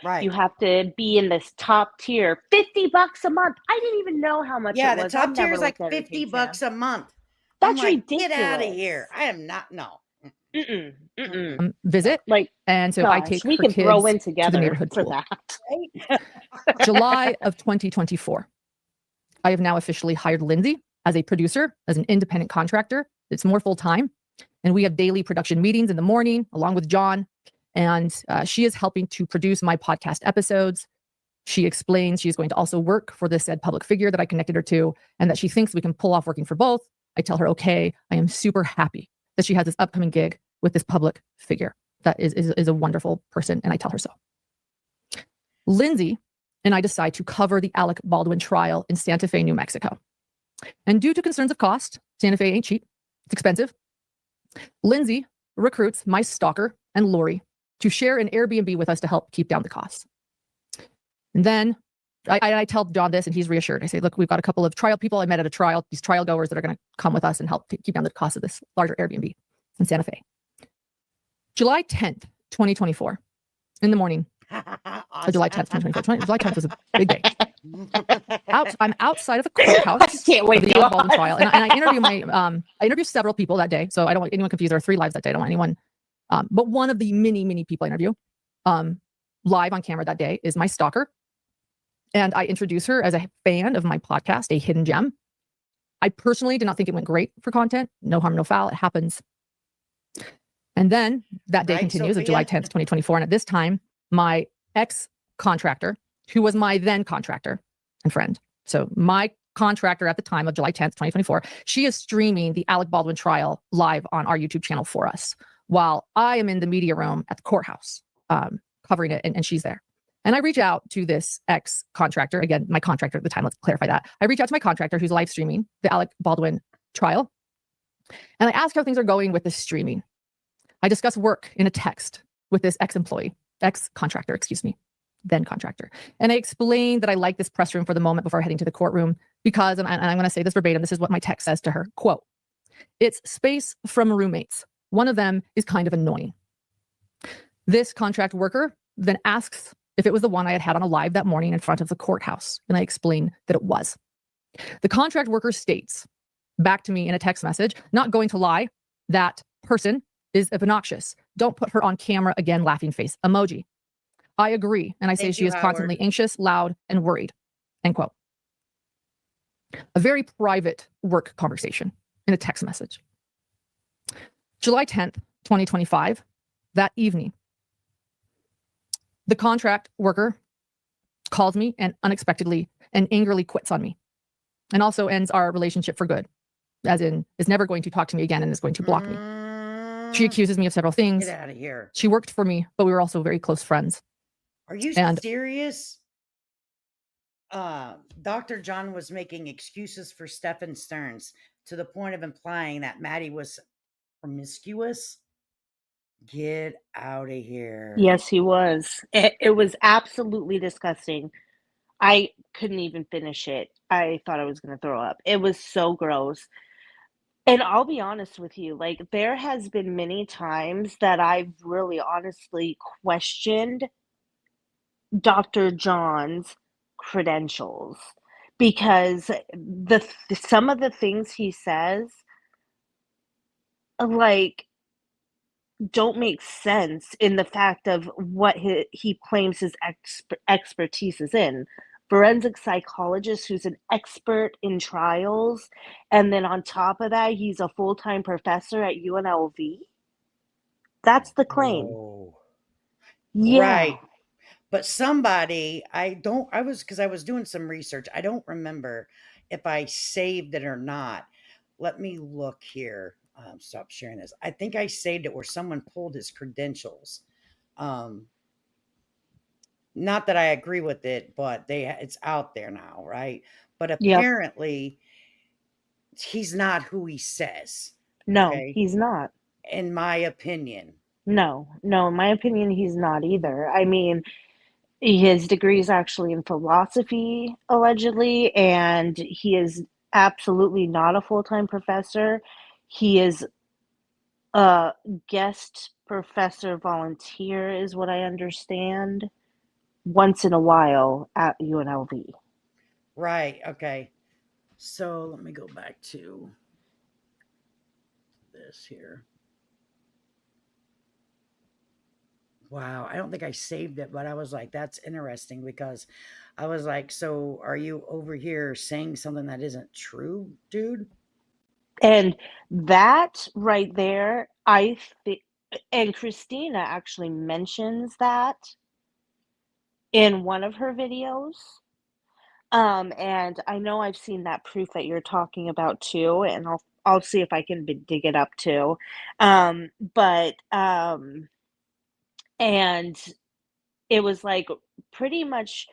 right. You have to be in this top tier. $50 a month. I didn't even know how much it was. Yeah, the top tier is like $50 a month. That's like, ridiculous. Get out of here. I am not. No. Visit. And so I take her kids throw in together to the neighborhood for pool. that. July of 2024. I have now officially hired Lindsay as a producer, as an independent contractor. It's more full-time. And we have daily production meetings in the morning, along with John. And she is helping to produce my podcast episodes. She explains she's going to also work for this said public figure that I connected her to, and that she thinks we can pull off working for both. I tell her, okay, I am super happy that she has this upcoming gig with this public figure that is a wonderful person, and I tell her so. Lindsay and I decide to cover the Alec Baldwin trial in Santa Fe, New Mexico. And due to concerns of cost, Santa Fe ain't cheap. It's expensive. Lindsay recruits my stalker and Lori to share an Airbnb with us to help keep down the costs. And then I tell John this, and he's reassured. I say, look, we've got a couple of trial people I met at a trial, these trial goers that are going to come with us and help keep down the cost of this larger Airbnb in Santa Fe. July 10th, 2024, in the morning. July 10th, 2024. July 10th was a big day. I'm outside of a courthouse. I can't wait for the Alec Baldwin trial, and I interview I interview several people that day, so I don't want anyone confused. There are 3 lives that day. I don't want anyone, but one of the many people I interview, live on camera that day is my stalker. And I introduce her as a fan of my podcast, A Hidden Gem. I personally did not think it went great for content. No harm, no foul. It happens. And then that day continues of July 10th, 2024. And at this time, my ex-contractor, who was my then contractor and friend, so my contractor at the time of July 10th, 2024, she is streaming the Alec Baldwin trial live on our YouTube channel for us, while I am in the media room at the courthouse covering it, and she's there. And I reach out to this ex-contractor, again, my contractor at the time, let's clarify that. I reach out to my contractor who's live streaming the Alec Baldwin trial, and I ask how things are going with this streaming. I discuss work in a text with this ex-contractor, excuse me, then contractor. And I explained that I like this press room for the moment before heading to the courtroom because, and I'm going to say this verbatim, this is what my text says to her, quote, "It's space from roommates. One of them is kind of annoying." This contract worker then asks if it was the one I had on a live that morning in front of the courthouse. And I explain that it was. The contract worker states back to me in a text message, "Not going to lie, that person is obnoxious. Don't put her on camera again, laughing face emoji." I agree. And I say she is constantly anxious, loud, and worried. End quote. A very private work conversation in a text message. July 10th, 2025, that evening, the contract worker calls me and unexpectedly and angrily quits on me, and also ends our relationship for good, as in is never going to talk to me again and is going to block me. She accuses me of several things. Get out of here. She worked for me, but we were also very close friends. Are you serious? Dr. John was making excuses for Stephen Stearns to the point of implying that Maddie was promiscuous. Get out of here. Yes, he was. It was absolutely disgusting. I couldn't even finish it. I thought I was going to throw up. It was so gross. And I'll be honest with you, like, there has been many times that I've really honestly questioned Dr. John's credentials, because some of the things he says, like, don't make sense in the fact of what he claims his expertise is in. Forensic psychologist who's an expert in trials, and then on top of that, he's a full-time professor at UNLV. That's the claim. Whoa. Yeah. Right. But somebody, because I was doing some research. I don't remember if I saved it or not. Let me look here. Stop sharing this. I think I saved it where someone pulled his credentials. Not that I agree with it, but it's out there now, right? But apparently, he's not who he says. No, okay? he's not. In my opinion. No, in my opinion, he's not either. I mean, his degree is actually in philosophy, allegedly, and he is absolutely not a full-time professor. He is a guest professor volunteer, is what I understand, once in a while at UNLV. Right, okay. So let me go back to this here. Wow, I don't think I saved it, but I was like, that's interesting, because I was like, so are you over here saying something that isn't true, dude? And that right there, I think, and Christina actually mentions that in one of her videos. And I know I've seen that proof that you're talking about too, and I'll see if I can dig it up too. And it was like pretty much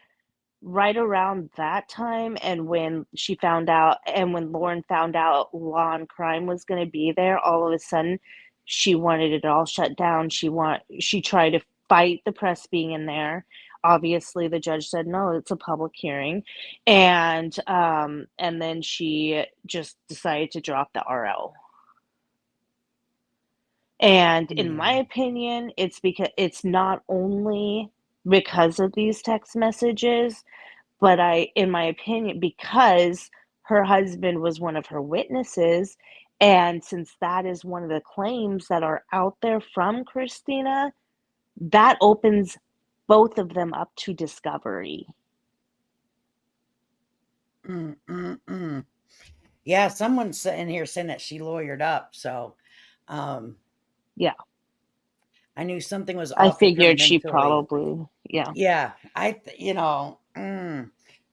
right around that time, and when she found out, and when Lauren found out Law and Crime was going to be there, all of a sudden she wanted it all shut down. She tried to fight the press being in there. Obviously, the judge said no, it's a public hearing, and then she just decided to drop the RL. And in my opinion, it's because it's not only because of these text messages, but in my opinion, because her husband was one of her witnesses, and since that is one of the claims that are out there from Christina, that opens both of them up to discovery. Yeah, someone's in here saying that she lawyered up. So, Yeah. I knew something was I off with her figured she mentally. probably, yeah. Yeah,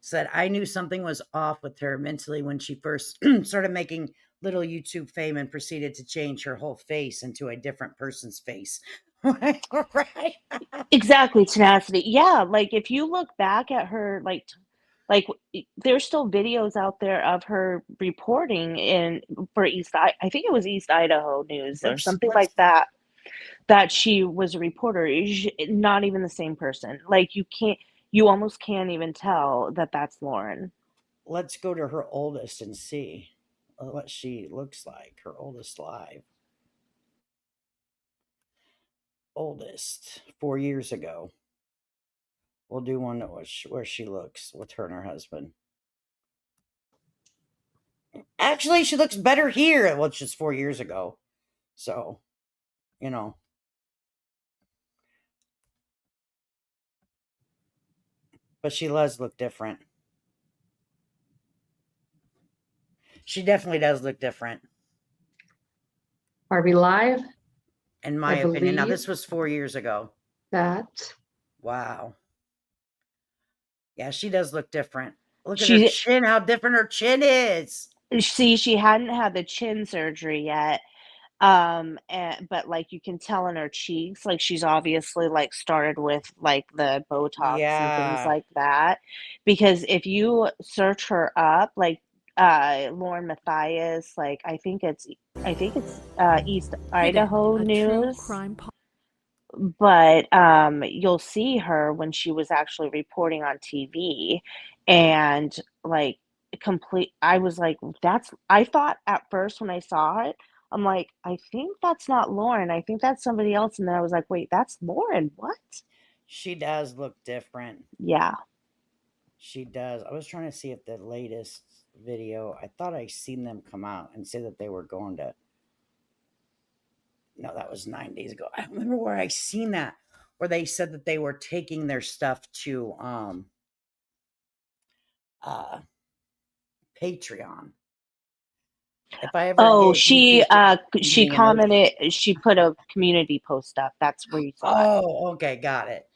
said I knew something was off with her mentally when she first started making little YouTube fame and proceeded to change her whole face into a different person's face. Right? Exactly, Tenacity. Yeah, like if you look back at her, there's still videos out there of her reporting for I think it was East Idaho News or something like that. That she was a reporter. Not even the same person. Like you almost can't even tell that that's Lauren. Let's go to her oldest and see what she looks like. Her oldest live. Oldest 4 years ago. We'll do one where she looks with her and her husband. Actually, she looks better here. Well, it's just 4 years ago. So, you know. But she does look different. She definitely does look different. Are we live? In my opinion. Now, this was 4 years ago. That. Wow. Yeah, she does look different. Look at her chin, how different her chin is. See, she hadn't had the chin surgery yet. But like you can tell in her cheeks, like she's obviously like started with like the Botox and things like that. Because if you search her up, like Lauren Matthias, like I think it's East Idaho News. But you'll see her when she was actually reporting on TV, and like I was like, I thought at first when I saw it, I'm like, I think that's not Lauren. I think that's somebody else. And then I was like, wait, that's Lauren. What? She does look different. Yeah. She does. I was trying to see if the latest video, I thought I seen them come out and say that they were going to. No, that was 9 days ago. I don't remember where I seen that, where they said that they were taking their stuff to Patreon. If I ever she commented, she put a community post up. That's where you saw it. Oh, okay, got it.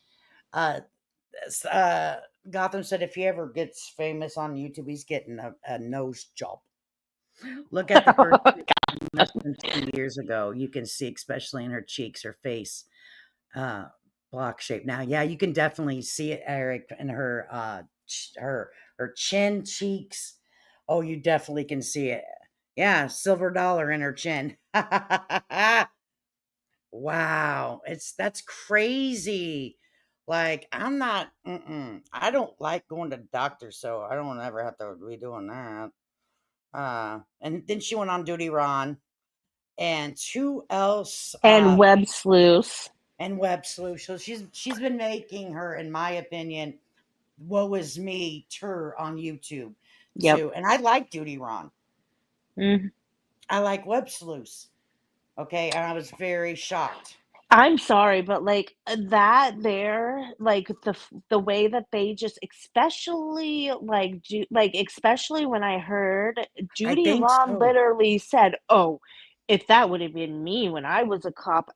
Gotham said if he ever gets famous on YouTube, he's getting a nose job. Look at the first less than 2 years ago. You can see, especially in her cheeks, her face, block shape. Now, yeah, you can definitely see it, Eric, in her her chin, cheeks. Oh, you definitely can see it. Yeah, silver dollar in her chin. Wow, that's crazy. Like, I'm not, I don't like going to doctors, so I don't ever have to be doing that. And then she went on Duty Ron, and who else? And Web Sleuth. And Web Sleuth. So she's been making her, in my opinion, woe is me tour on YouTube too. And I like Duty Ron. I like Web Sleuth. Okay, and I was very shocked. I'm sorry, but like that there, like the way that they just, especially especially when I heard Judy Ron literally said, "Oh, if that would have been me when I was a cop,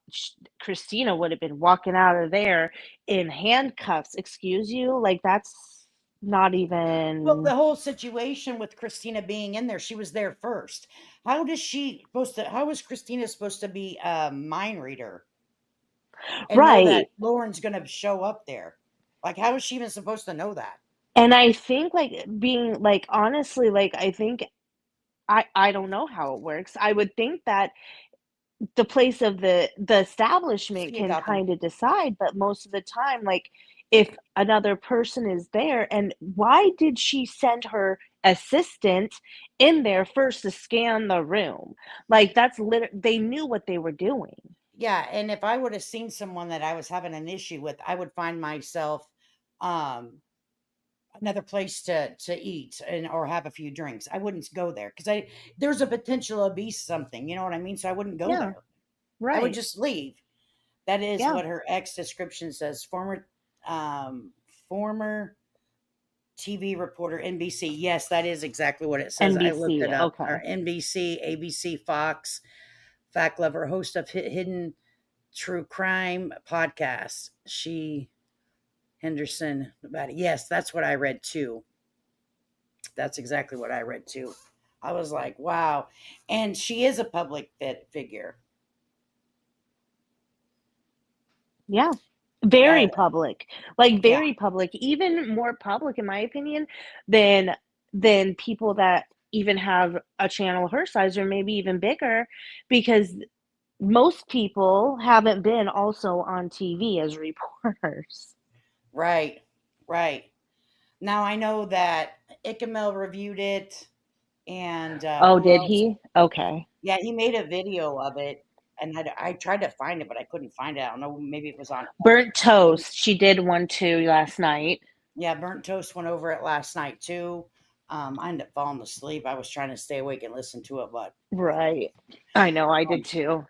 Christina would have been walking out of there in handcuffs." Excuse you, like that's not even. Well, the whole situation with Christina being in there, she was there first. How is Christina supposed to be a mind reader? And know that Lauren's going to show up there. Like, how is she even supposed to know that? And I think being honestly, I think I don't know how it works. I would think that the place of the establishment can kind of decide, but most of the time, if another person is there, and why did she send her assistant in there first to scan the room? Like that's they knew what they were doing. Yeah, and if I would have seen someone that I was having an issue with, I would find myself another place to eat or have a few drinks. I wouldn't go there because there's a potential to be something, you know what I mean? So I wouldn't go there. Right. I would just leave. That is what her ex description says. Former Former TV reporter, NBC. Yes, that is exactly what it says. I looked it NBC. up. Okay. Or NBC, ABC, Fox, fact lover, host of hidden true crime podcast. She Henderson about it. Yes, that's what I read too. That's exactly what I read too. I was like, wow. And she is a public figure. Yeah. Very Uh, public. Like yeah, very public, even more public in my opinion than people that even have a channel her size or maybe even bigger, because most people haven't been also on TV as reporters. right, right. Now I know that Ickamel reviewed it, and Oh, who did else? he? Okay. Yeah, he made a video of it, and I tried to find it, but I couldn't find it. I don't know. Maybe it was on. Burnt Toast. She did one too last night. Yeah, Burnt Toast went over it last night too. I ended up falling asleep. I was trying to stay awake and listen to it, but Right. I know, I did too.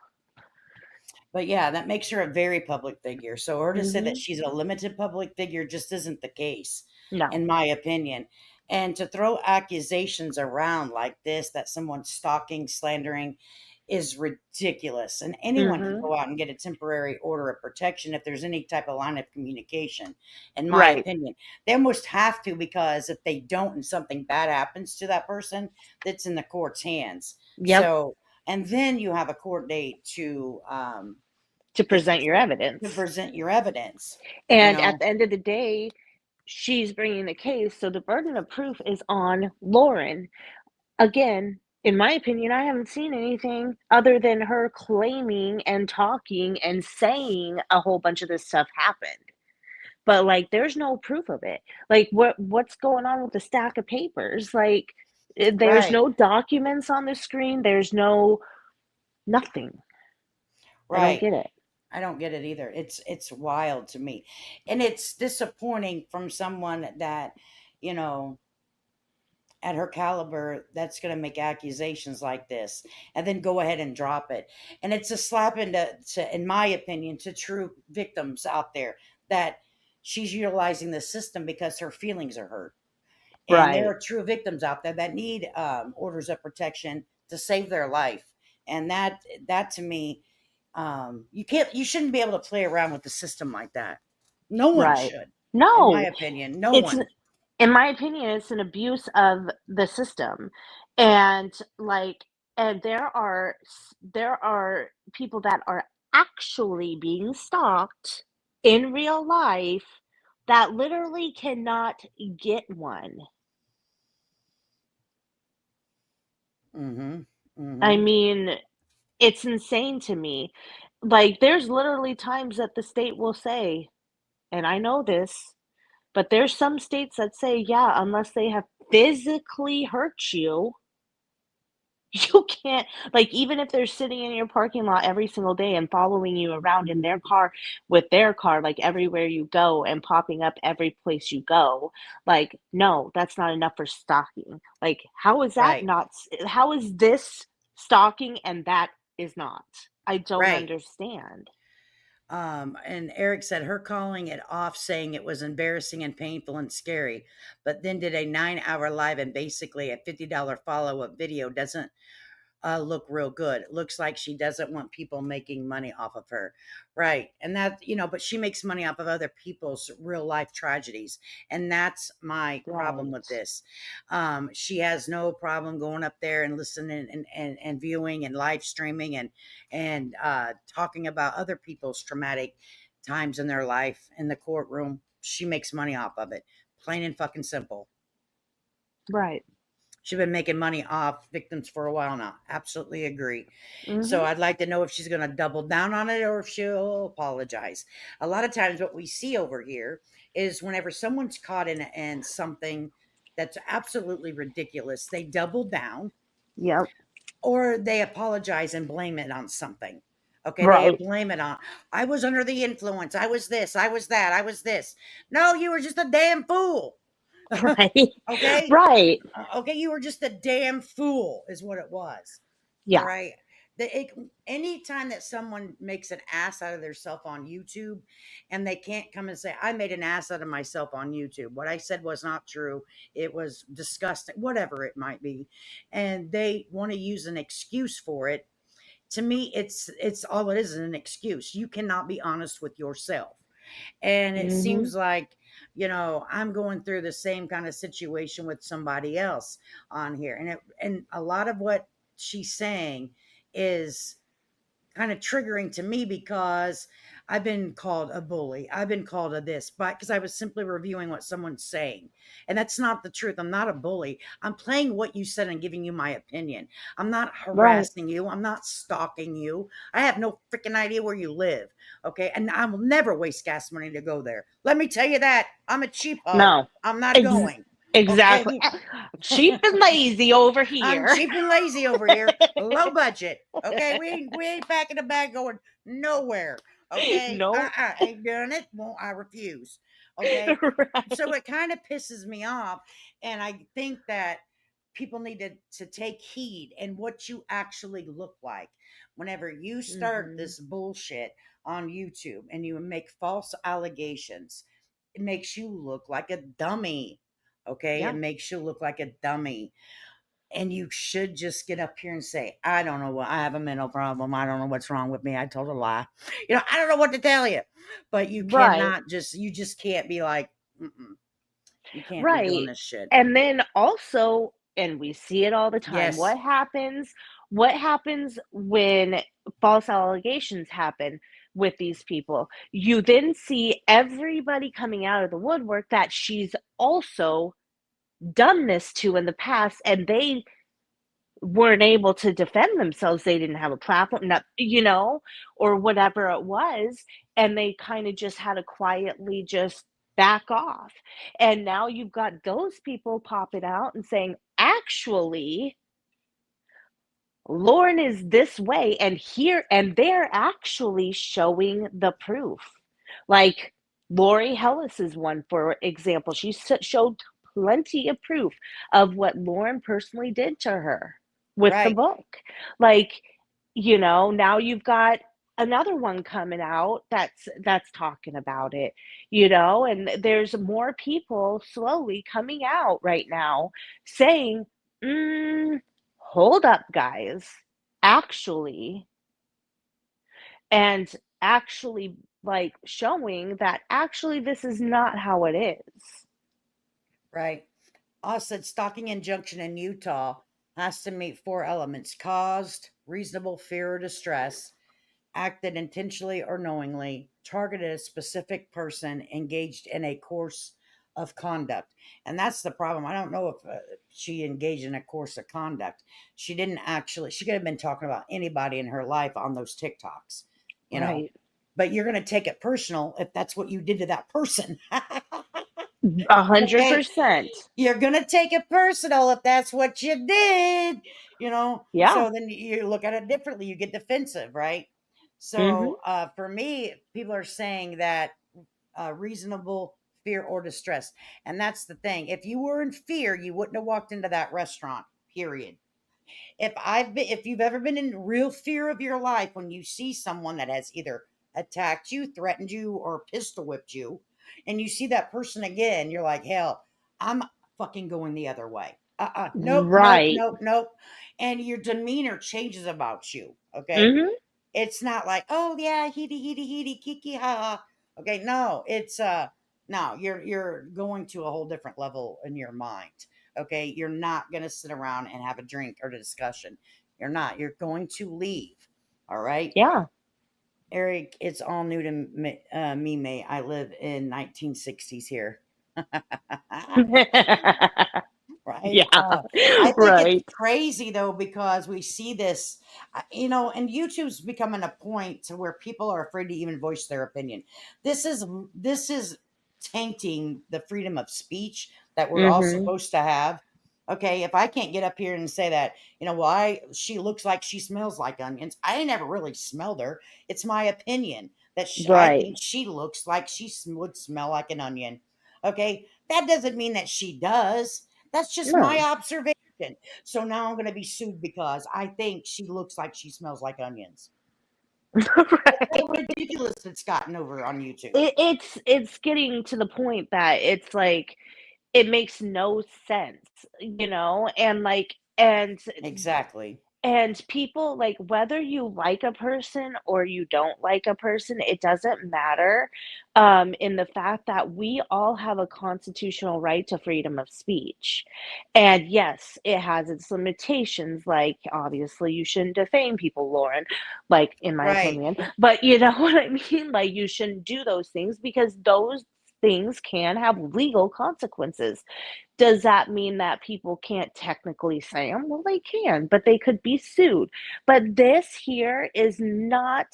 But yeah, that makes her a very public figure. So her to say that Mhm. she's a limited public figure just isn't the case, No. in my opinion. And to throw accusations around like this, that someone's stalking, slandering, is ridiculous. And anyone can Mhm. go out and get a temporary order of protection if there's any type of line of communication, in my Right. opinion. They almost have to, because if they don't and something bad happens to that person, that's in the court's hands. Yep. So, and then you have a court date to present your to evidence. present your evidence. And at the end of the day, she's bringing the case, so the burden of proof is on Lauren. Again, in my opinion, I haven't seen anything other than her claiming and talking and saying a whole bunch of this stuff happened. But like there's no proof of it. Like what's going on with the stack of papers? Like there's Right. no documents on the screen, there's no nothing. I don't Right. get it. I don't get it either. It's wild to me. And it's disappointing from someone that, you know, at her caliber, that's going to make accusations like this and then go ahead and drop it. And it's a slap in my opinion, to true victims out there, that she's utilizing the system because her feelings are hurt. And there Right. are true victims out there that need orders of protection to save their life. And that to me, you shouldn't be able to play around with the system like that. No one Right. should, in my No. opinion. No It's one. in my opinion, it's an abuse of the system. And like and there are people that are actually being stalked in real life that literally cannot get one. Mm-hmm. I Mm-hmm. mean, it's insane to me. Like there's literally times that the state will say, and I know this, but there's some states that say, yeah, unless they have physically hurt you, you can't, like, even if they're sitting in your parking lot every single day and following you around in their car with their car, like everywhere you go and popping up every place you go, like, no, that's not enough for stalking. Like, how is that Right. not, how is this stalking and that is not? I don't Right. understand. And Eric said her calling it off, saying it was embarrassing and painful and scary, but then did a 9-hour live and basically a $50 follow-up video doesn't look real good. It looks like she doesn't want people making money off of her. Right. And that, but she makes money off of other people's real life tragedies. And that's my problem with Right. this. She has no problem going up there and listening and viewing and live streaming and talking about other people's traumatic times in their life in the courtroom. She makes money off of it. Plain and fucking simple. Right. She's been making money off victims for a while now. Absolutely agree. Mhm. So I'd like to know if she's going to double down on it or if she'll apologize. A lot of times, what we see over here is whenever someone's caught in something that's absolutely ridiculous, they double down Yep. or they apologize and blame it on something. Okay, they Right. blame it on, I was under the influence. I was this, I was that, I was this. No, you were just a damn fool. Right. Okay. Right. Okay, you were just a damn fool, is what it was. Yeah. All right. Anytime that someone makes an ass out of themselves on YouTube and they can't come and say, I made an ass out of myself on YouTube. What I said was not true. It was disgusting, whatever it might be. And they want to use an excuse for it. To me, it's all it is an excuse. You cannot be honest with yourself. And it seems like, I'm going through the same kind of situation with somebody else on here. And a lot of what she's saying is kind of triggering to me because I've been called a bully. I've been called a this, but because I was simply reviewing what someone's saying. And that's not the truth. I'm not a bully. I'm playing what you said and giving you my opinion. I'm not harassing you. I'm not stalking you. I have no freaking idea where you live. Okay. And I will never waste gas money to go there. Let me tell you that. I'm a cheapo. No. I'm not going. Exactly. Okay? Cheap and lazy over here. I'm cheap and lazy over here. Low budget. Okay. We ain't packing a bag going nowhere. Okay. Nope. Ain't doing it. Won't I refuse. Okay. Right. So it kind of pisses me off. And I think that people need to take heed in what you actually look like. Whenever you start this bullshit on YouTube and you make false allegations, it makes you look like a dummy. Okay. Yeah. It makes you look like a dummy. And you should just get up here and say, I don't know what, I have a mental problem. I don't know what's wrong with me. I told a lie. I don't know what to tell you. But you cannot you just can't be like, you can't be doing this shit. And then also, and we see it all the time, Yes. what happens when false allegations happen with these people? You then see everybody coming out of the woodwork that she's also done this to in the past, and they weren't able to defend themselves. They didn't have a platform, or whatever it was, and they kind of just had to quietly just back off. And now you've got those people popping out and saying, actually, Lauren is this way, and they're actually showing the proof. Like Lori Hellis is one, for example. She showed plenty of proof of what Lauren personally did to her with the book. Like, now you've got another one coming out that's talking about it, and there's more people slowly coming out right now saying, hold up, guys, actually, and actually, like, showing that actually this is not how it is. Right. Also, stalking injunction in Utah has to meet 4 elements: caused reasonable fear or distress, acted intentionally or knowingly, targeted a specific person, engaged in a course of conduct. And that's the problem. I don't know if she engaged in a course of conduct. She didn't actually. She could have been talking about anybody in her life on those TikToks, Right. But you're going to take it personal if that's what you did to that person. 100%. You're going to take it personal if that's what you did, Yeah. So then you look at it differently. You get defensive, right? So for me, people are saying that reasonable fear or distress. And that's the thing. If you were in fear, you wouldn't have walked into that restaurant, period. If you've ever been in real fear of your life, when you see someone that has either attacked you, threatened you, or pistol whipped you, and you see that person again, you're like, hell, I'm fucking going the other way. Nope, Right. nope. And your demeanor changes about you. Okay. It's not like, oh yeah, heedy, kiki, ha ha. Okay, no, it's no, you're going to a whole different level in your mind. Okay, you're not gonna sit around and have a drink or a discussion. You're not. You're going to leave. All right. Yeah. Eric, it's all new to me, mate. I live in 1960s here. Right. Yeah. I think Right. it's crazy though, because we see this, and YouTube's becoming a point to where people are afraid to even voice their opinion. This is tainting the freedom of speech that we're all supposed to have. Okay, if I can't get up here and say that, she looks like she smells like onions. I never really smelled her. It's my opinion that I think she looks like she would smell like an onion. Okay, that doesn't mean that she does. That's just my No. observation. protection. So now I'm going to be sued because I think she looks like she smells like onions. That's how ridiculous it's gotten over on YouTube. It's getting to the point that it's like it makes no sense, and like Exactly. and people, like, whether you like a person or you don't like a person, it doesn't matter, in the fact that we all have a constitutional right to freedom of speech. And yes, it has its limitations, like, obviously, you shouldn't defame people, Lauren, like, in my Right. opinion. But you know what I mean? Like, you shouldn't do those things because those things can have legal consequences. Does that mean that people can't technically say them? Well, they can, but they could be sued. But this here is not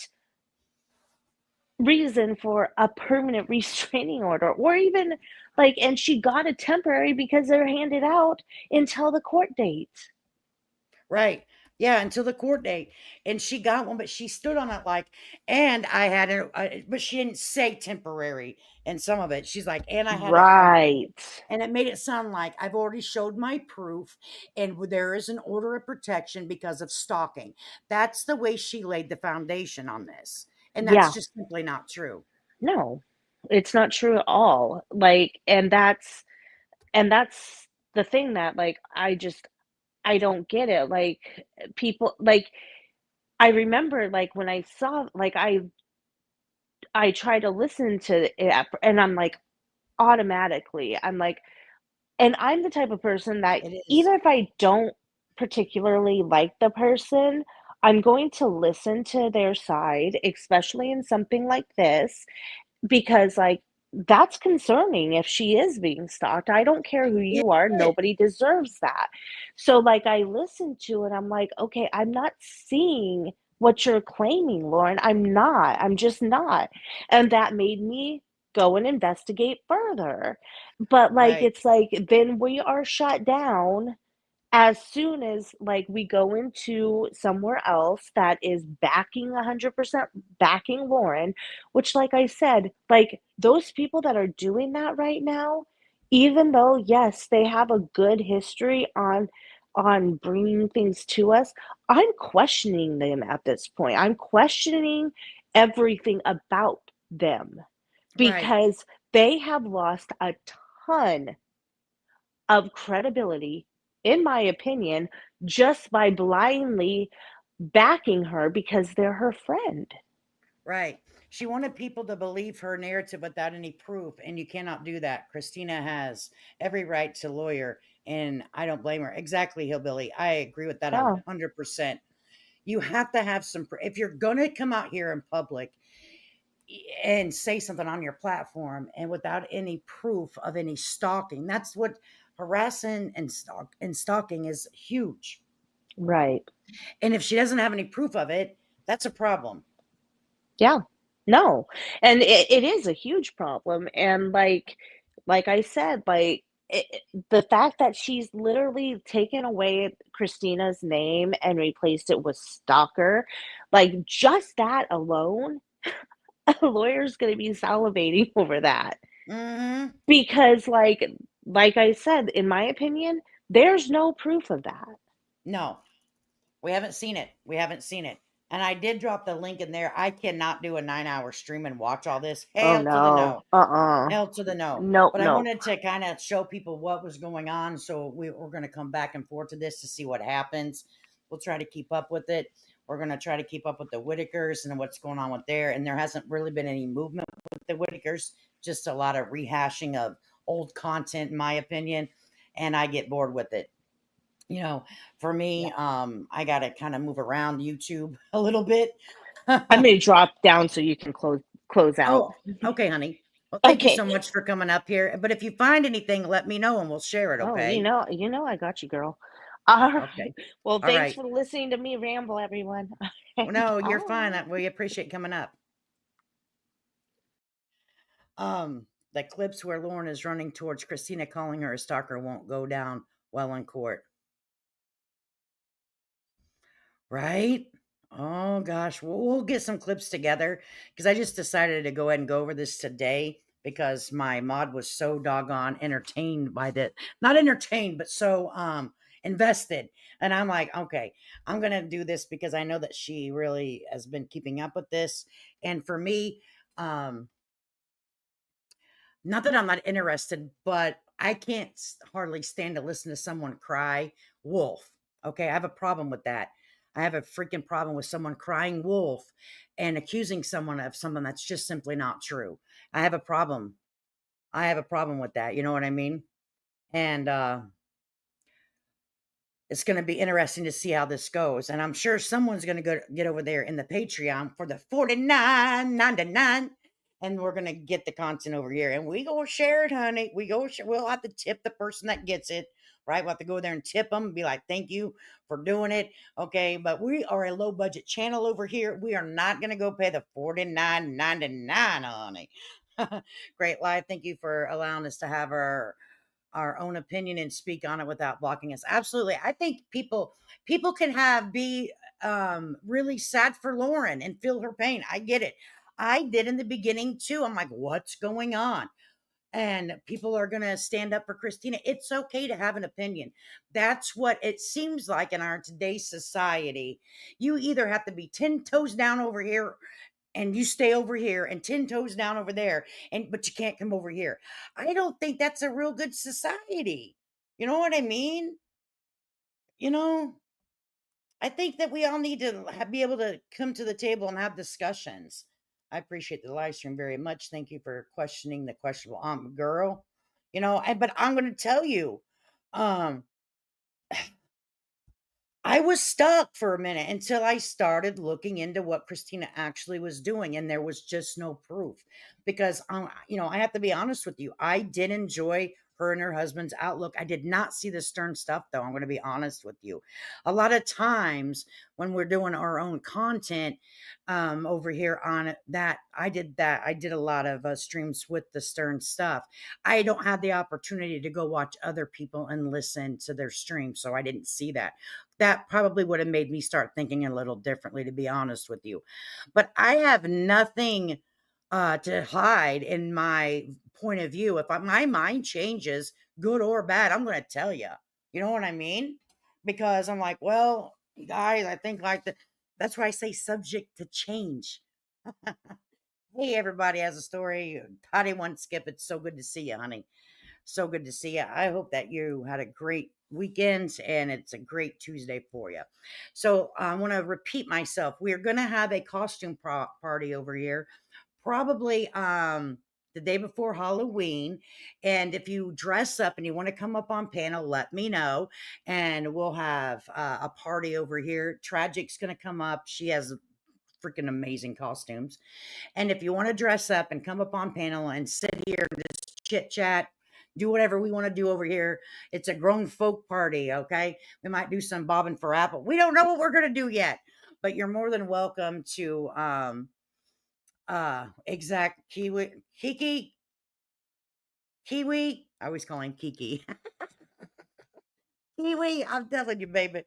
reason for a permanent restraining order or even like, and she got a temporary because they're handed out until the court date. Right. Yeah, until the court date. And she got one, but she stood on it like, and I had it, but she didn't say temporary in some of it. She's like, and I had it permanent. Right. And it made it sound like I've already showed my proof and there is an order of protection because of stalking. That's the way she laid the foundation on this. And that's Yeah. just simply not true. No, it's not true at all. Like, and that's the thing that, like, I don't get it. Like, people, like, I remember, like, when I saw, like, I try to listen to it, and I'm like, automatically, I'm like, and I'm the type of person that It is. even if I don't particularly like the person, I'm going to listen to their side, especially in something like this, because, like, that's concerning if she is being stalked. I don't care who It you are, is. nobody deserves that. So, like, I listened to it, I'm like, okay, I'm not seeing what you're claiming, Lauren. I'm not. I'm just not. And that made me go and investigate further. But, like, Right. it's like then we are shut down as soon as, like, we go into somewhere else that is backing 100% backing Lauren, which, like I said, like, those people that are doing that right now, even though, yes, they have a good history on bringing things to us, I'm questioning them at this point. I'm questioning everything about them Right. because they have lost a ton of credibility, in my opinion, just by blindly backing her because they're her friend. Right. She wanted people to believe her narrative without any proof, and you cannot do that. Christina has every right to lawyer, and I don't blame her. Exactly, Hillbilly. I agree with that Yeah. 100%. You have to have some, if you're going to come out here in public and say something on your platform and without any proof of any stalking, that's what harassing and stalking is huge. Right. And if she doesn't have any proof of it, that's a problem. Yeah. No. And it is a huge problem. And like I said, like the fact that she's literally taken away Christina's name and replaced it with stalker, like just that alone, a lawyer's going to be salivating over that. Mm-hmm. Because like I said, in my opinion, there's no proof of that. No, we haven't seen it. We haven't seen it. And I did drop the link in there. I cannot do a 9-hour stream and watch all this. Oh Hell to the no. no. Uh-uh. Hell to the no. Nope, But I nope. wanted to kind of show people what was going on. So we're going to come back and forth to this to see what happens. We'll try to keep up with it. We're going to try to keep up with the Whitakers and what's going on with there. And there hasn't really been any movement with the Whitakers, just a lot of rehashing of old content, in my opinion. And I get bored with it. For me, I got to kind of move around YouTube a little bit. I may drop down so you can close out. Oh, okay, honey. Well, thank you Okay. so much for coming up here. But if you find anything, let me know and we'll share it, Oh, okay? you know I got you, girl. All right. Okay. Well, All thanks right. for listening to me ramble, everyone. Well, no, you're Bye. fine. We appreciate coming up. The clips where Lauren is running towards Christina calling her a stalker won't go down well in court. Right? Oh gosh, we'll get some clips together because I just decided to go ahead and go over this today because my mod was so doggone entertained by that. Not entertained, but so invested. And I'm like, okay, I'm going to do this because I know that she really has been keeping up with this. And for me, um, not that I'm not interested, but I can't hardly stand to listen to someone cry wolf. Okay. I have a problem with that. I have a freaking problem with someone crying wolf and accusing someone of something that's just simply not true. I have a problem. I have a problem with that. You know what I mean? And it's going to be interesting to see how this goes. And I'm sure someone's going to go get over there in the Patreon for the 49.99, and we're going to get the content over here. And we go share it, honey. We'll have to tip the person that gets it, right? We'll have to go there and tip them and be like, thank you for doing it. Okay. But we are a low budget channel over here. We are not going to go pay the 49.99, honey. Great live. Thank you for allowing us to have our own opinion and speak on it without blocking us. Absolutely. I think people can be really sad for Lauren and feel her pain. I get it. I did in the beginning too. I'm like, what's going on? And people are going to stand up for Christina. It's okay to have an opinion. That's what it seems like in our today's society. You either have to be 10 toes down over here and you stay over here and 10 toes down over there, but you can't come over here. I don't think that's a real good society. You know what I mean? You know, I think that we all need to be able to come to the table and have discussions. I appreciate the live stream very much. Thank you for questioning the questionable girl. But I'm going to tell you, um, I was stuck for a minute until I started looking into what Christina actually was doing, and there was just no proof. Because, I have to be honest with you, I did enjoy her and her husband's outlook. I did not see the Stern stuff, though. I'm going to be honest with you. A lot of times when we're doing our own content over here on that, I did a lot of streams with the Stern stuff. I don't have the opportunity to go watch other people and listen to their streams, so I didn't see that. That probably would have made me start thinking a little differently, to be honest with you. But I have nothing to hide in my point of view. If my mind changes, good or bad, I'm going to tell you. You know what I mean? Because I'm like, well, guys, I think that's why I say subject to change. Hey, everybody has a story. Patty One Skip, it's so good to see you, honey. So good to see you. I hope that you had a great weekend and it's a great Tuesday for you. So I want to repeat myself. We're going to have a costume party over here, probably the day before Halloween. And if you dress up and you want to come up on panel, let me know. And we'll have a party over here. Tragic's going to come up. She has freaking amazing costumes. And if you want to dress up and come up on panel and sit here and just chit chat, do whatever we want to do over here. It's a grown folk party, okay? We might do some bobbing for apple. We don't know what we're going to do yet, but you're more than welcome to exact Kiwi. I always call him Kiki. Kiwi, I'm telling you, baby.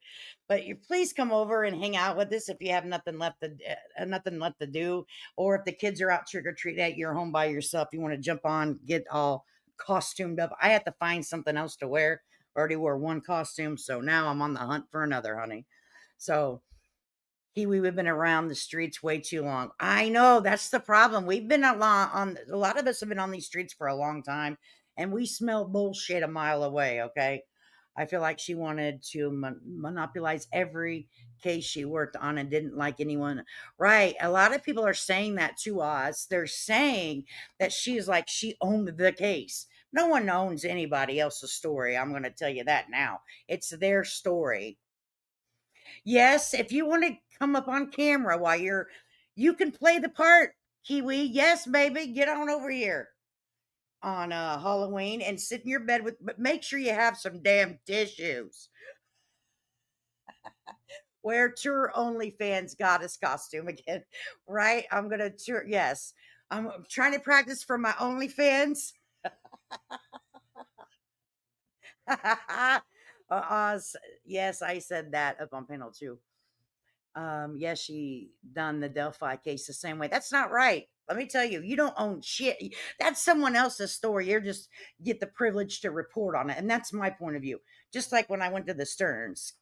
But you please come over and hang out with us if you have nothing left to do, or if the kids are out trick or treating at your home by yourself, you want to jump on, get all costumed up. I had to find something else to wear. I already wore one costume, so now I'm on the hunt for another, honey. So Kiwi, we've been around the streets way too long. I know that's the problem. We've been a lot of us have been on these streets for a long time, and we smell bullshit a mile away. Okay. I feel like she wanted to monopolize every case she worked on and didn't like anyone. Right. A lot of people are saying that to us. They're saying that she owned the case. No one owns anybody else's story. I'm going to tell you that now. It's their story. Yes, if you want to come up on camera while you can play the part, Kiwi. Yes, baby. Get on over here on Halloween and sit in your bed but make sure you have some damn tissues. Wear tour OnlyFans goddess costume again, right? I'm gonna tour. Yes, I'm trying to practice for my OnlyFans. Yes, I said that up on panel too. Yes, she done the Delphi case the same way. That's not right. Let me tell you, you don't own shit. That's someone else's story. You're just get the privilege to report on it. And that's my point of view. Just like when I went to the Stearns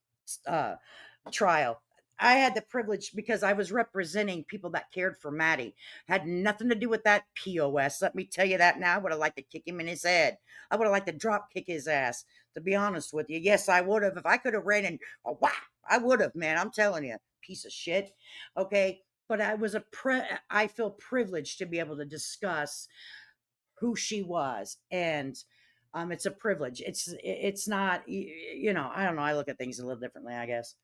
trial, I had the privilege because I was representing people that cared for Maddie. Had nothing to do with that POS. Let me tell you that now. I would have liked to kick him in his head. I would have liked to drop kick his ass, to be honest with you. Yes, I would have. If I could have ran and wow, I would have, man. I'm telling you, piece of shit. Okay. But I feel privileged to be able to discuss who she was. And it's a privilege. It's not, I don't know. I look at things a little differently, I guess.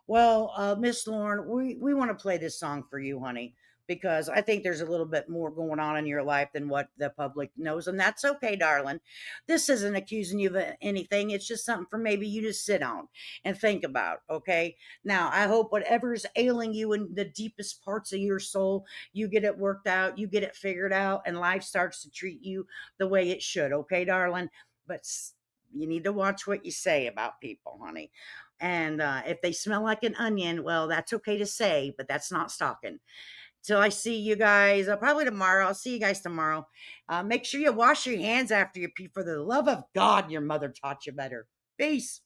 Well, Miss Lauren, we want to play this song for you, honey, because I think there's a little bit more going on in your life than what the public knows, and that's okay, darling. This isn't accusing you of anything. It's just something for maybe you to sit on and think about, okay? Now, I hope whatever's ailing you in the deepest parts of your soul, you get it worked out, you get it figured out, and life starts to treat you the way it should, okay, darling? But you need to watch what you say about people, honey. And if they smell like an onion, well, that's okay to say, but that's not stalking. Till I see you guys, probably tomorrow. I'll see you guys tomorrow. Make sure you wash your hands after you pee. For the love of God, your mother taught you better. Peace.